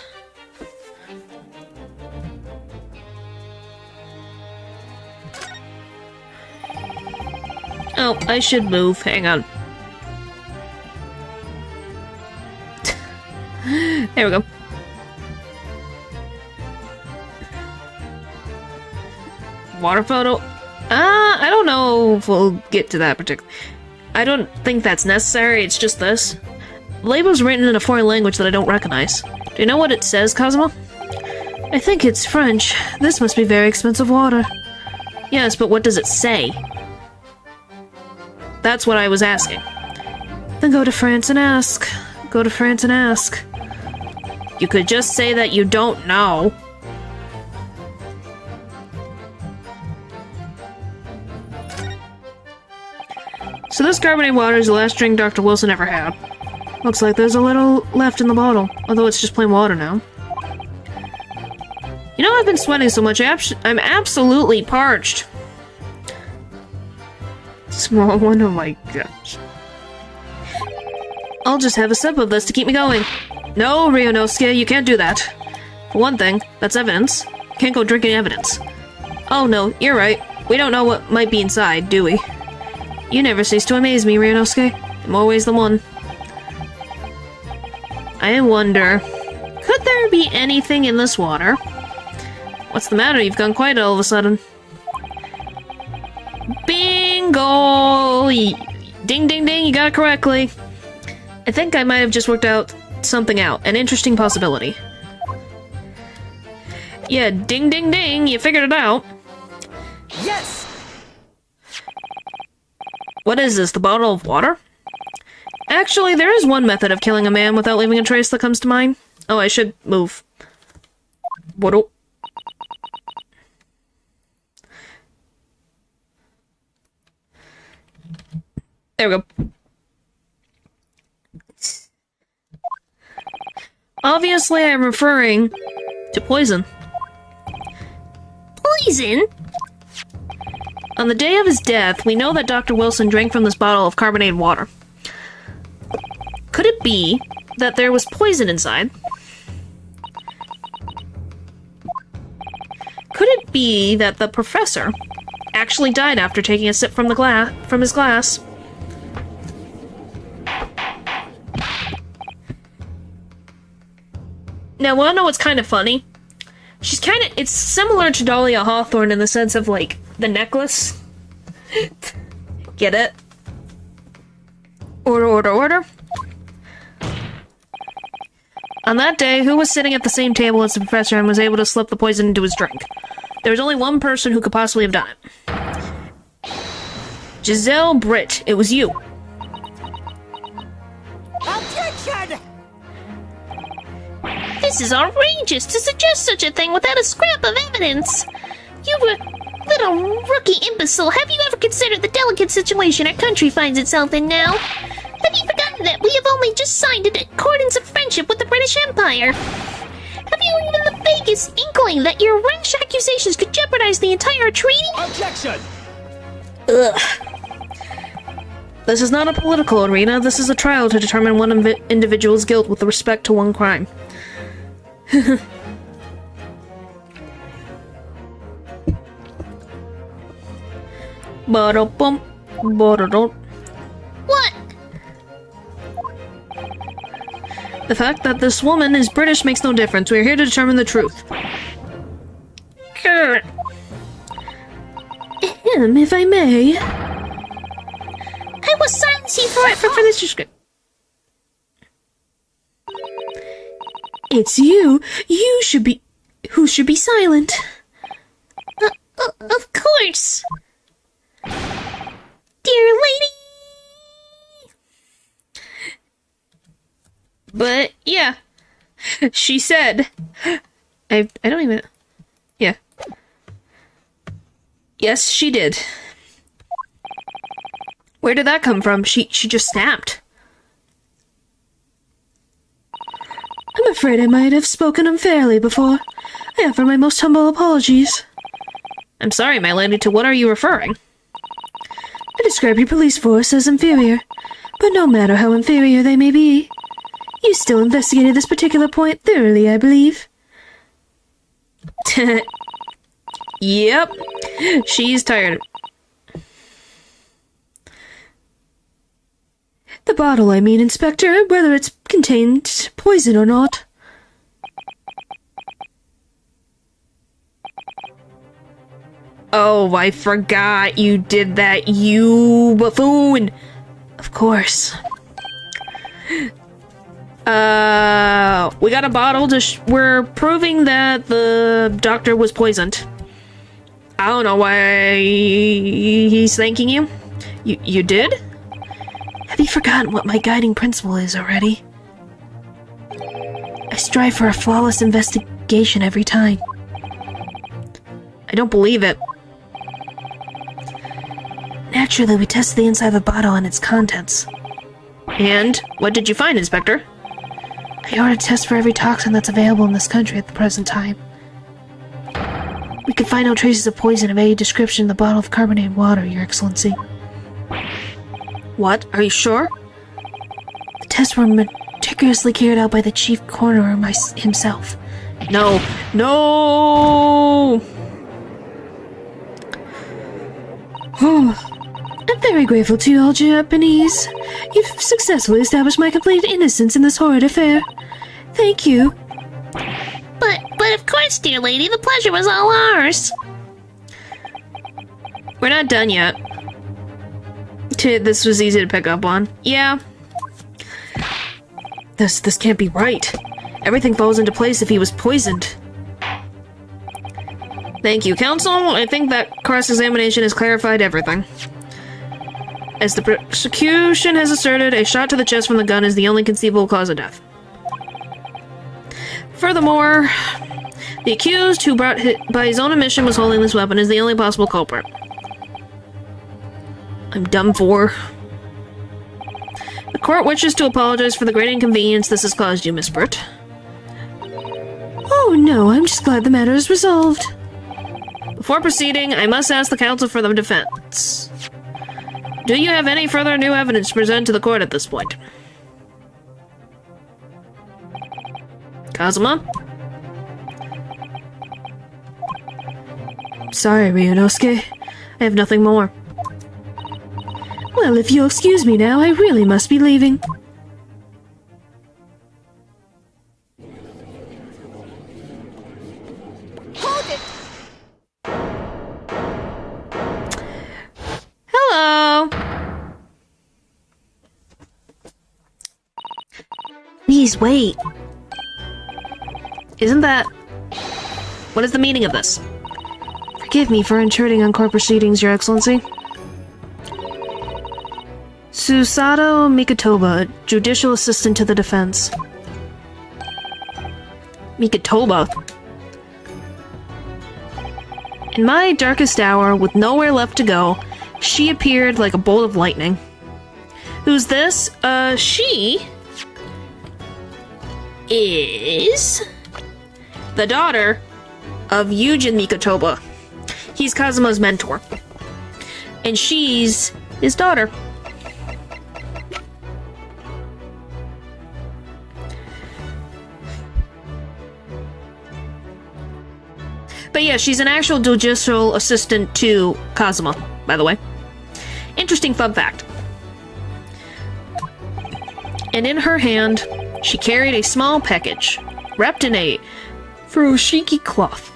Oh, I should move. Hang on. There we go. Water photo. I don't know if we'll get to that particular... I don't think that's necessary, it's just this. The label's written in a foreign language that I don't recognize. Do you know what it says, Cosmo? I think it's French. This must be very expensive water. Yes, but what does it say? That's what I was asking. Then go to France and ask. Go to France and ask. You could just say that you don't know. So this carbonated water is the last drink Dr. Wilson ever had. Looks like there's a little left in the bottle, although it's just plain water now. You know, I've been sweating so much, I'm absolutely parched. Small one, oh my gosh. I'll just have a sip of this to keep me going. No, Ryunosuke, you can't do that. For one thing, that's evidence. Can't go drinking evidence. Oh no, you're right. We don't know what might be inside, do we? You never cease to amaze me, Ryunosuke. In more ways than one. I wonder, could there be anything in this water? What's the matter? You've gone quiet all of a sudden. Bingo! Ding ding ding, you got it correctly. I think I might have just worked out something out. An interesting possibility. Yeah, ding ding ding, you figured it out. Yes! What is this, the bottle of water? Actually, there is one method of killing a man without leaving a trace that comes to mind. Oh, I should move. What? There we go. Obviously, I'm referring to poison. Poison? On the day of his death, we know that Dr. Wilson drank from this bottle of carbonated water. Could it be that there was poison inside? Could it be that the professor actually died after taking a sip from his glass? Now, wanna know what's kind of funny? It's similar to Dahlia Hawthorne in the sense of, like, the necklace. Get it? Order, order, order. On that day, who was sitting at the same table as the professor and was able to slip the poison into his drink? There was only one person who could possibly have done it. Giselle Britt, it was you. Objection! This is outrageous to suggest such a thing without a scrap of evidence. You little rookie imbecile, have you ever considered the delicate situation our country finds itself in now? Have you forgotten that we have only just signed an accordance of friendship with the British Empire? Have you even the vaguest inkling that your rash accusations could jeopardize the entire treaty? Objection! Ugh. This is not a political arena, this is a trial to determine one individual's guilt with respect to one crime. Ba-da-bum, ba-da-dum. What? The fact that this woman is British makes no difference. We are here to determine the truth. Grr. If I may. I will silence you For this description. It's you. You should be... Who should be silent? Of course. Dear lady. But, yeah. She said... I don't even... Yeah. Yes, she did. Where did that come from? She just snapped. I'm afraid I might have spoken unfairly before. I offer my most humble apologies. I'm sorry, my lady, to what are you referring? I describe your police force as inferior, but no matter how inferior they may be, you still investigated this particular point thoroughly, I believe. Yep. She's tired. The bottle, I mean, Inspector, whether it's contained poison or not. Oh, I forgot you did that, you buffoon! Of course. We got a bottle we're proving that the doctor was poisoned. I don't know why he's thanking you. You did? Have you forgotten what my guiding principle is already? I strive for a flawless investigation every time. I don't believe it. Naturally, we tested the inside of the bottle and its contents. And what did you find, Inspector? I ordered tests for every toxin that's available in this country at the present time. We could find no traces of poison of any description in the bottle of carbonated water, Your Excellency. What? Are you sure? The tests were meticulously carried out by the chief coroner himself. No. No! I'm very grateful to you all Japanese. You've successfully established my complete innocence in this horrid affair. Thank you. But of course, dear lady, the pleasure was all ours. We're not done yet. This was easy to pick up on. Yeah. This can't be right. Everything falls into place if he was poisoned. Thank you, Counsel. I think that cross-examination has clarified everything. As the prosecution has asserted, a shot to the chest from the gun is the only conceivable cause of death. Furthermore, the accused, who by his own admission was holding this weapon, is the only possible culprit. I'm done for. The court wishes to apologize for the great inconvenience this has caused you, Miss Britt. Oh no, I'm just glad the matter is resolved. Before proceeding, I must ask the counsel for the defense. Do you have any further new evidence to present to the court at this point? Kazuma? Sorry, Ryunosuke. I have nothing more. Well, if you'll excuse me now, I really must be leaving. Hold it! Hello! Please wait. Isn't that... What is the meaning of this? Forgive me for intruding on court proceedings, Your Excellency. Susato Mikotoba, judicial assistant to the defense. Mikotoba? In my darkest hour, with nowhere left to go, she appeared like a bolt of lightning. Who's this? She... is... the daughter of Yujin Mikotoba. He's Kazuma's mentor. And she's his daughter. But yeah, she's an actual judicial assistant to Kazuma, by the way. Interesting fun fact. And in her hand, she carried a small package, wrapped in a furoshiki cloth.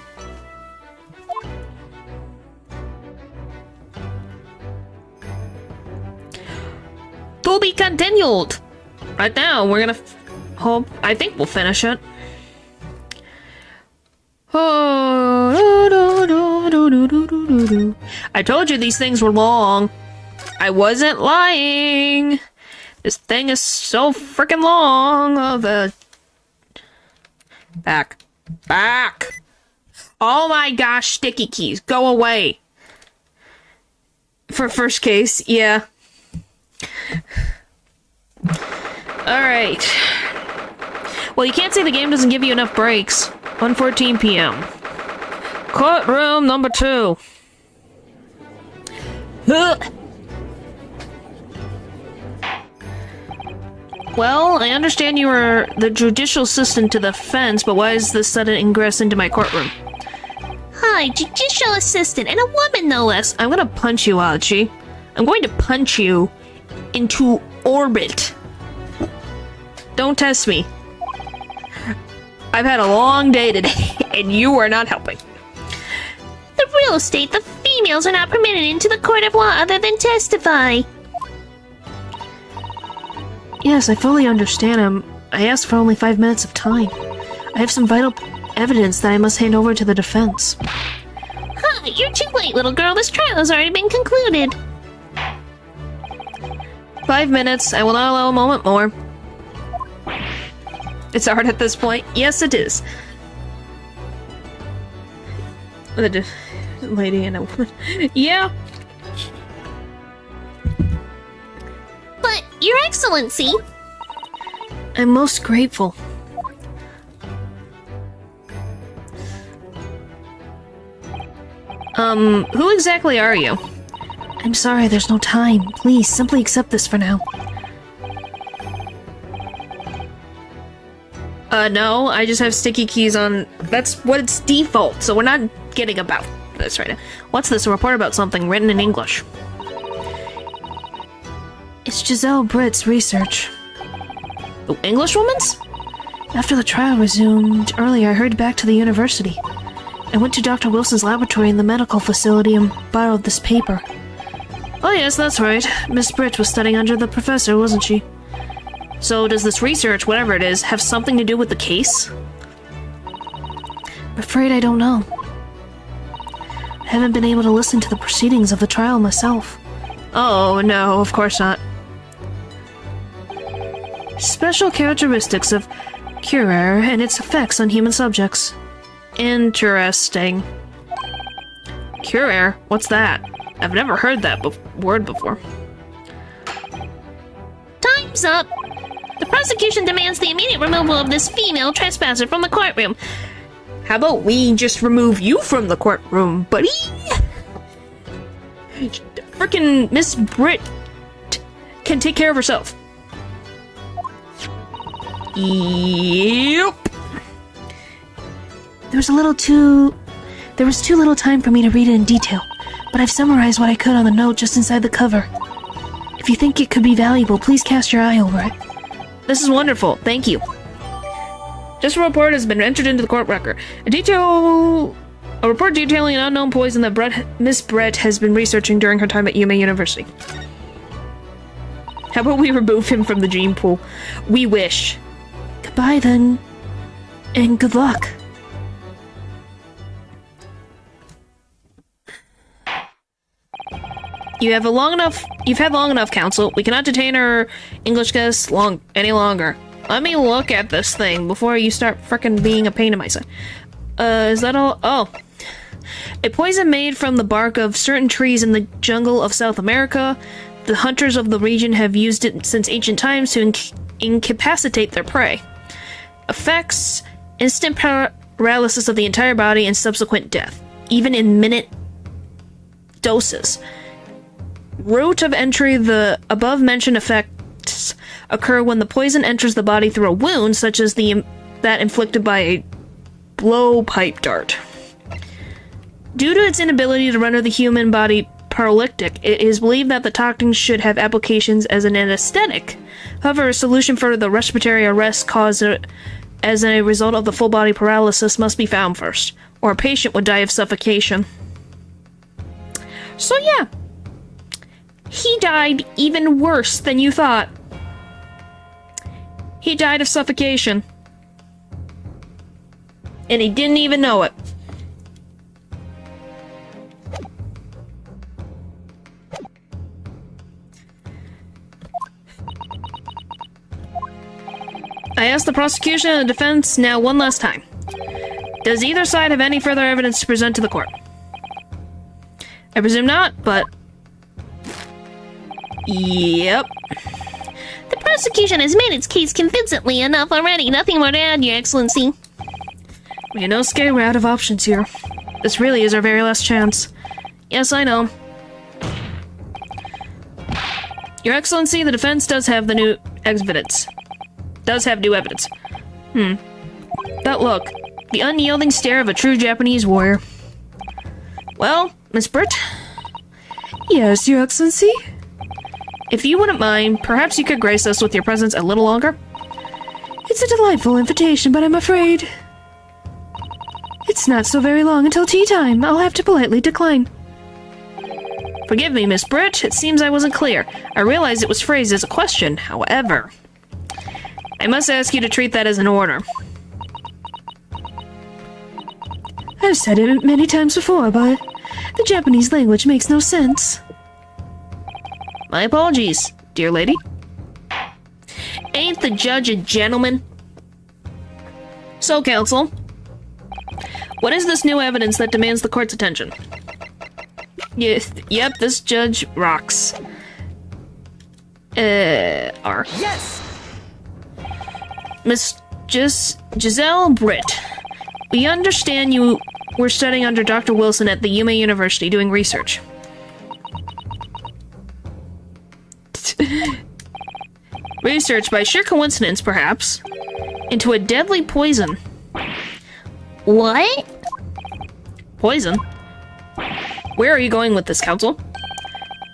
To be continued! Right now, we're gonna hope... I think we'll finish it. I told you these things were long. I wasn't lying. This thing is so freaking long. Back. Oh my gosh, sticky keys. Go away. For first case, yeah. Alright. Well, you can't say the game doesn't give you enough breaks. 1:14 p.m. Courtroom number 2. Well, I understand you were the judicial assistant to the defense, but why is this sudden ingress into my courtroom? Hi, judicial assistant, and a woman no less. I'm gonna punch you, Achi. I'm going to punch you into orbit. Don't test me. I've had a long day today, and you are not helping. The rules state the females are not permitted into the court of law other than testify. Yes, I fully understand him. I asked for only 5 minutes of time. I have some vital evidence that I must hand over to the defense. Huh, you're too late, little girl. This trial has already been concluded. 5 minutes. I will not allow a moment more. It's hard at this point. Yes, it is. The lady and a woman. Yeah. But, Your Excellency, I'm most grateful. Who exactly are you? I'm sorry, there's no time. Please, simply accept this for now. No, I just have sticky keys on. That's what it's default, so we're not getting about this right now. What's this? A report about something written in English. It's Giselle Britt's research. The English woman's? After the trial resumed earlier, I hurried back to the university. I went to Dr. Wilson's laboratory in the medical facility and borrowed this paper. Oh yes, that's right. Miss Britt was studying under the professor, wasn't she? So does this research, whatever it is, have something to do with the case? I'm afraid I don't know. I haven't been able to listen to the proceedings of the trial myself. Oh, no, of course not. Special characteristics of curare and its effects on human subjects. Interesting. Curare? What's that? I've never heard that word before. time's up. The prosecution demands the immediate removal of this female trespasser from the courtroom. How about we just remove you from the courtroom, buddy? Frickin' Miss Britt can take care of herself. Yep. There was too little time for me to read it in detail, but I've summarized what I could on the note just inside the cover. If you think it could be valuable, please cast your eye over it. This is wonderful. Thank you. This report has been entered into the court record. A report detailing an unknown poison that Miss Brett has been researching during her time at Yume University. How about we remove him from the gene pool? We wish. Goodbye then, and good luck. You've had long enough, counsel. We cannot detain our English guests any longer. Let me look at this thing before you start frickin' being a pain in my side. Is that all? Oh. A poison made from the bark of certain trees in the jungle of South America. The hunters of the region have used it since ancient times to incapacitate their prey. Effects: instant paralysis of the entire body and subsequent death, even in minute doses. Route of entry: the above-mentioned effects occur when the poison enters the body through a wound, such as that inflicted by a blowpipe dart. Due to its inability to render the human body paralytic, it is believed that the toxin should have applications as an anesthetic. However, a solution for the respiratory arrest caused as a result of the full-body paralysis must be found first, or a patient would die of suffocation. So yeah. He died even worse than you thought. He died of suffocation. And he didn't even know it. I asked the prosecution and the defense now one last time. Does either side have any further evidence to present to the court? I presume not, but... Yep. The prosecution has made its case convincingly enough already. Nothing more to add, Your Excellency. We know, Skye, we're out of options here. This really is our very last chance. Yes, I know. Your Excellency, the defense does have the new evidence. Does have new evidence. That look. The unyielding stare of a true Japanese warrior. Well, Miss Britt? Yes, Your Excellency? If you wouldn't mind, perhaps you could grace us with your presence a little longer? It's a delightful invitation, but I'm afraid... it's It's not so very long until tea time. I'll have to politely decline. Forgive me, Miss Britt. It seems I wasn't clear. I realize it was phrased as a question, however. I must ask you to treat that as an order. I've said it many times before, but the Japanese language makes no sense. My apologies, dear lady. Ain't the judge a gentleman? So, counsel, what is this new evidence that demands the court's attention? Yep, this judge rocks. R. Yes! Miss Giselle Britt, we understand you were studying under Dr. Wilson at the Yume University doing research. Research, by sheer coincidence, perhaps, into a deadly poison. What? Poison? Where are you going with this, counsel?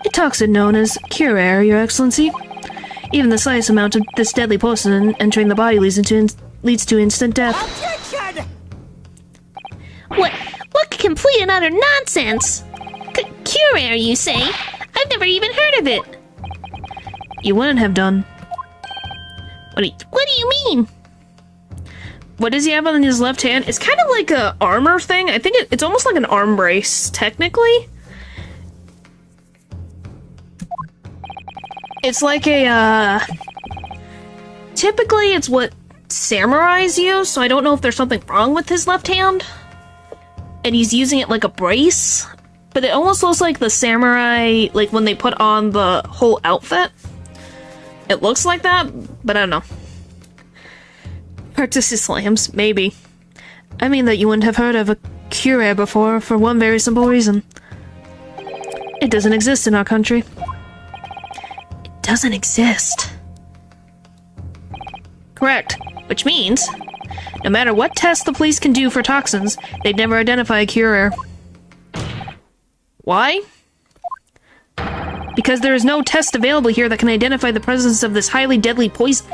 A toxin known as curare, Your Excellency. Even the slightest amount of this deadly poison entering the body leads to instant death. Objection! What complete and utter nonsense? Curare, you say? I've never even heard of it. You wouldn't have done. What do you mean? What does he have on his left hand? It's kind of like a armor thing. I think it's almost like an arm brace, technically. It's like a, typically it's what samurais use, so I don't know if there's something wrong with his left hand. And he's using it like a brace. But it almost looks like the samurai, like when they put on the whole outfit. It looks like that, but I don't know. Artistic slams, maybe. I mean that you wouldn't have heard of a curare before for one very simple reason. It doesn't exist in our country. It doesn't exist. Correct. Which means, no matter what test the police can do for toxins, they'd never identify a curare. Why? Because there is no test available here that can identify the presence of this highly deadly poison.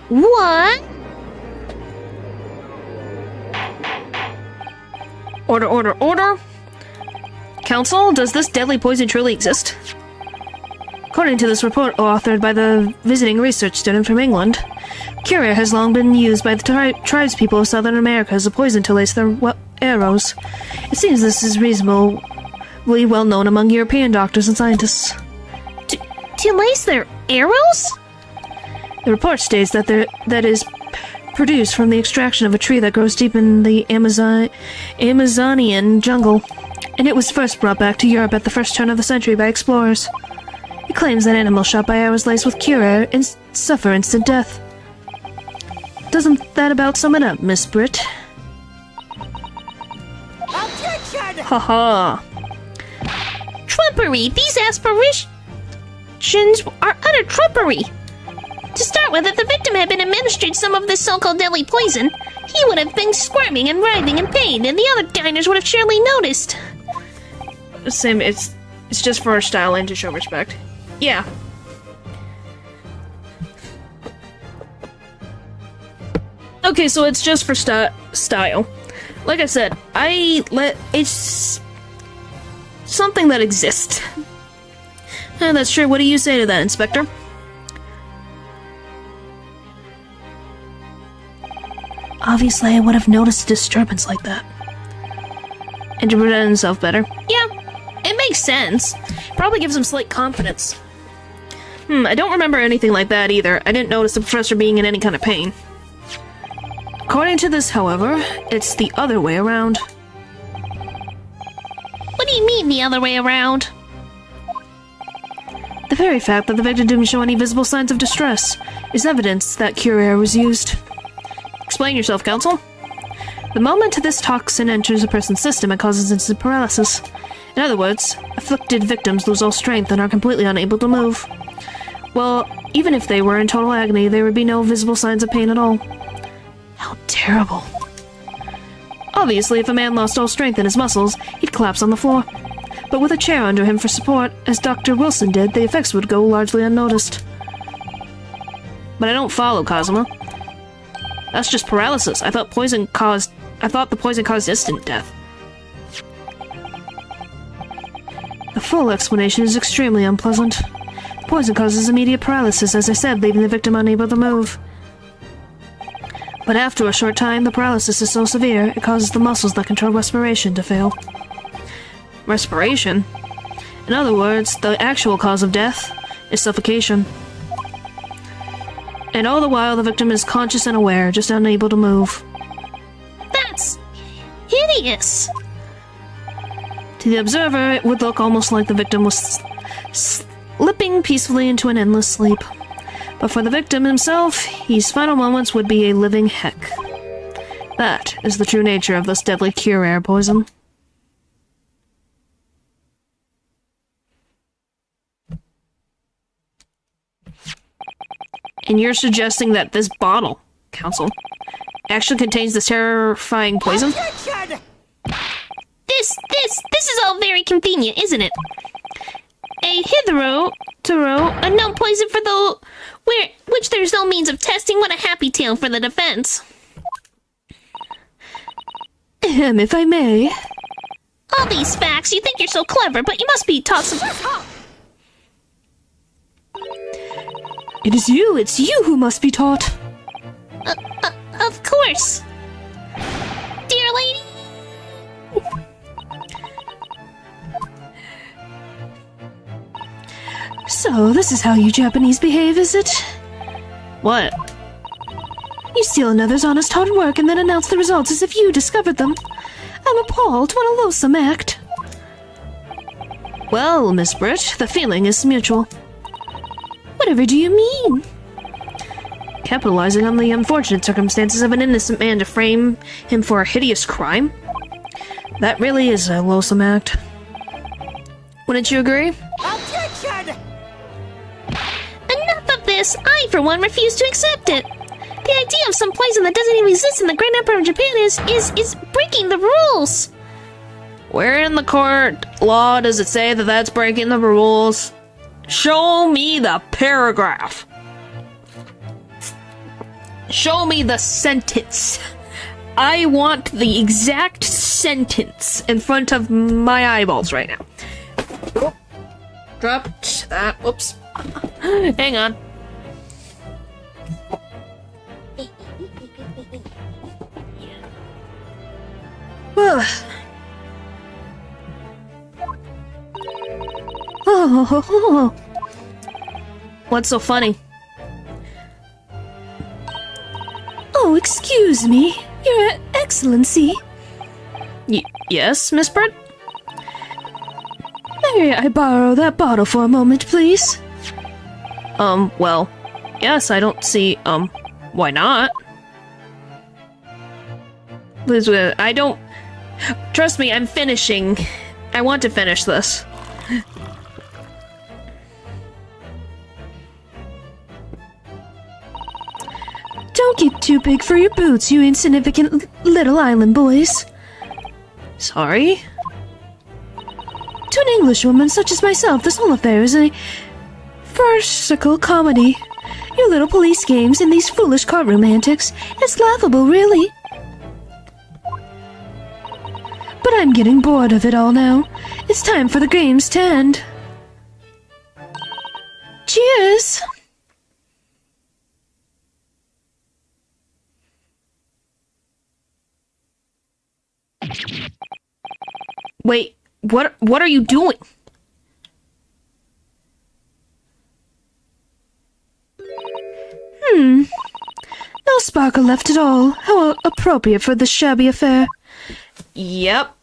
What? Order. Counsel, does this deadly poison truly exist? According to this report authored by the visiting research student from England, curare has long been used by the tribespeople of Southern America as a poison to lace their arrows. It seems this is reasonably well known among European doctors and scientists. To lace their arrows? The report states that that is produced from the extraction of a tree that grows deep in the Amazonian jungle, and it was first brought back to Europe at the first turn of the century by explorers. It claims that animals shot by arrows laced with curare suffer instant death. Doesn't that about sum it up, Miss Britt? Objection! Haha. Trumpery! These aspirations are utter trumpery! To start with, if the victim had been administered some of this so-called deadly poison, he would have been squirming and writhing in pain, and the other diners would have surely noticed. Same, it's just for our style and to show respect. Yeah. Okay, so it's just for style. Like I said, it's something that exists. And that's true. What do you say to that, Inspector? Obviously, I would have noticed a disturbance like that. And to present himself better. Yeah, it makes sense. Probably gives him slight confidence. I don't remember anything like that either. I didn't notice the professor being in any kind of pain. According to this, however, it's the other way around. What do you mean, the other way around? The very fact that the victim didn't show any visible signs of distress is evidence that curare was used. Explain yourself, counsel. The moment this toxin enters a person's system, it causes instant paralysis. In other words, afflicted victims lose all strength and are completely unable to move. Well, even if they were in total agony, there would be no visible signs of pain at all. How terrible. Obviously, if a man lost all strength in his muscles, he'd collapse on the floor. But with a chair under him for support, as Dr. Wilson did, the effects would go largely unnoticed. But I don't follow, Kazuma. That's just paralysis. I thought poison caused I thought the poison caused instant death. The full explanation is extremely unpleasant. The poison causes immediate paralysis, as I said, leaving the victim unable to move. But after a short time, the paralysis is so severe, it causes the muscles that control respiration to fail. Respiration? In other words, the actual cause of death is suffocation. And all the while, the victim is conscious and aware, just unable to move. That's hideous. To the observer, it would look almost like the victim was slipping peacefully into an endless sleep. But for the victim himself, his final moments would be a living heck. That is the true nature of this deadly cure-air poison. And you're suggesting that this bottle, Counsel, actually contains this terrifying poison? Objection! This is all very convenient, isn't it? A hitherto, a known poison for the which there's no means of testing. What a happy tale for the defense. If I may. All these facts, you think you're so clever, but you must be taught some... It's you who must be taught. Of course. Dear lady. So, this is how you Japanese behave, is it? What? You steal another's honest hard work and then announce the results as if you discovered them. I'm appalled. What a loathsome act. Well, Miss Britt, the feeling is mutual. Whatever do you mean? Capitalizing on the unfortunate circumstances of an innocent man to frame him for a hideous crime? That really is a loathsome act. Wouldn't you agree? Objection! Enough of this. I, for one, refuse to accept it. The idea of some poison that doesn't even exist in the Great Empire of Japan is breaking the rules. Where in the court law does it say that that's breaking the rules? Show me the paragraph. Show me the sentence. I want the exact sentence in front of my eyeballs right now. Oh, dropped that. Whoops. Hang on. Oh. What's so funny? Oh, excuse me. Your Excellency. Yes, Miss Britt? May I borrow that bottle for a moment, please? Well, yes, I don't see, why not? Elizabeth, I don't... Trust me, I'm finishing. I want to finish this. Don't get too big for your boots, you insignificant little island boys. Sorry? To an Englishwoman such as myself, this whole affair is a farcical comedy. Your little police games and these foolish courtroom antics, it's laughable, really. But I'm getting bored of it all now. It's time for the games to end. Cheers! Wait, what are you doing? No sparkle left at all. How appropriate for this shabby affair. Yep.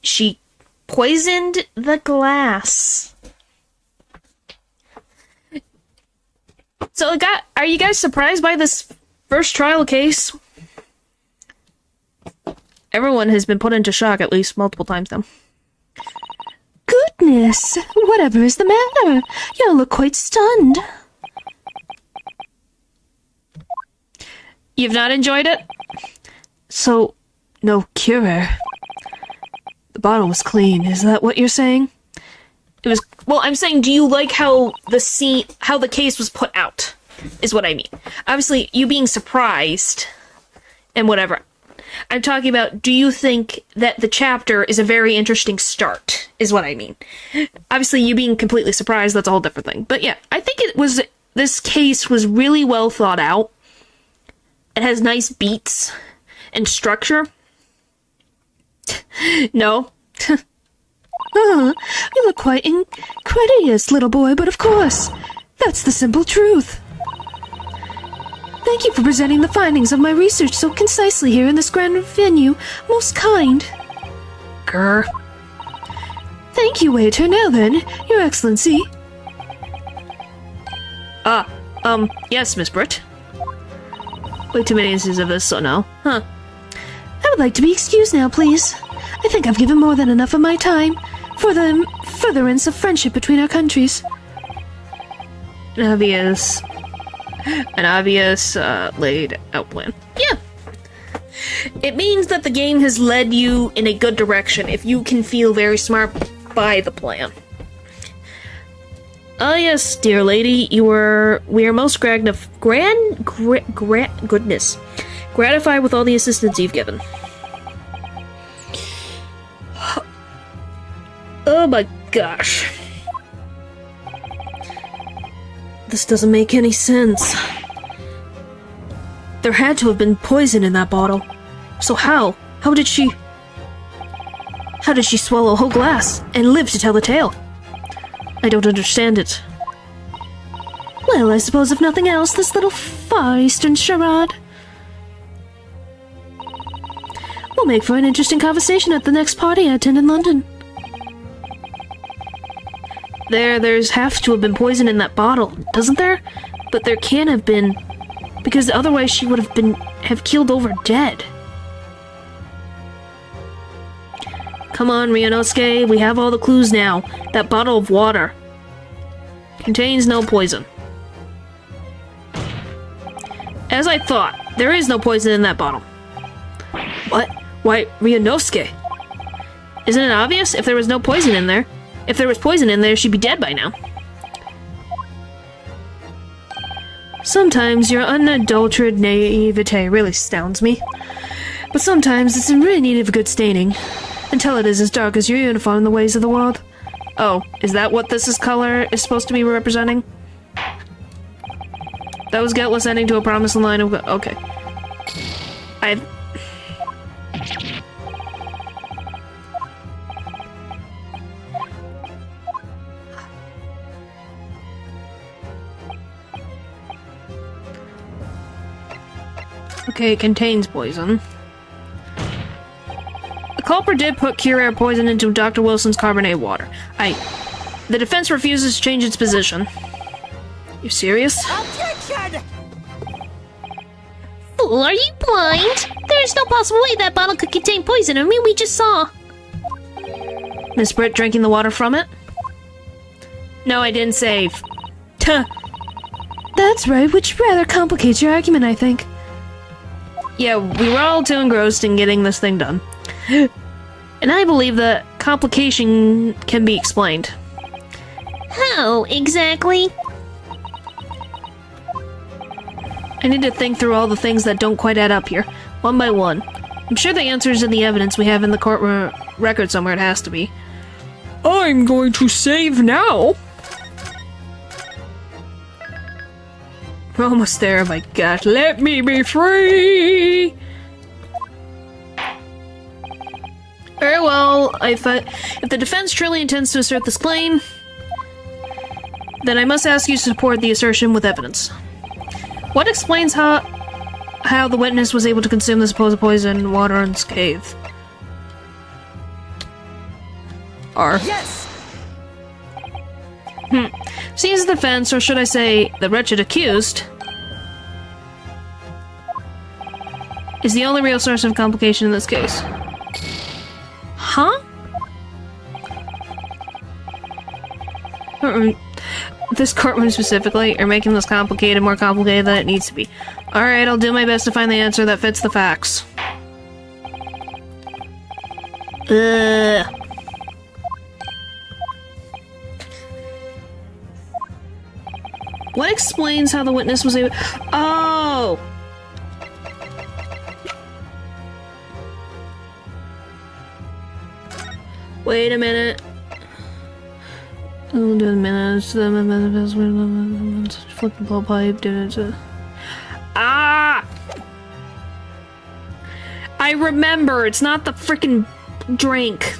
She poisoned the glass. So, are you guys surprised by this first trial case? Everyone has been put into shock at least multiple times now. Goodness, whatever is the matter? You look quite stunned. You've not enjoyed it? So, no cure. The bottle was clean, is that what you're saying? It was, well, I'm saying, do you like how the case was put out? Is what I mean. Obviously, you being surprised and whatever. I'm talking about, do you think that the chapter is a very interesting start, is what I mean. Obviously, you being completely surprised, that's a whole different thing. But yeah, I think this case was really well thought out. It has nice beats and structure. No? You look quite incredulous, little boy, but of course, that's the simple truth. Thank you for presenting the findings of my research so concisely here in this grand venue. Most kind. Grr. Thank you, waiter. Now then, Your Excellency. Yes, Miss Britt. Way too many instances of this, so no. Huh. I would like to be excused now, please. I think I've given more than enough of my time for the furtherance of friendship between our countries. An obvious laid out plan. Yeah. It means that the game has led you in a good direction if you can feel very smart by the plan. Ah, yes, dear lady, we are most gratified with all the assistance you've given. Oh my gosh. This doesn't make any sense. There had to have been poison in that bottle. So how? How did she swallow a whole glass and live to tell the tale? I don't understand it. Well, I suppose if nothing else, this little Far Eastern charade will make for an interesting conversation at the next party I attend in London. There's have to have been poison in that bottle, doesn't there? But there can't have been, because otherwise she would have keeled over dead. Come on, Ryunosuke, we have all the clues now. That bottle of water contains no poison. As I thought, there is no poison in that bottle. What? Why, Ryunosuke? Isn't it obvious? If there was no poison in there, if there was poison in there, she'd be dead by now. Sometimes your unadulterated naivete really astounds me. But sometimes it's in really need of a good staining. Until it is as dark as your uniform in the ways of the world. Oh, is that what this color is supposed to be representing? That was guiltless ending to a promised line of... Okay. Okay, it contains poison. The culprit did put Cure poison into Dr. Wilson's carbonated water. The defense refuses to change its position. You serious? Objection! Fool, are you blind? There is no possible way that bottle could contain poison. I mean, we just saw. Miss Britt drinking the water from it? No, I didn't say. Tuh. That's right, which rather complicates your argument, I think. Yeah, we were all too engrossed in getting this thing done. And I believe the complication can be explained. How exactly? I need to think through all the things that don't quite add up here, one by one. I'm sure the answer is in the evidence we have in the court record somewhere. It has to be. I'm going to save now! We're almost there, my gosh. Let me be free! Very well, if the defense truly intends to assert this claim, then I must ask you to support the assertion with evidence. What explains how the witness was able to consume the supposed poison water in his cave? R. Yes! Seems the defense, or should I say, the wretched accused, is the only real source of complication in this case. Huh? This courtroom specifically are making this complicated more complicated than it needs to be. Alright, I'll do my best to find the answer that fits the facts. What explains how the witness was able— Oh! Wait a minute. Oh, do the minutes. Flip the blow pipe. Ah! I remember. It's not the freaking drink.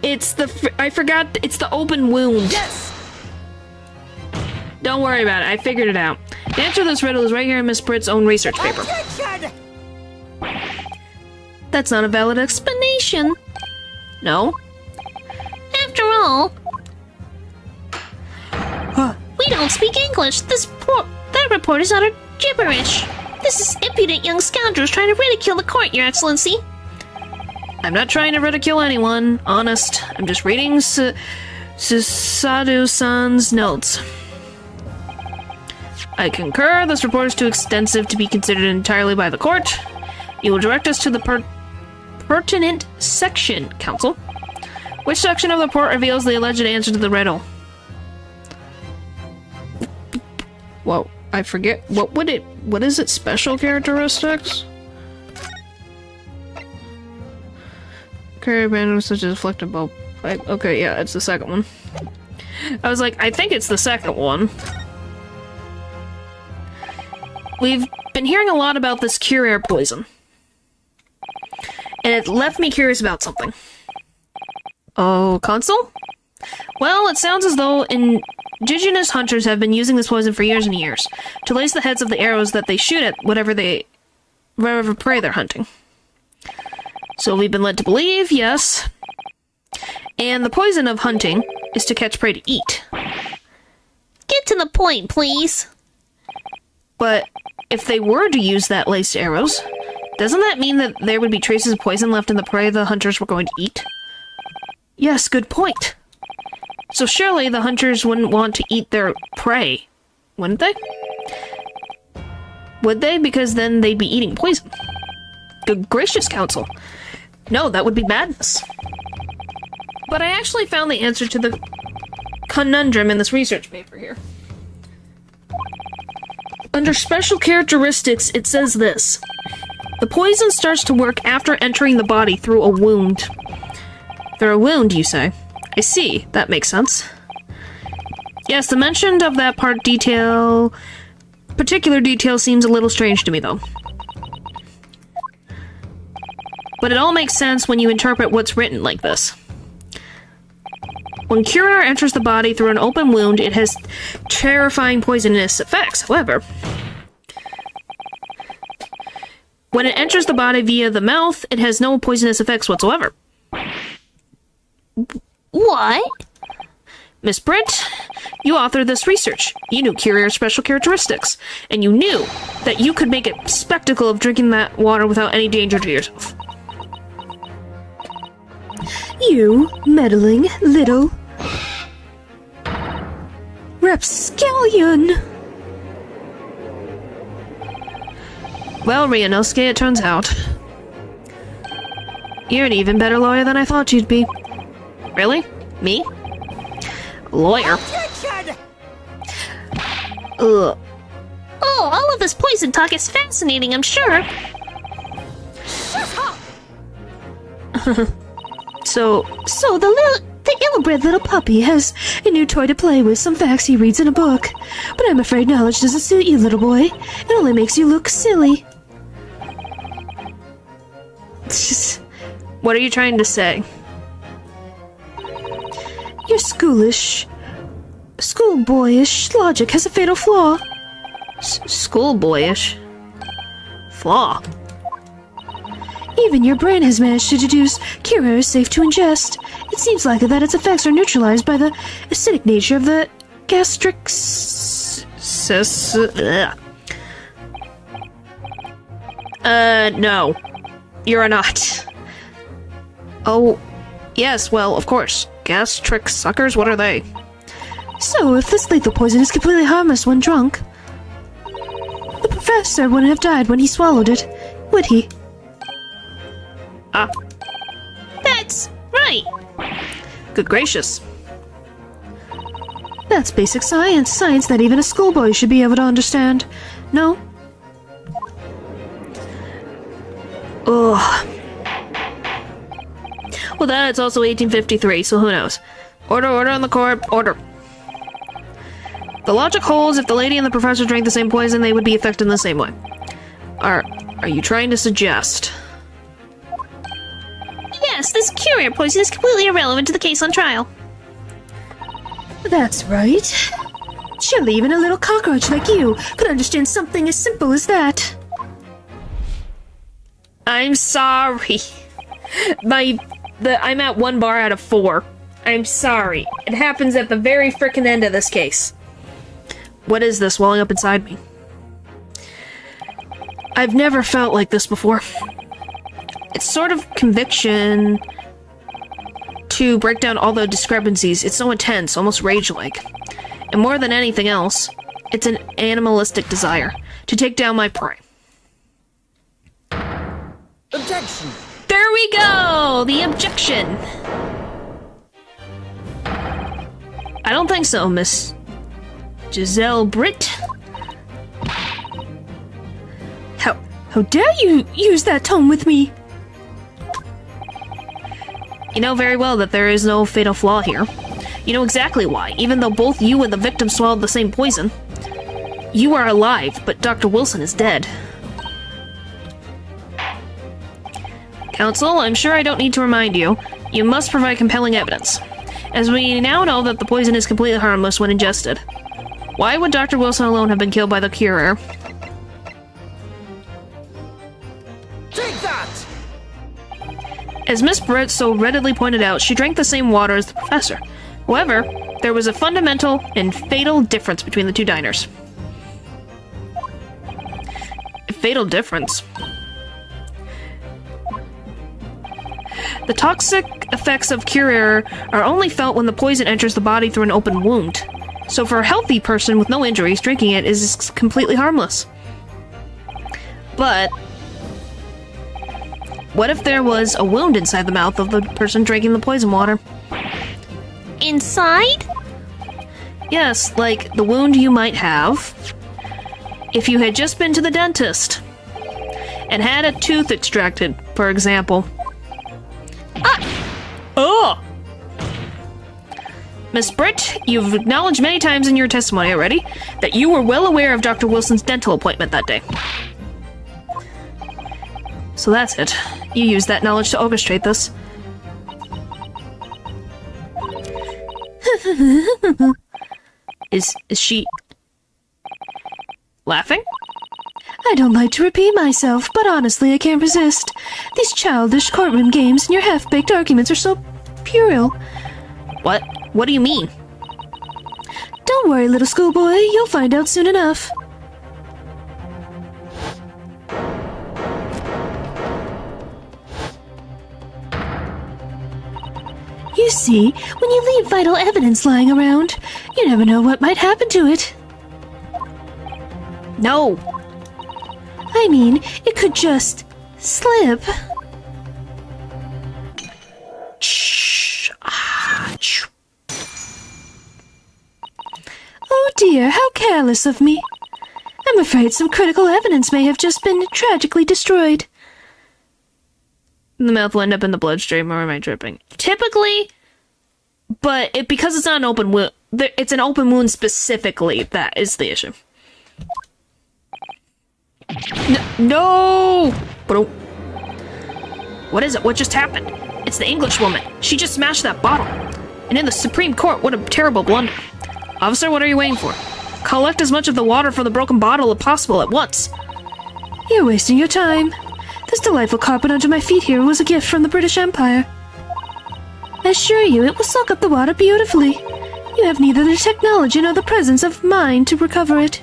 It's the. I forgot. It's the open wound. Yes! Don't worry about it. I figured it out. The answer to this riddle is right here in Miss Britt's own research paper. Objection! That's not a valid explanation. No. After all, we don't speak English. That report is utter gibberish. This is impudent young scoundrels trying to ridicule the court, Your Excellency. I'm not trying to ridicule anyone. Honest. I'm just reading Sadhu-san's notes. I concur. This report is too extensive to be considered entirely by the court. You will direct us to the pertinent section, Counsel. Which section of the report reveals the alleged answer to the riddle? Whoa, I forget. What is it? Special characteristics? Carry random such as flexible pipe. Okay, yeah, it's the second one. I was like, I think it's the second one. We've been hearing a lot about this cure air poison. And it left me curious about something. Oh, Consul? Well, it sounds as though indigenous hunters have been using this poison for years and years to lace the heads of the arrows that they shoot at whatever prey they're hunting. So we've been led to believe, yes. And the poison of hunting is to catch prey to eat. Get to the point, please. But if they were to use that laced arrows, doesn't that mean that there would be traces of poison left in the prey the hunters were going to eat? Yes, good point. So surely the hunters wouldn't want to eat their prey, wouldn't they? Would they? Because then they'd be eating poison. Good gracious, Counsel. No, that would be madness. But I actually found the answer to the conundrum in this research paper here. Under special characteristics, it says this. The poison starts to work after entering the body through a wound. Through a wound, you say? I see. That makes sense. Yes, the mention of that particular detail seems a little strange to me, though. But it all makes sense when you interpret what's written like this. When Curator enters the body through an open wound, it has terrifying poisonous effects. However, when it enters the body via the mouth, it has no poisonous effects whatsoever. What? Miss Britt, you authored this research. You knew Curator's special characteristics, and you knew that you could make a spectacle of drinking that water without any danger to yourself. You meddling little rapscallion. Well, Ryunosuke, it turns out you're an even better lawyer than I thought you'd be. Really? Me? Lawyer? Objection! Ugh. Oh, all of this poison talk is fascinating, I'm sure. So The ill-bred little puppy has a new toy to play with, some facts he reads in a book. But I'm afraid knowledge doesn't suit you, little boy. It only makes you look silly. what are you trying to say? Your schoolboyish logic has a fatal flaw. Schoolboyish? Flaw? Even your brain has managed to deduce Kira is safe to ingest. It seems likely that its effects are neutralized by the acidic nature of the gastric No. You're not. Oh, yes, well, of course. Gastric suckers, what are they? So, if this lethal poison is completely harmless when drunk, the professor wouldn't have died when he swallowed it, would he? Ah, That's right. good gracious. That's basic science. Science that even a schoolboy should be able to understand. No? Ugh. Well, that's also 1853, so who knows? Order on the court, order. The logic holds if the lady and the professor drank the same poison, they would be affected in the same way. Are you trying to suggest? Yes, this courier poison is completely irrelevant to the case on trial. That's right. Surely even a little cockroach like you could understand something as simple as that. I'm sorry. I'm at 1 bar out of 4. I'm sorry. It happens at the very frickin' end of this case. What is this welling up inside me? I've never felt like this before. It's sort of conviction to break down all the discrepancies. It's so intense, almost rage-like. And more than anything else, it's an animalistic desire to take down my prey. Objection! There we go! The objection! I don't think so, Miss Giselle Britt. How dare you use that tone with me? You know very well that there is no fatal flaw here. You know exactly why, even though both you and the victim swallowed the same poison. You are alive, but Dr. Wilson is dead. Counsel, I'm sure I don't need to remind you. You must provide compelling evidence. As we now know that the poison is completely harmless when ingested. Why would Dr. Wilson alone have been killed by the courier? Take that! As Miss Britt so readily pointed out, she drank the same water as the professor. However, there was a fundamental and fatal difference between the two diners. A fatal difference? The toxic effects of courier are only felt when the poison enters the body through an open wound. So for a healthy person with no injuries, drinking it is completely harmless. But what if there was a wound inside the mouth of the person drinking the poison water? Inside? Yes, like the wound you might have if you had just been to the dentist and had a tooth extracted, for example. Oh! Miss Britt, you've acknowledged many times in your testimony already that you were well aware of Dr. Wilson's dental appointment that day. So that's it. You used that knowledge to orchestrate this. Is she laughing? I don't like to repeat myself, but honestly I can't resist. These childish courtroom games and your half-baked arguments are so puerile. What? What do you mean? Don't worry, little schoolboy, you'll find out soon enough. You see, when you leave vital evidence lying around, you never know what might happen to it. No! I mean, it could just slip. Shh. Oh dear, how careless of me. I'm afraid some critical evidence may have just been tragically destroyed. The mouth will end up in the bloodstream, or am I tripping? Typically, but because it's not an open wound, it's an open wound specifically, that is the issue. No! What is it? What just happened? It's the English woman. She just smashed that bottle. And in the Supreme Court, what a terrible blunder. Officer, what are you waiting for? Collect as much of the water from the broken bottle as possible at once. You're wasting your time. This delightful carpet under my feet here was a gift from the British Empire. I assure you, it will soak up the water beautifully. You have neither the technology nor the presence of mind to recover it.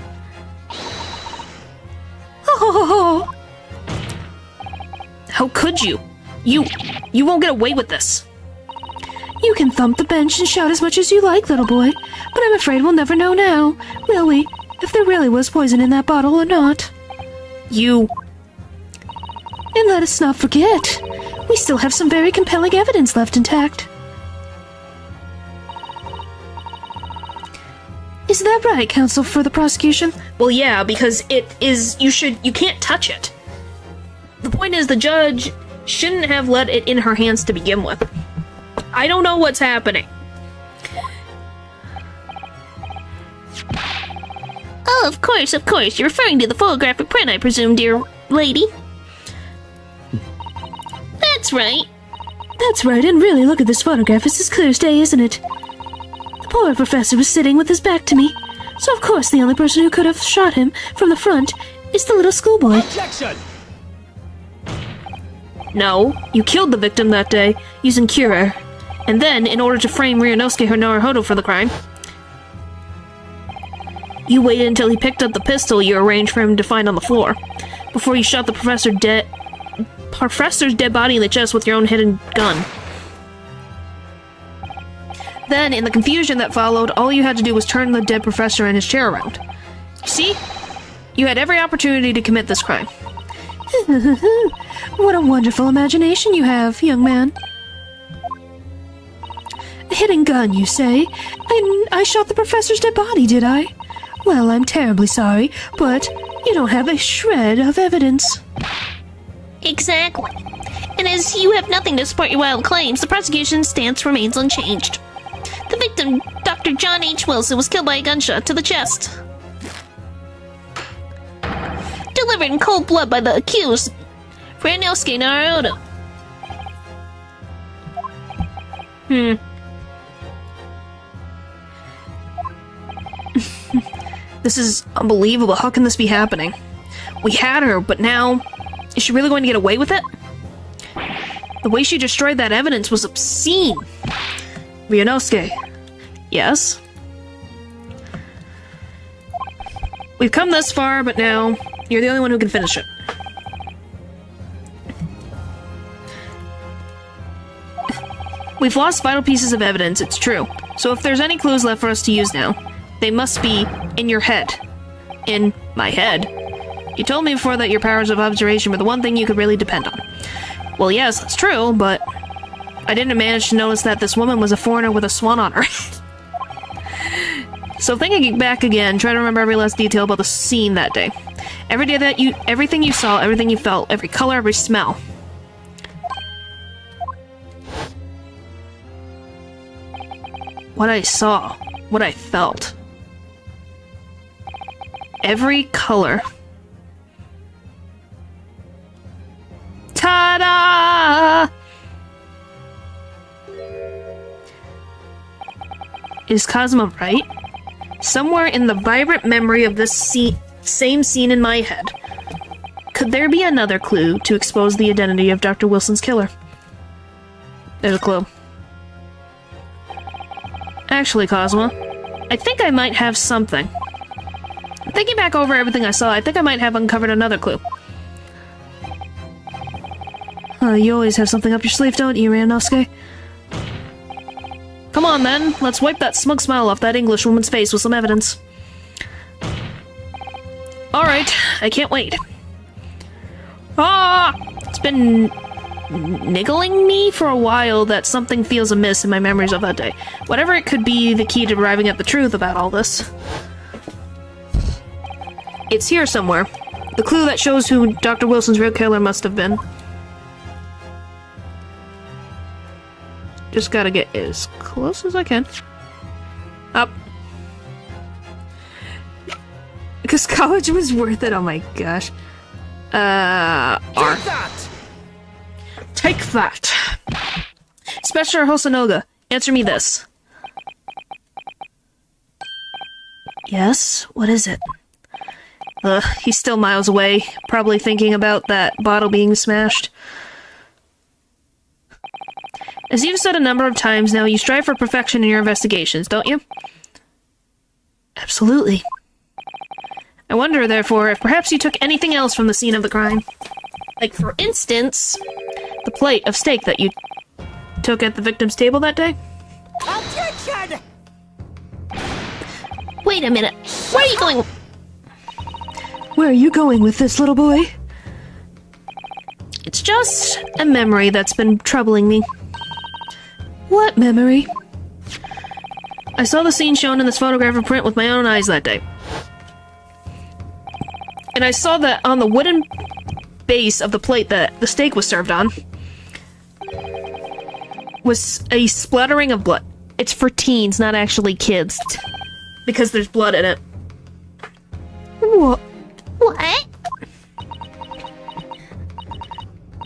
Oh! How could you? You won't get away with this. You can thump the bench and shout as much as you like, little boy, but I'm afraid we'll never know now, will we? If there really was poison in that bottle or not. You... And let us not forget, we still have some very compelling evidence left intact. Is that right, counsel for the prosecution? Well, yeah, because it is... You can't touch it. The point is, the judge shouldn't have let it in her hands to begin with. I don't know what's happening. Oh, of course. You're referring to the photographic print, I presume, dear lady. That's right. That's right, and really, look at this photograph. It's as clear as day, isn't it? The poor professor was sitting with his back to me, so of course the only person who could have shot him from the front is the little schoolboy. Objection! No, you killed the victim that day using Cure, and then, in order to frame Ryunosuke Naruhodo for the crime, you waited until he picked up the pistol you arranged for him to find on the floor, before you shot the professor's dead body in the chest with your own hidden gun. Then, in the confusion that followed, all you had to do was turn the dead professor in his chair around. See? You had every opportunity to commit this crime. What a wonderful imagination you have, young man. A hidden gun, you say? I shot the professor's dead body, did I? Well, I'm terribly sorry, but you don't have a shred of evidence. Exactly. And as you have nothing to support your wild claims, the prosecution's stance remains unchanged. The victim, Dr. John H. Wilson, was killed by a gunshot to the chest. Delivered in cold blood by the accused, Ryunosuke Naruhodo. This is unbelievable. How can this be happening? We had her, but now... Is she really going to get away with it? The way she destroyed that evidence was obscene. Ryunosuke. Yes? We've come this far, but now you're the only one who can finish it. We've lost vital pieces of evidence, it's true. So if there's any clues left for us to use now, they must be in your head. In my head. You told me before that your powers of observation were the one thing you could really depend on. Well, yes, that's true, but I didn't manage to notice that this woman was a foreigner with a swan on her head. So thinking back again, try to remember every last detail about the scene that day. Everything you saw, everything you felt, every color, every smell. What I saw, what I felt. Every color. Ta-da! Is Cosmo right? Somewhere in the vibrant memory of this same scene in my head, could there be another clue to expose the identity of Dr. Wilson's killer? There's a clue. Actually, Cosmo, I think I might have something. Thinking back over everything I saw, I think I might have uncovered another clue. You always have something up your sleeve, don't you, Ryunosuke? Come on, then. Let's wipe that smug smile off that English woman's face with some evidence. Alright, I can't wait. Ah! It's been niggling me for a while that something feels amiss in my memories of that day. Whatever it could be, the key to arriving at the truth about all this. It's here somewhere. The clue that shows who Dr. Wilson's real killer must have been. Just gotta get as close as I can. Up. Because college was worth it, oh my gosh. R. Take that! Take that! Special Hosonoga, answer me this. Yes? What is it? He's still miles away, probably thinking about that bottle being smashed. As you've said a number of times now, you strive for perfection in your investigations, don't you? Absolutely. I wonder, therefore, if perhaps you took anything else from the scene of the crime. Like, for instance, the plate of steak that you took at the victim's table that day? Objection! Wait a minute. Where are you going? Where are you going with this, little boy? It's just a memory that's been troubling me. What memory? I saw the scene shown in this photograph of print with my own eyes that day. And I saw that on the wooden base of the plate that the steak was served on, was a splattering of blood. It's for teens, not actually kids. Because there's blood in it. What? What?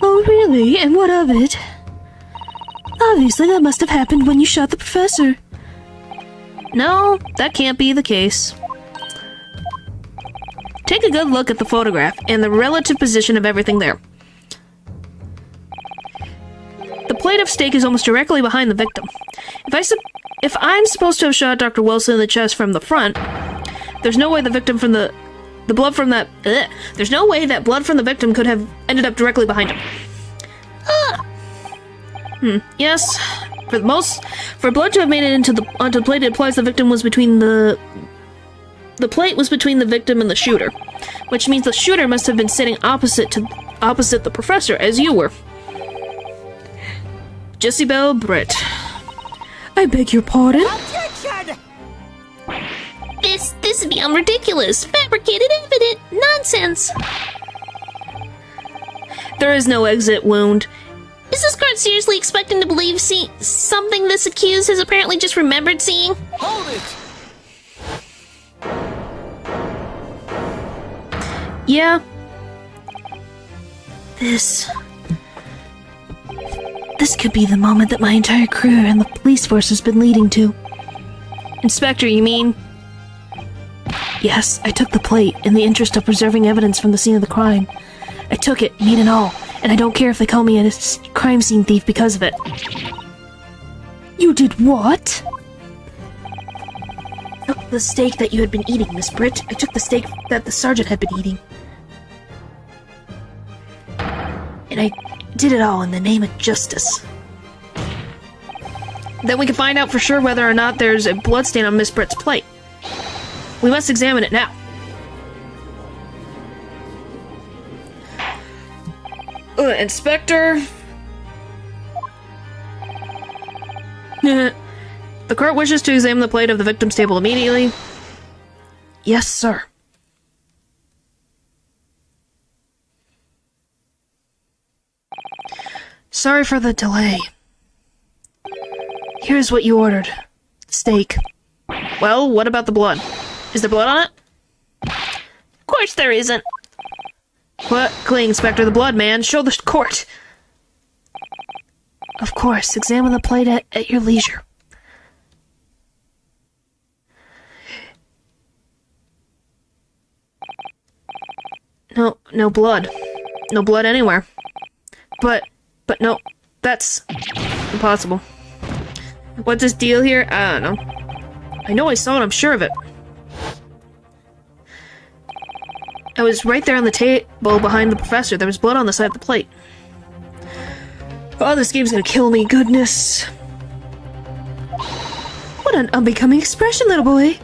Oh, really? And what of it? Obviously, that must have happened when you shot the professor. No, that can't be the case. Take a good look at the photograph and the relative position of everything there. The plate of steak is almost directly behind the victim. If I'm supposed to have shot Dr. Wilson in the chest from the front, there's no way the victim from the blood from that there's no way that blood from the victim could have ended up directly behind him. Yes. For blood to have made it onto the plate, it implies the victim was between the plate was between the victim and the shooter, which means the shooter must have been sitting opposite the professor, as you were. Jezebel Britt. I beg your pardon? Objection! This is beyond ridiculous. Fabricated evidence. Nonsense. There is no exit wound. Is this guard seriously expecting to believe something this accused has apparently just remembered seeing? Hold it! Yeah. This could be the moment that my entire career and the police force has been leading to. Inspector, you mean? Yes, I took the plate in the interest of preserving evidence from the scene of the crime. I took it, meat and all, and I don't care if they call me a crime scene thief because of it. You did what? I took the steak that you had been eating, Miss Britt. I took the steak that the sergeant had been eating. And I did it all in the name of justice. Then we can find out for sure whether or not there's a bloodstain on Miss Britt's plate. We must examine it now. Inspector. The court wishes to examine the plate of the victim's table immediately. Yes, sir. Sorry for the delay. Here's what you ordered. Steak. Well, what about the blood? Is there blood on it? Of course there isn't. What? Clean, Inspector, the blood, man. Show the court. Of course, examine the plate at your leisure. No blood. No blood anywhere. But no, that's impossible. What's this deal here? I don't know. I know I saw it, I'm sure of it. I was right there on the table behind the professor. There was blood on the side of the plate. Oh, this game's gonna kill me, goodness. What an unbecoming expression, little boy.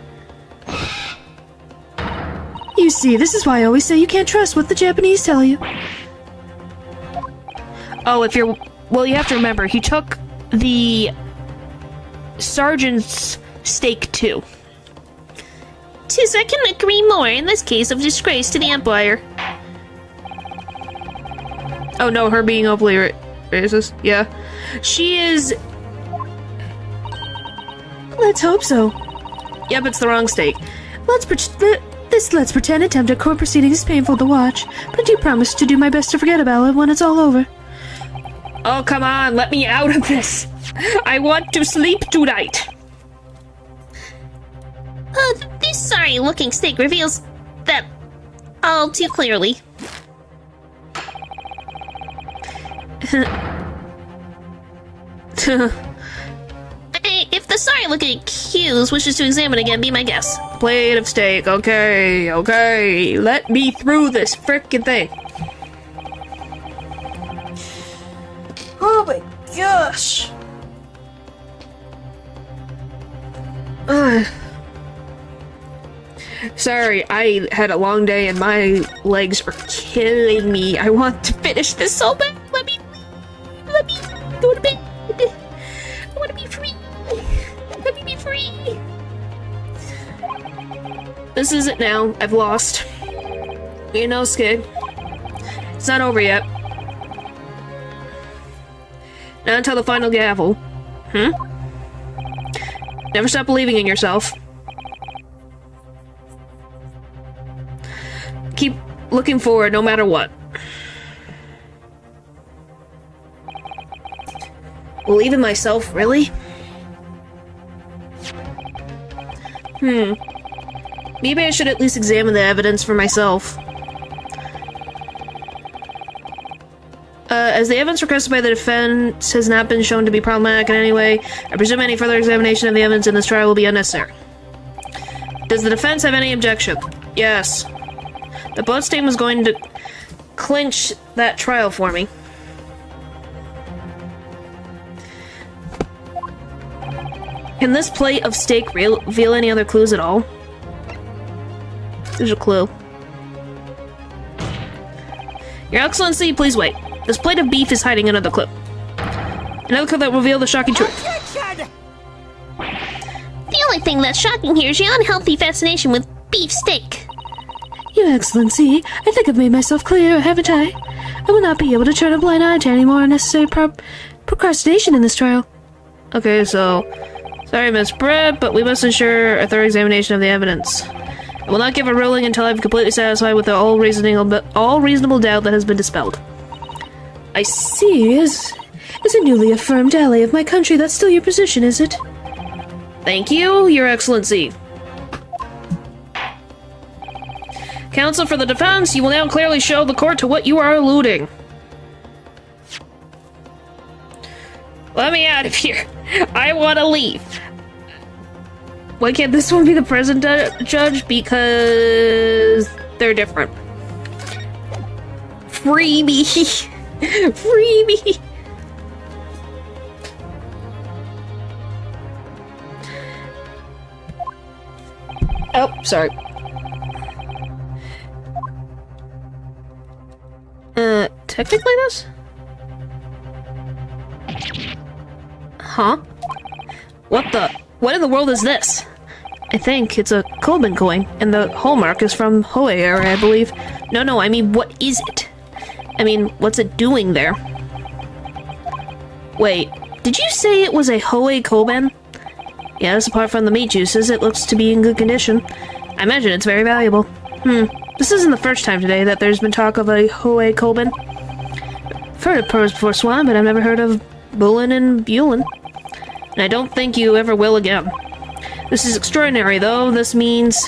You see, this is why I always say you can't trust what the Japanese tell you. Oh, well, you have to remember, he took the sergeant's steak too. 'Tis, I can agree more in this case of disgrace to the Empire. Oh no, her being overly racist? Yeah. She is... Let's hope so. Yep, it's the wrong steak. Let's pretend attempted court proceedings is painful to watch, but I do promise to do my best to forget about it when it's all over. Oh, come on, let me out of this. I want to sleep tonight. This sorry-looking steak reveals that all too clearly. If the sorry-looking accused wishes to examine again, be my guest. Plate of steak, okay. Let me through this frickin' thing. Oh my gosh! Sorry, I had a long day and my legs are killing me. I want to finish this so bad. Let me go to bed. I want to be free. Let me be free. This is it now. I've lost. You know, Skid. It's not over yet. Not until the final gavel. Never stop believing in yourself. Keep looking forward no matter what. Believe in myself, really? Maybe I should at least examine the evidence for myself. As the evidence requested by the defense has not been shown to be problematic in any way, I presume any further examination of the evidence in this trial will be unnecessary. Does the defense have any objection? Yes. The bloodstain was going to clinch that trial for me. Can this plate of steak reveal any other clues at all? There's a clue. Your Excellency, please wait. This plate of beef is hiding another clue. Another clue that will reveal the shocking truth. Objection! The only thing that's shocking here is your unhealthy fascination with beef steak. Your Excellency, I think I've made myself clear, haven't I? I will not be able to turn a blind eye to any more unnecessary procrastination in this trial. Okay, so... Sorry, Miss Brett, but we must ensure a thorough examination of the evidence. I will not give a ruling until I'm completely satisfied with all reasonable doubt that has been dispelled. I see. As a newly affirmed ally of my country, that's still your position, is it? Thank you, Your Excellency. Counsel for the defense, you will now clearly show the court to what you are alluding. Let me out of here. I want to leave. Why can't this one be the present judge? Because they're different. Free me. Free me. Oh, sorry. Technically this? Huh? What in the world is this? I think it's a Koban coin, and the hallmark is from Hoei era, I believe. No, I mean, what is it? I mean, what's it doing there? Wait, did you say it was a Hoei Koban? Yes, apart from the meat juices, it looks to be in good condition. I imagine it's very valuable. This isn't the first time today that there's been talk of a Hoei Koban. I've heard of pearls before Swan, but I've never heard of Bullen and Bullen. And I don't think you ever will again. This is extraordinary, though. This means...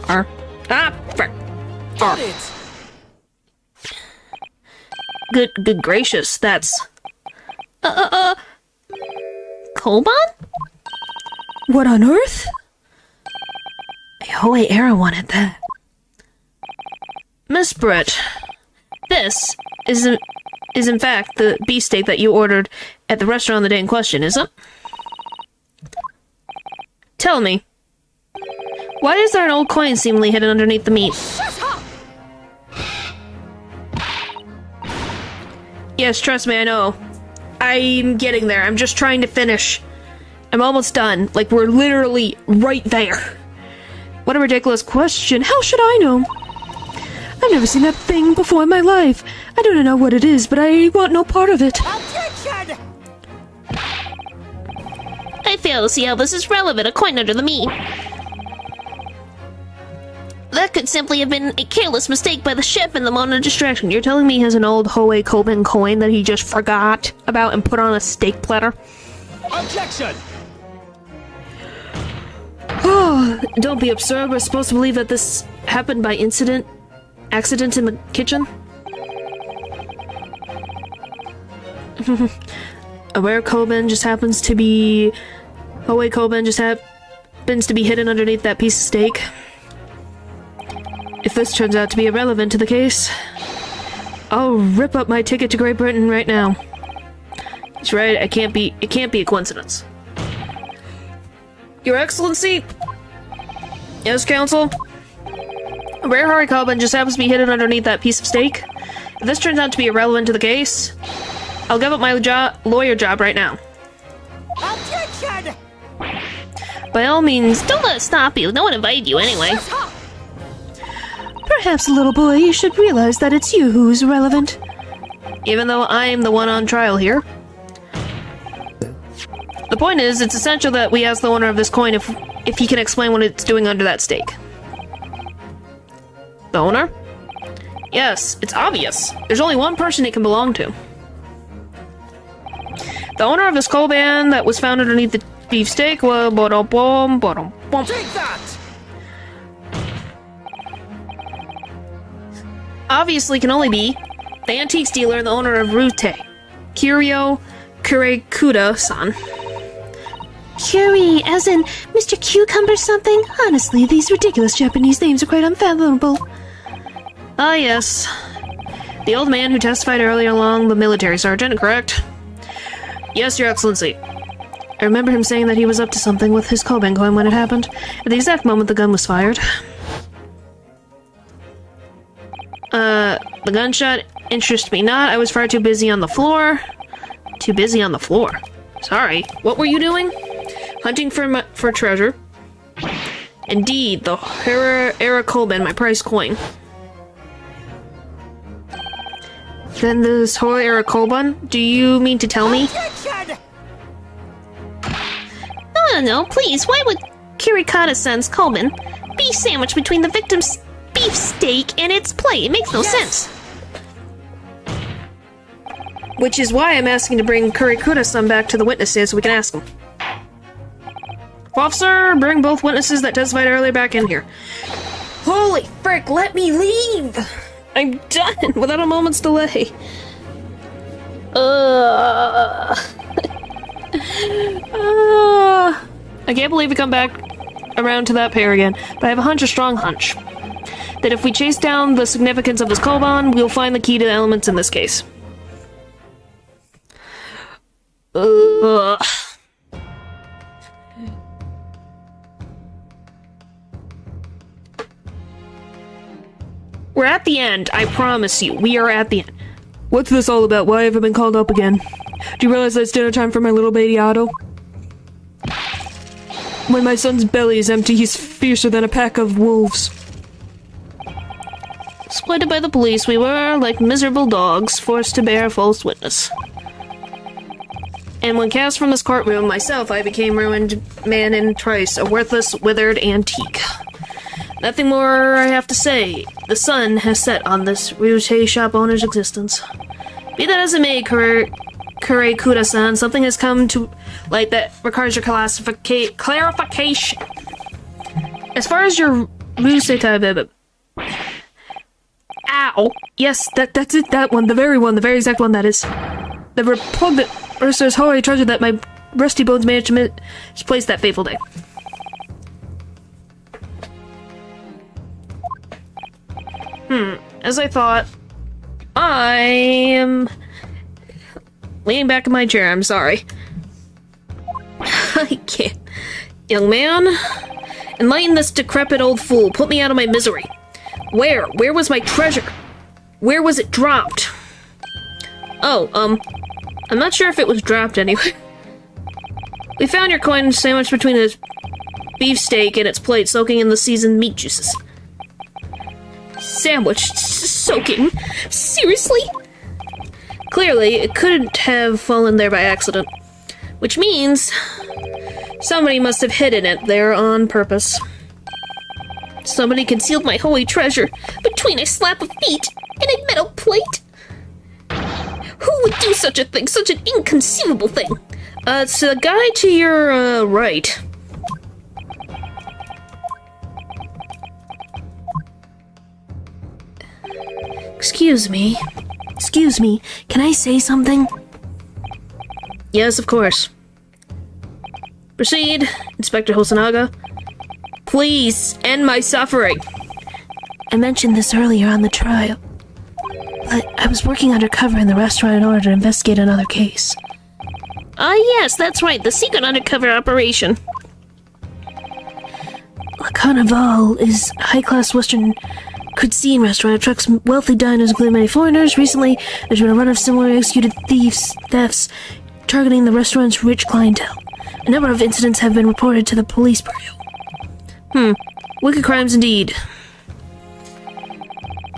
R. Ah, frick. R. Good gracious, that's... Koban? What on earth? The Hoei era wanted that. Miss Britt, this is in fact the beefsteak that you ordered at the restaurant the day in question, is it? Tell me, why is there an old coin seemingly hidden underneath the meat? Yes, trust me, I know. I'm getting there. I'm just trying to finish. I'm almost done. Like, we're literally right there. What a ridiculous question. How should I know? I've never seen that thing before in my life. I don't know what it is, but I want no part of it. Objection! I fail to see how this is relevant, a coin under the meat. That could simply have been a careless mistake by the chef in the moment of distraction. You're telling me he has an old Hoei Koban coin that he just forgot about and put on a steak platter? Objection! Oh, don't be absurd. We're supposed to believe that this happened by accident in the kitchen? A rare Koban just happens to be... Hoei Koban just happens to be hidden underneath that piece of steak. If this turns out to be irrelevant to the case, I'll rip up my ticket to Great Britain right now. That's right, it can't be a coincidence. Your Excellency? Yes, Counsel? A rare Hoei Koban just happens to be hidden underneath that piece of steak. If this turns out to be irrelevant to the case, I'll give up my lawyer job right now. Objection! By all means, Don't let it stop you. No one invited you anyway. Perhaps, little boy, you should realize that it's you who's relevant. even though I'm the one on trial here. The point is, it's essential that we ask the owner of this coin if he can explain what it's doing under that stake. The owner? Yes, it's obvious. There's only one person it can belong to. The owner of this coal band that was found underneath the beefsteak was Take that! obviously can only be the antiques dealer and the owner of Rute, Kiryo Kurekuda-san. Curie, as in Mr. Cucumber something? Honestly, these ridiculous Japanese names are quite unfathomable. Ah, yes. The old man who testified earlier along the military sergeant, correct? Yes, Your Excellency. I remember him saying that he was up to something with his Koban coin when it happened, at the exact moment the gun was fired. The gunshot interests me not. I was far too busy on the floor. Too busy on the floor. Sorry. What were you doing? Hunting for treasure. Indeed, the Era Koban, my prize coin. Then this whole Era Koban? Do you mean to tell me? Objection! No, please, why would Kirikata-san's Koban be sandwiched between the victim's beefsteak and its plate? It makes no sense. Which is why I'm asking to bring Kurikuda-san back to the witness stand so we can ask him. Officer, bring both witnesses that testified earlier back in here. Holy frick, let me leave! I'm done without a moment's delay. I can't believe we come back around to that pair again, but I have a strong hunch, that if we chase down the significance of this Koban, we'll find the key to the elements in this case. We're at the end, I promise you. We are at the end. What's this all about? Why have I been called up again? Do you realize that it's dinner time for my little baby Otto? When my son's belly is empty, he's fiercer than a pack of wolves. Exploited by the police, we were, like miserable dogs, forced to bear false witness. And when cast from this courtroom, myself, I became ruined man in trice, a worthless, withered antique. Nothing more I have to say. The sun has set on this Ryutei shop owner's existence. Be that as it may, Kurekuda-san, something has come to light that requires your clarification. As far as your Ryutei... Ow! Yes, that's it, that one, the very exact one that is. The repugnant Ursa's holy treasure that my rusty bones managed to misplace that fateful day. As I thought, I am leaning back in my chair, I'm sorry. I can't. Young man, enlighten this decrepit old fool, put me out of my misery. Where was my treasure? Where was it dropped? Oh, I'm not sure if it was dropped anywhere. We found your coin sandwiched between a beefsteak and its plate, soaking in the seasoned meat juices. Sandwiched? Soaking? Seriously? Clearly, it couldn't have fallen there by accident. Which means somebody must have hidden it there on purpose. Somebody concealed my holy treasure between a slab of meat and a metal plate. Who would do such a thing? Such an inconceivable thing? It's the guy to your, right. Excuse me, can I say something? Yes, of course. Proceed, Inspector Hosonaga. Please, end my suffering. I mentioned this earlier on the trial, but I was working undercover in the restaurant in order to investigate another case. Ah, yes, that's right, the secret undercover operation. La Carnival is a high-class Western cuisine restaurant. It attracts wealthy diners, including many foreigners. Recently, there's been a run of similarly executed thefts targeting the restaurant's rich clientele. A number of incidents have been reported to the police bureau. Wicked crimes indeed.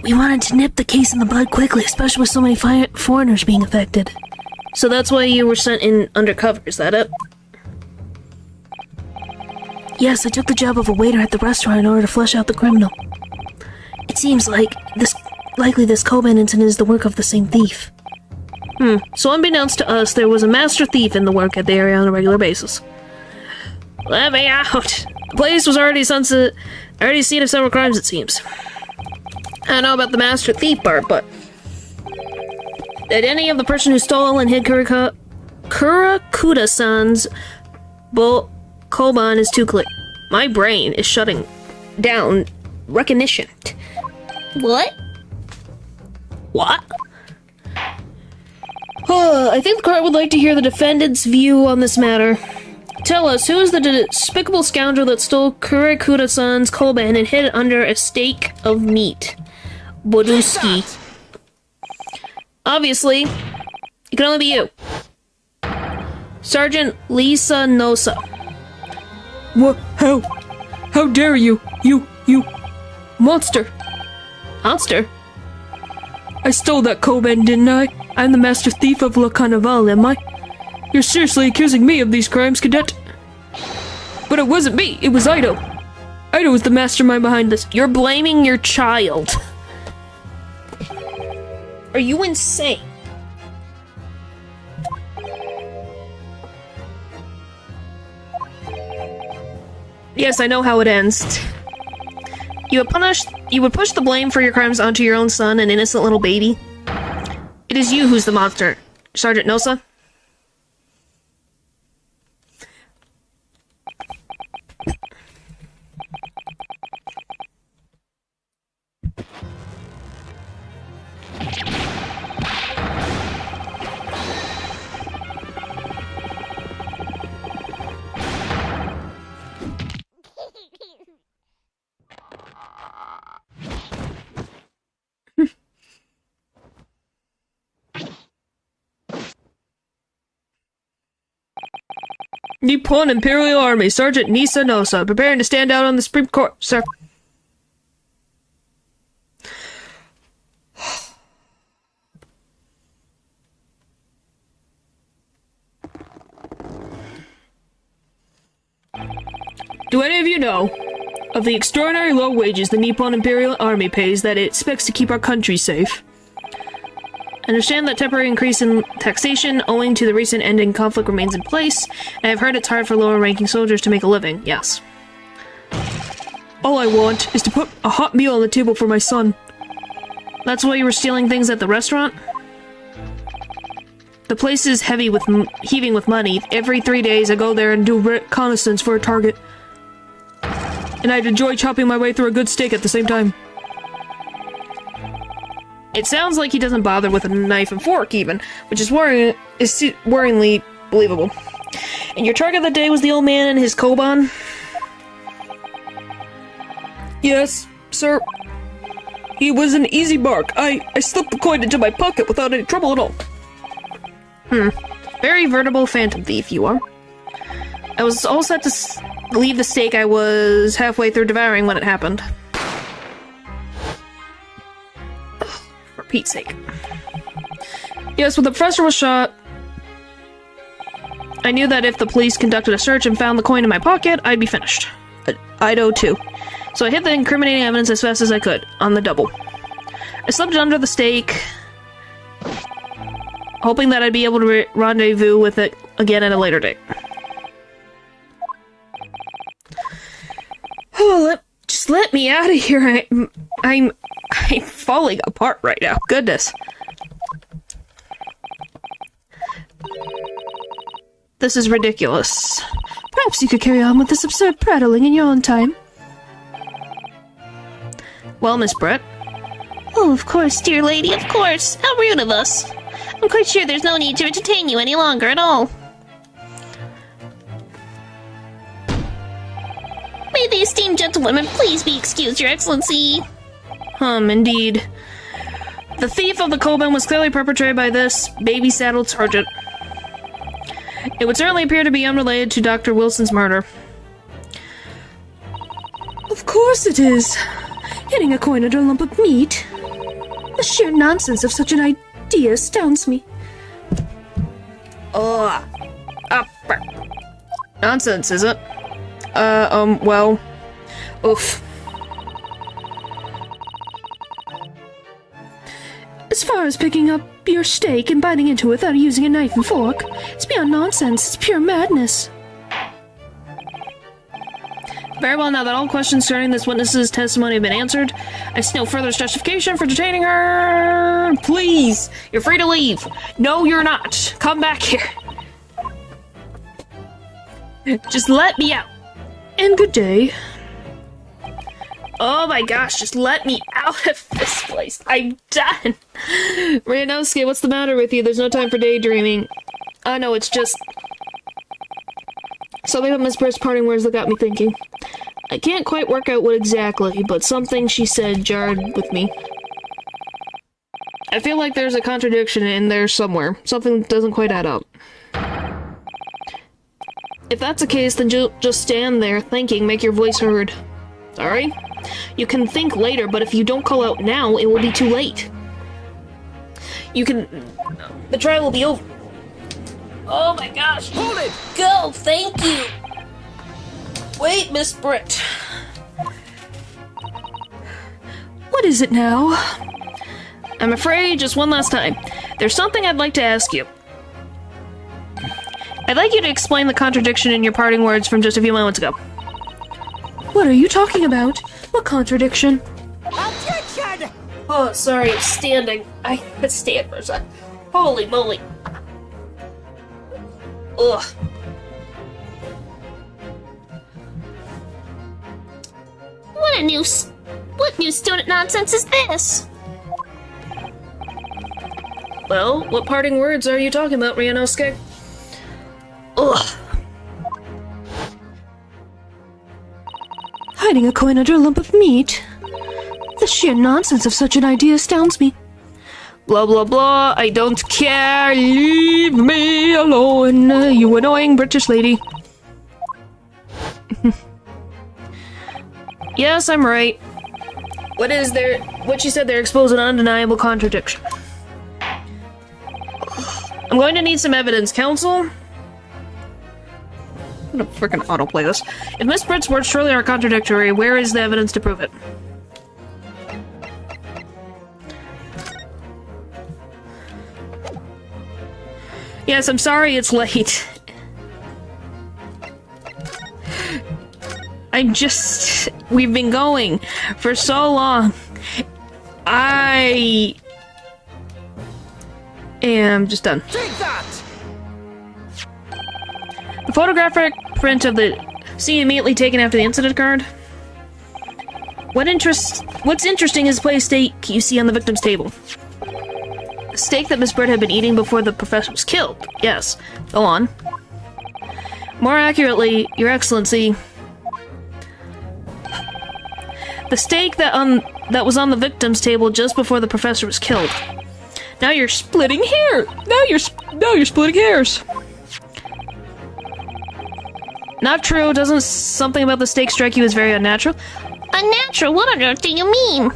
We wanted to nip the case in the bud quickly, especially with so many foreigners being affected. So that's why you were sent in undercover, is that it? Yes, I took the job of a waiter at the restaurant in order to flush out the criminal. It seems like this Koban incident is the work of the same thief. So unbeknownst to us, there was a master thief in the work at the area on a regular basis. Let me out! The place was already already scene of several crimes, it seems. I don't know about the master thief part, but... Did any of the person who stole and hid Kurakuda-san's Koban is too clear. My brain is shutting down recognition. What? What? I think the court would like to hear the defendant's view on this matter. Tell us, who is the despicable scoundrel that stole Kurakuda-san's Koban and hid it under a steak of meat? Boduski. Obviously, it can only be you. Sergeant Lisa Nosa. What? How dare you? You monster! Monster? I stole that Koban, didn't I? I'm the master thief of Le Carnival, am I? You're seriously accusing me of these crimes, Cadet? But it wasn't me, it was Ido. Ido was the mastermind behind this. You're blaming your child. Are you insane? Yes, I know how it ends. You would push the blame for your crimes onto your own son, an innocent little baby. It is you who's the monster, Sergeant Nosa. Nippon Imperial Army, Sergeant Nisa Nosa, preparing to stand out on the Supreme Court, sir. Do any of you know of the extraordinary low wages the Nippon Imperial Army pays that it expects to keep our country safe? Understand that temporary increase in taxation owing to the recent ending conflict remains in place, and I've heard it's hard for lower-ranking soldiers to make a living, yes. All I want is to put a hot meal on the table for my son. That's why you were stealing things at the restaurant? The place is heavy with heaving with money. Every 3 days I go there and do Reconnaissance for a target. And I'd enjoy chopping my way through a good steak at the same time. It sounds like he doesn't bother with a knife and fork, even, which is worryingly believable. And your target that day was the old man and his Koban? Yes, sir. He was an easy mark. I slipped the coin into my pocket without any trouble at all. Very veritable phantom thief you are. I was all set to leave the steak I was halfway through devouring when it happened. For Pete's sake. Yes, when the professor was shot, I knew that if the police conducted a search and found the coin in my pocket, I'd be finished. Ido too. So I hid the incriminating evidence as fast as I could, on the double. I slipped it under the steak, hoping that I'd be able to rendezvous with it again at a later date. Oh, just let me out of here. I'm falling apart right now. Goodness. This is ridiculous. Perhaps you could carry on with this absurd prattling in your own time. Well, Miss Brett. Oh, of course, dear lady, of course. How rude of us. I'm quite sure there's no need to entertain you any longer at all. May the esteemed gentlewoman please be excused, Your Excellency. Indeed. The thief of the Koban was clearly perpetrated by this baby-saddled sergeant. It would certainly appear to be unrelated to Dr. Wilson's murder. Of course it is. Hitting a coin under a lump of meat. sheer nonsense of such an idea astounds me. Nonsense, is it? Well... Oof. As far as picking up your steak and biting into it without using a knife and fork, it's beyond nonsense. It's pure madness. Very well, now that all questions concerning this witness's testimony have been answered, I see no further justification for detaining her. Please, you're free to leave. No, you're not. Come back here. Just let me out. And good day. Oh my gosh, just let me out of this place. I'm done. Ryanosuke, what's the matter with you? There's no time for daydreaming. Oh no, it's just... something about Miss Britt's parting words that got me thinking. I can't quite work out what exactly, but something she said jarred with me. I feel like there's a contradiction in there somewhere. Something doesn't quite add up. If that's the case, then just stand there, thinking, make your voice heard. Sorry? You can think later, but if you don't call out now, it will be too late. You can... the trial will be over. Oh my gosh! Hold it! Go! Thank you! Wait, Miss Britt. What is it now? I'm afraid, just one last time. There's something I'd like to ask you. I'd like you to explain the contradiction in your parting words from just a few moments ago. What are you talking about? What contradiction? Objection! Oh, sorry, I'm standing. I could stand for a sec. Holy moly. Ugh. What new student nonsense is this? Well, what parting words are you talking about, Ryanosuke? Ugh. Hiding a coin under a lump of meat? The sheer nonsense of such an idea astounds me. Blah blah blah, I don't care, leave me alone, you annoying British lady. Yes, I'm right. What she said there exposed an undeniable contradiction. I'm going to need some evidence, counsel. I'm gonna frickin' autoplay this. If Miss Britt's words surely are contradictory, where is the evidence to prove it? Yes, I'm sorry it's late. We've been going for so long. I am just done. Take that! The photographic print of the scene immediately taken after the incident occurred. What's interesting is the plate of steak you see on the victim's table. The steak that Miss Britt had been eating before the professor was killed. Yes. Go on. More accurately, Your Excellency, the steak that was on the victim's table just before the professor was killed. Now you're splitting hair. Now you're splitting hairs. Not true. Doesn't something about the steak strike you as very unnatural? Unnatural? What on earth do you mean?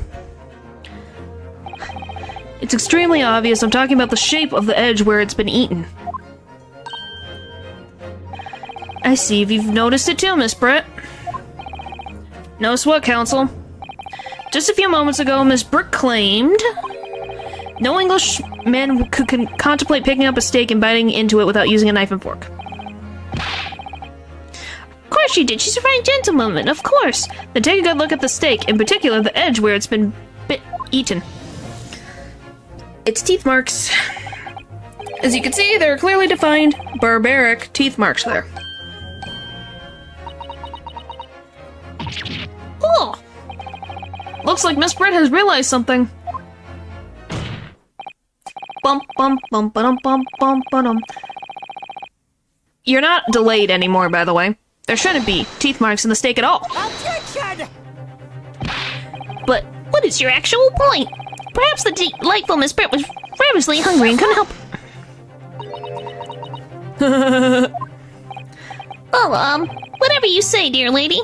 It's extremely obvious. I'm talking about the shape of the edge where it's been eaten. I see. You've noticed it too, Miss Britt. Notice what, counsel? Just a few moments ago, Miss Britt claimed no Englishman could contemplate picking up a steak and biting into it without using a knife and fork. Of course she did. She's a fine gentlewoman. Of course. Then take a good look at the steak, in particular the edge where it's been eaten. Its teeth marks. As you can see, there are clearly defined, barbaric teeth marks there. Oh! Looks like Miss Britt has realized something. Bum bum bum ba-dum bum bum ba-dum. You're not delayed anymore, by the way. There shouldn't be teeth marks in the steak at all. Objection! But what is your actual point? Perhaps the delightful Miss Britt was ravenously hungry and couldn't help. Well, whatever you say, dear lady.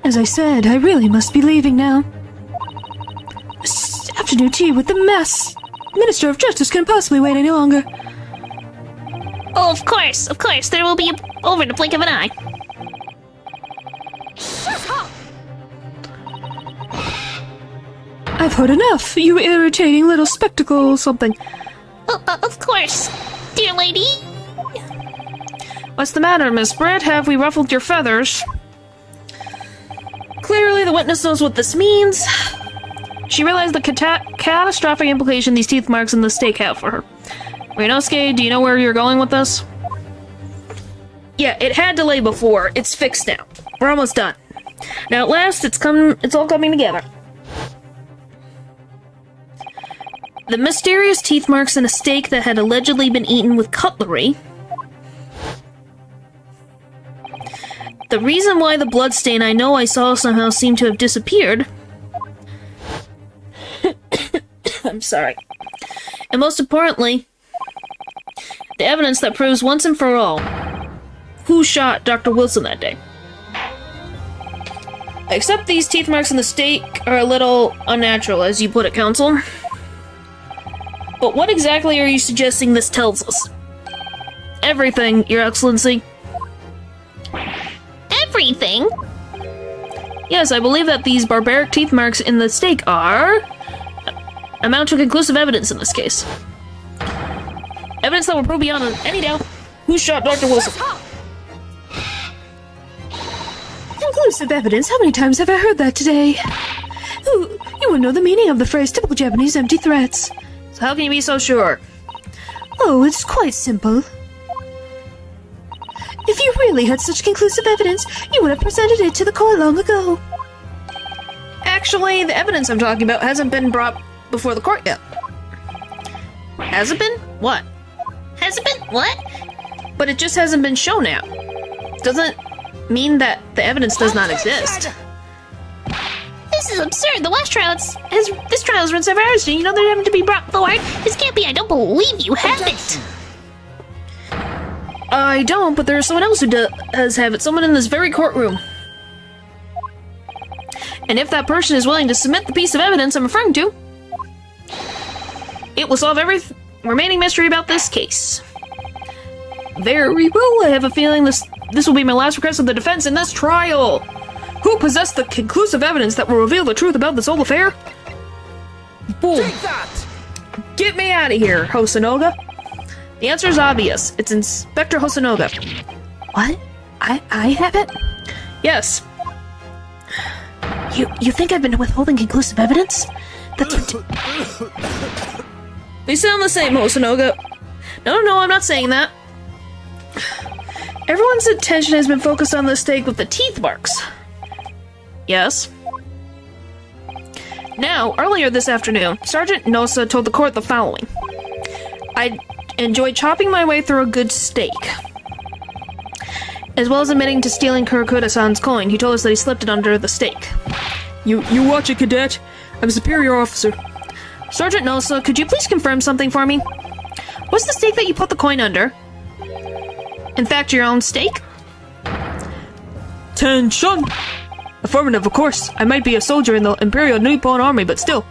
As I said, I really must be leaving now. After afternoon tea with the mess. Minister of Justice can possibly wait any longer. Oh, of course. There will be over in the blink of an eye. I've heard enough, you irritating little spectacle something. Of course, dear lady. What's the matter, Miss Britt? Have we ruffled your feathers? Clearly, the witness knows what this means. She realized the catastrophic implication these teeth marks in the stake have for her. Reinosuke, do you know where you're going with this? Yeah, it had delay before. It's fixed now. We're almost done. Now, at last, it's all coming together. The mysterious teeth marks in a steak that had allegedly been eaten with cutlery. The reason why the bloodstain I know I saw somehow seemed to have disappeared. I'm sorry. And most importantly, the evidence that proves once and for all who shot Dr. Wilson that day. Except these teeth marks in the steak are a little unnatural, as you put it, Counsel. But what exactly are you suggesting this tells us? Everything, Your Excellency. Everything? Yes, I believe that these barbaric teeth marks in the steak amount to conclusive evidence in this case. Evidence that will prove beyond any doubt who shot Dr. Wilson. Conclusive evidence? How many times have I heard that today? Ooh, you will know the meaning of the phrase typical Japanese empty threats. So how can you be so sure? Oh, it's quite simple. If you really had such conclusive evidence, you would have presented it to the court long ago. Actually, the evidence I'm talking about hasn't been brought before the court yet. Has it been? What? Has it been what? But it just hasn't been shown yet. Doesn't mean that the evidence does not exist. This is absurd. The last trial this trial's run several hours, and you know they're having to be brought forward. This can't be. I don't believe you have it. I don't, but there's someone else who does have it. Someone in this very courtroom. And if that person is willing to submit the piece of evidence I'm referring to, it will solve every remaining mystery about this case. Very well. I have a feeling this will be my last request of the defense in this trial. Who possessed the conclusive evidence that will reveal the truth about this whole affair? Boom. Take that! Get me out of here, Hosonoga. The answer is obvious. It's Inspector Hosonoga. What? I have it? Yes. You think I've been withholding conclusive evidence? That's what... We sound the same, Hosonoga. No, I'm not saying that. Everyone's attention has been focused on the steak with the teeth marks. Yes. Now, earlier this afternoon, Sergeant Nosa told the court the following. I enjoyed chopping my way through a good steak. As well as admitting to stealing Kurokuda-san's coin, he told us that he slipped it under the steak. You watch it, cadet. I'm a superior officer. Sergeant Nosa, could you please confirm something for me? Was the steak that you put the coin under in fact your own steak? Tension! Affirmative, of course. I might be a soldier in the Imperial Nippon Army, but still.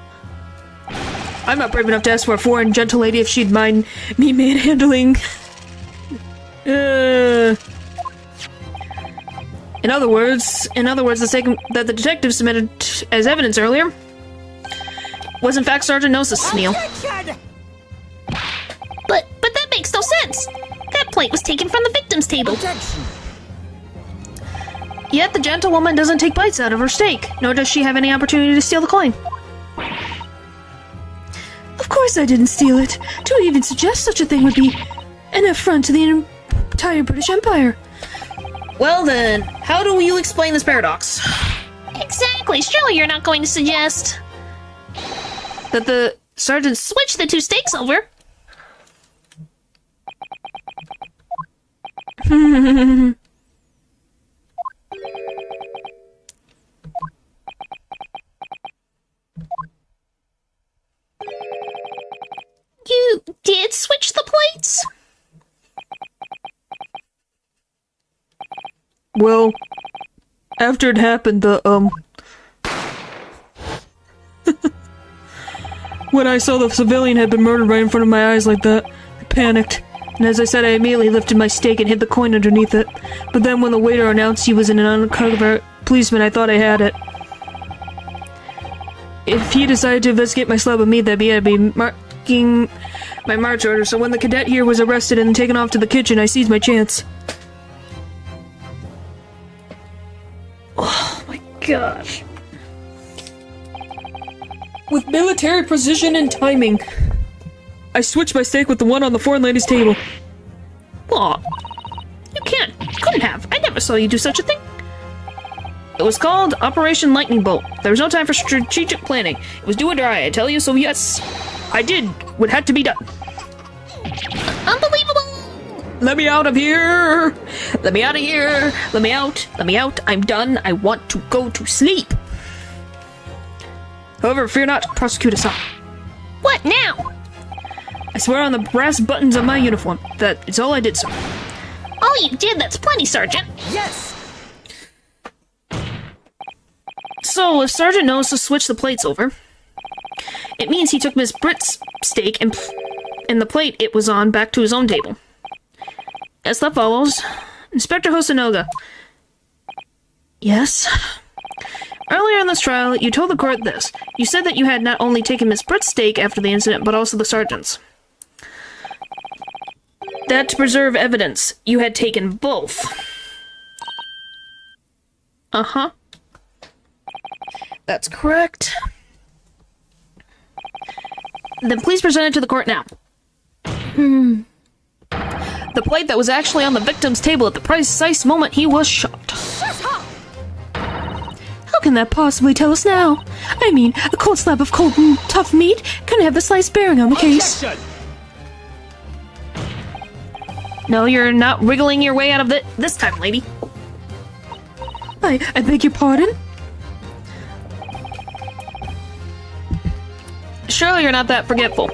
I'm not brave enough to ask for a foreign gentle lady if she'd mind me manhandling. In other words, the steak that the detective submitted as evidence earlier was in fact Sergeant Nosa's meal. But that makes no sense. That plate was taken from the victim's table. Yet the gentlewoman doesn't take bites out of her steak, nor does she have any opportunity to steal the coin. Of course I didn't steal it. To even suggest such a thing would be an affront to the entire British Empire. Well then, how do you explain this paradox? Exactly. Surely you're not going to suggest That the sergeant switch the two steaks over. You did switch the plates? Well, after it happened, When I saw the civilian had been murdered right in front of my eyes like that, I panicked. And as I said, I immediately lifted my stake and hid the coin underneath it. But then when the waiter announced he was an undercover policeman, I thought I had it. If he decided to investigate my slab of meat, I'd be marking my march order. So when the cadet here was arrested and taken off to the kitchen, I seized my chance. Oh my gosh. With military precision and timing, I switched my stake with the one on the foreign lady's table. Aw. You couldn't have. I never saw you do such a thing. It was called Operation Lightning Bolt. There was no time for strategic planning. It was do or die, I tell you, so yes, I did what had to be done. Unbelievable! Let me out of here! Let me out of here! Let me out! Let me out! I'm done! I want to go to sleep! However, fear not, prosecute us all. What now? I swear on the brass buttons of my uniform. That is all I did, sir. All you did, that's plenty, Sergeant. So, if Sergeant knows to switch the plates over, it means he took Miss Britt's steak and the plate it was on back to his own table. As that follows, Inspector Hosanoga. Yes? Earlier in this trial, you told the court this. You said that you had not only taken Miss Britt's steak after the incident, but also the sergeant's. That to preserve evidence, you had taken both. Uh-huh. That's correct. Then please present it to the court now. The plate that was actually on the victim's table at the precise moment he was shot. How can that possibly tell us now? I mean, a cold slab of cold and tough meat couldn't have the slightest bearing on the case. No, you're not wriggling your way out of it this time, lady. I beg your pardon? Surely you're not that forgetful.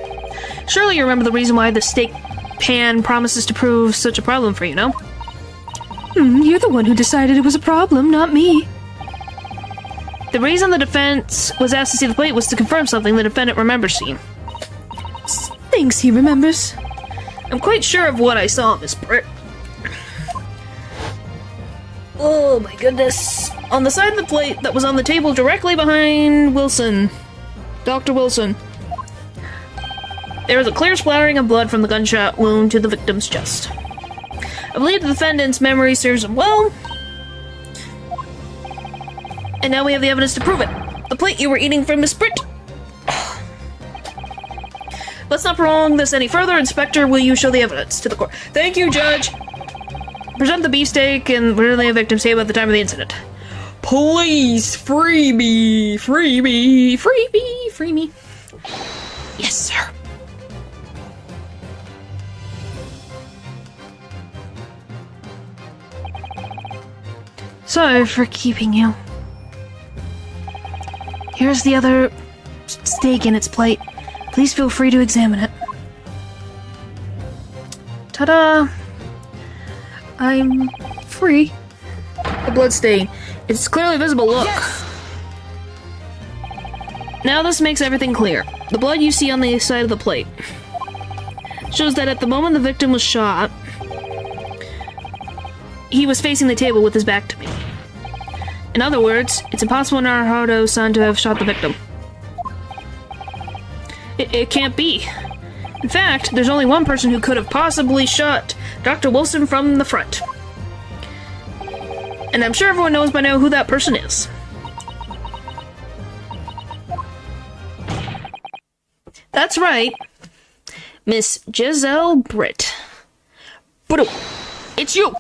Surely you remember the reason why the steak pan promises to prove such a problem for you, no? You're the one who decided it was a problem, not me. The reason the defense was asked to see the plate was to confirm something the defendant remembers seeing. Thinks he remembers. I'm quite sure of what I saw, Miss Britt. Oh my goodness. On the side of the plate that was on the table directly behind Wilson. Dr. Wilson. There was a clear splattering of blood from the gunshot wound to the victim's chest. I believe the defendant's memory serves him well. And now we have the evidence to prove it. The plate you were eating from Miss Britt. Let's not prolong this any further. Inspector, will you show the evidence to the court? Thank you, Judge. Present the beefsteak and literally a victim's table at the time of the incident. Please, free me! Free me! Free me, free me. Yes, sir. Sorry for keeping you. Here's the other steak in its plate. Please feel free to examine it. Ta-da! I'm free. The blood stain. It's clearly visible, look. Yes. Now this makes everything clear. The blood you see on the side of the plate shows that at the moment the victim was shot, he was facing the table with his back to me. In other words, it's impossible for Naruto-san to have shot the victim. It can't be. In fact, there's only one person who could have possibly shot Dr. Wilson from the front. And I'm sure everyone knows by now who that person is. That's right. Miss Giselle Britt. But it's you!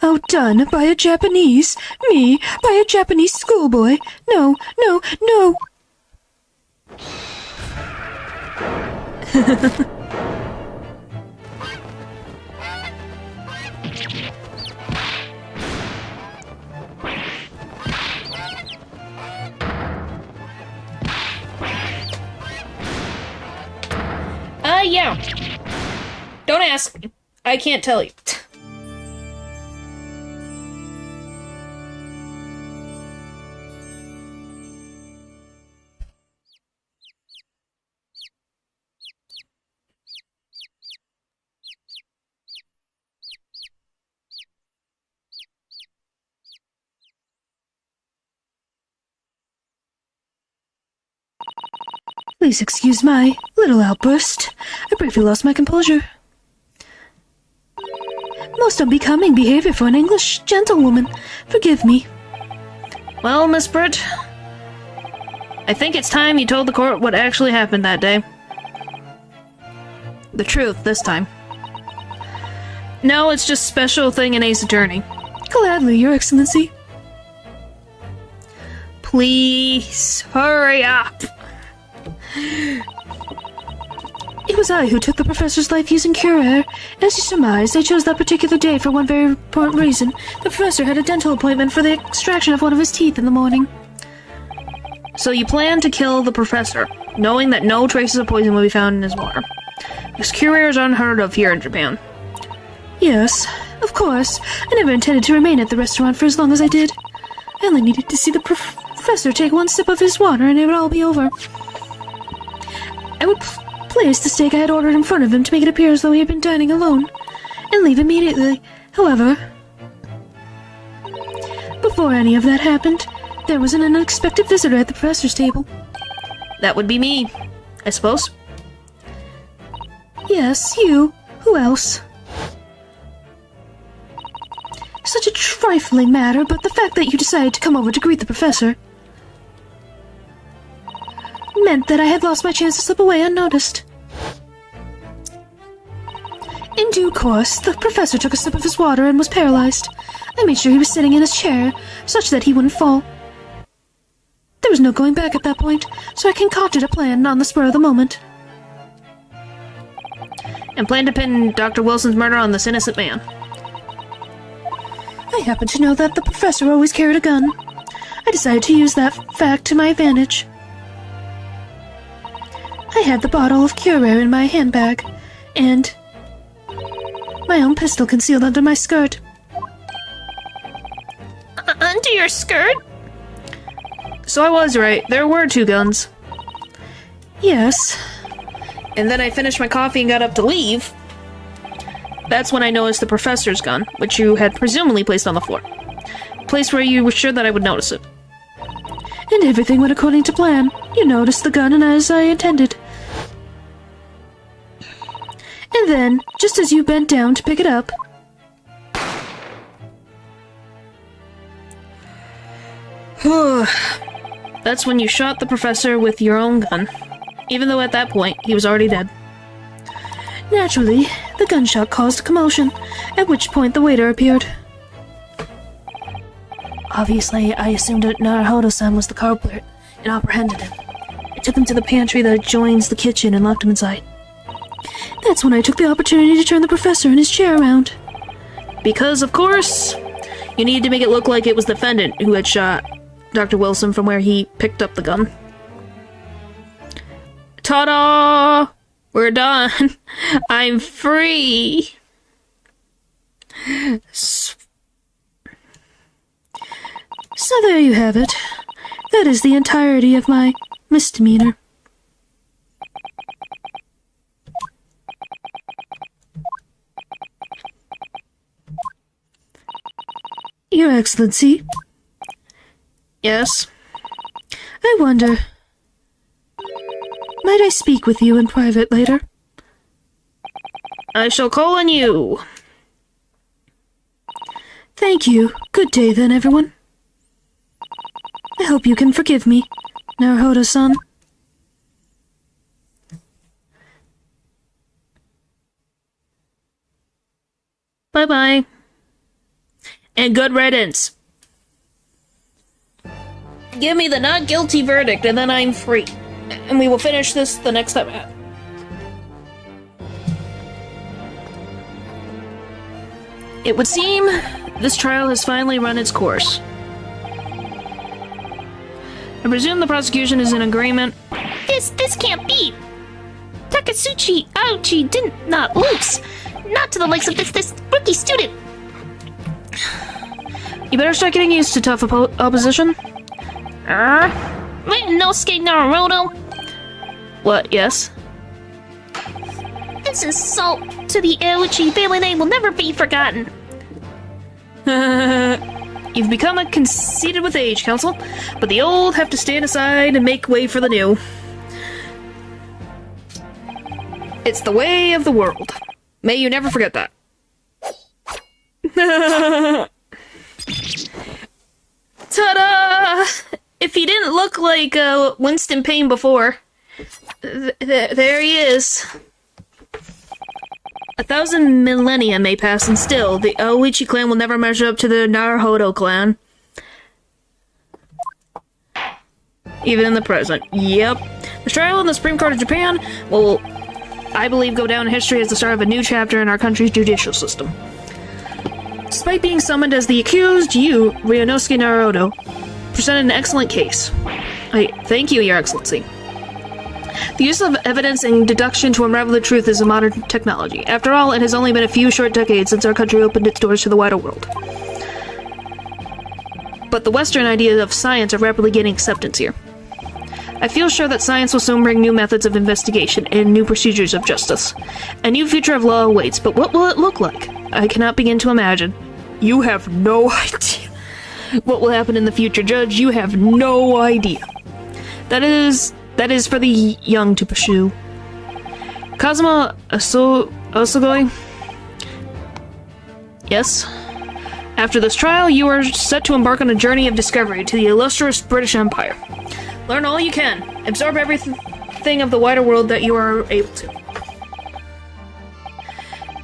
Outdone by a Japanese. Me, by a Japanese schoolboy. No, no, no. Yeah. Don't ask. I can't tell you. Please excuse my little outburst. I briefly lost my composure. Most unbecoming behavior for an English gentlewoman. Forgive me. Well, Miss Britt, I think it's time you told the court what actually happened that day. The truth, this time. No, it's just special thing in Ace Attorney. Gladly, Your Excellency. Please, hurry up! It was I who took the professor's life using Curair. As you surmised, I chose that particular day for one very important reason. The professor had a dental appointment for the extraction of one of his teeth in the morning. So you planned to kill the professor, knowing that no traces of poison would be found in his water. Because Curair is unheard of here in Japan. Yes, of course. I never intended to remain at the restaurant for as long as I did. I only needed to see the professor take one sip of his water and it would all be over. I would place the steak I had ordered in front of him to make it appear as though he had been dining alone, and leave immediately. However, before any of that happened, there was an unexpected visitor at the professor's table. That would be me, I suppose. Yes, you. Who else? Such a trifling matter, but the fact that you decided to come over to greet the professor meant that I had lost my chance to slip away unnoticed. In due course, the professor took a sip of his water and was paralyzed. I made sure he was sitting in his chair, such that he wouldn't fall. There was no going back at that point, so I concocted a plan on the spur of the moment. And planned to pin Dr. Wilson's murder on this innocent man. I happened to know that the professor always carried a gun. I decided to use that fact to my advantage. I had the bottle of Curair in my handbag, and my own pistol concealed under my skirt. Under your skirt? So I was right, there were 2 guns. Yes. And then I finished my coffee and got up to leave. That's when I noticed the professor's gun, which you had presumably placed on the floor. A place where you were sure that I would notice it. And everything went according to plan. You noticed the gun, and as I intended. And then, just as you bent down to pick it up... That's when you shot the professor with your own gun. Even though at that point, he was already dead. Naturally, the gunshot caused a commotion, at which point the waiter appeared. Obviously, I assumed that Naruhodo-san was the culprit and apprehended him. I took him to the pantry that adjoins the kitchen and locked him inside. That's when I took the opportunity to turn the professor in his chair around. Because, of course, you needed to make it look like it was the defendant who had shot Dr. Wilson from where he picked up the gun. Ta-da! We're done. I'm free. So there you have it. That is the entirety of my misdemeanor. Your Excellency. Yes? I wonder... might I speak with you in private later? I shall call on you. Thank you. Good day then, everyone. I hope you can forgive me, Naruhodo-san. Bye-bye. And good riddance. Give me the not guilty verdict and then I'm free. And we will finish this the next time. It would seem this trial has finally run its course. I presume the prosecution is in agreement. This can't be. Takatsuchi Aochi did not lose. Not to the likes of this rookie student. You better start getting used to tough opposition. Nosuke Naruto. What, yes? This insult to the Aochi family name will never be forgotten. You've become a conceited with age, Counsel, but the old have to stand aside and make way for the new. It's the way of the world. May you never forget that. Ta-da! If he didn't look like Winston Payne before, there he is. 1,000 millennia may pass, and still, the Aoichi clan will never measure up to the Naruhodo clan. Even in the present. Yep. The trial in the Supreme Court of Japan will, I believe, go down in history as the start of a new chapter in our country's judicial system. Despite being summoned as the accused, you, Ryunosuke Naruhodo, presented an excellent case. Thank you, Your Excellency. The use of evidence and deduction to unravel the truth is a modern technology. After all, it has only been a few short decades since our country opened its doors to the wider world. But the Western ideas of science are rapidly gaining acceptance here. I feel sure that science will soon bring new methods of investigation and new procedures of justice. A new future of law awaits, but what will it look like? I cannot begin to imagine. You have no idea. What will happen in the future, Judge? You have no idea. That is for the young to pursue. Kazuma Osogoi? Yes? After this trial, you are set to embark on a journey of discovery to the illustrious British Empire. Learn all you can. Absorb everything of the wider world that you are able to.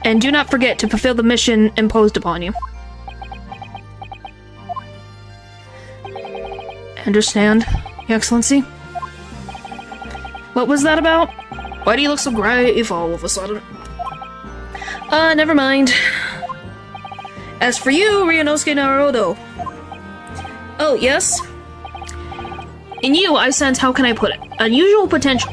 And do not forget to fulfill the mission imposed upon you. Understand, Your Excellency? What was that about? Why do you look so grave all of a sudden? Never mind. As for you, Ryunosuke Naruhodo. Oh, yes? In you, I sense, how can I put it, unusual potential.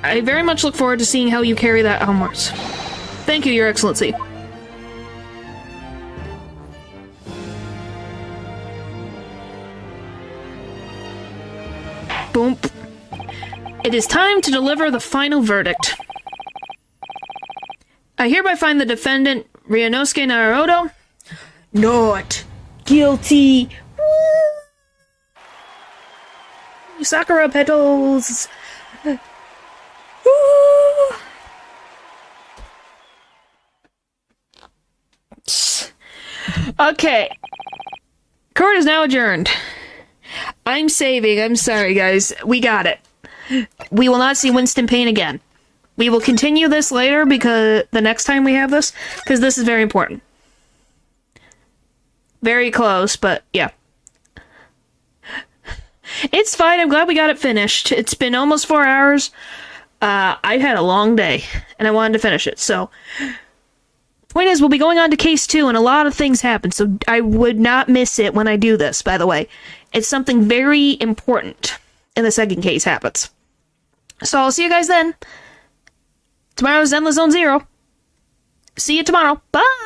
I very much look forward to seeing how you carry that onwards. Thank you, Your Excellency. Boom. It is time to deliver the final verdict. I hereby find the defendant, Ryunosuke Naruhodo, not guilty. Woo! Sakura petals. Woo! Okay. Court is now adjourned. I'm saving. I'm sorry, guys. We got it. We will not see Winston Payne again. We will continue this later because the next time we have this, because this is very important. Very close, but yeah. It's fine. I'm glad we got it finished. It's been almost 4 hours. I've had a long day, and I wanted to finish it, so... Point is, we'll be going on to case 2, and a lot of things happen, so I would not miss it when I do this, by the way. It's something very important in the second case happens. So I'll see you guys then. Tomorrow's Endless Zone Zero. See you tomorrow. Bye!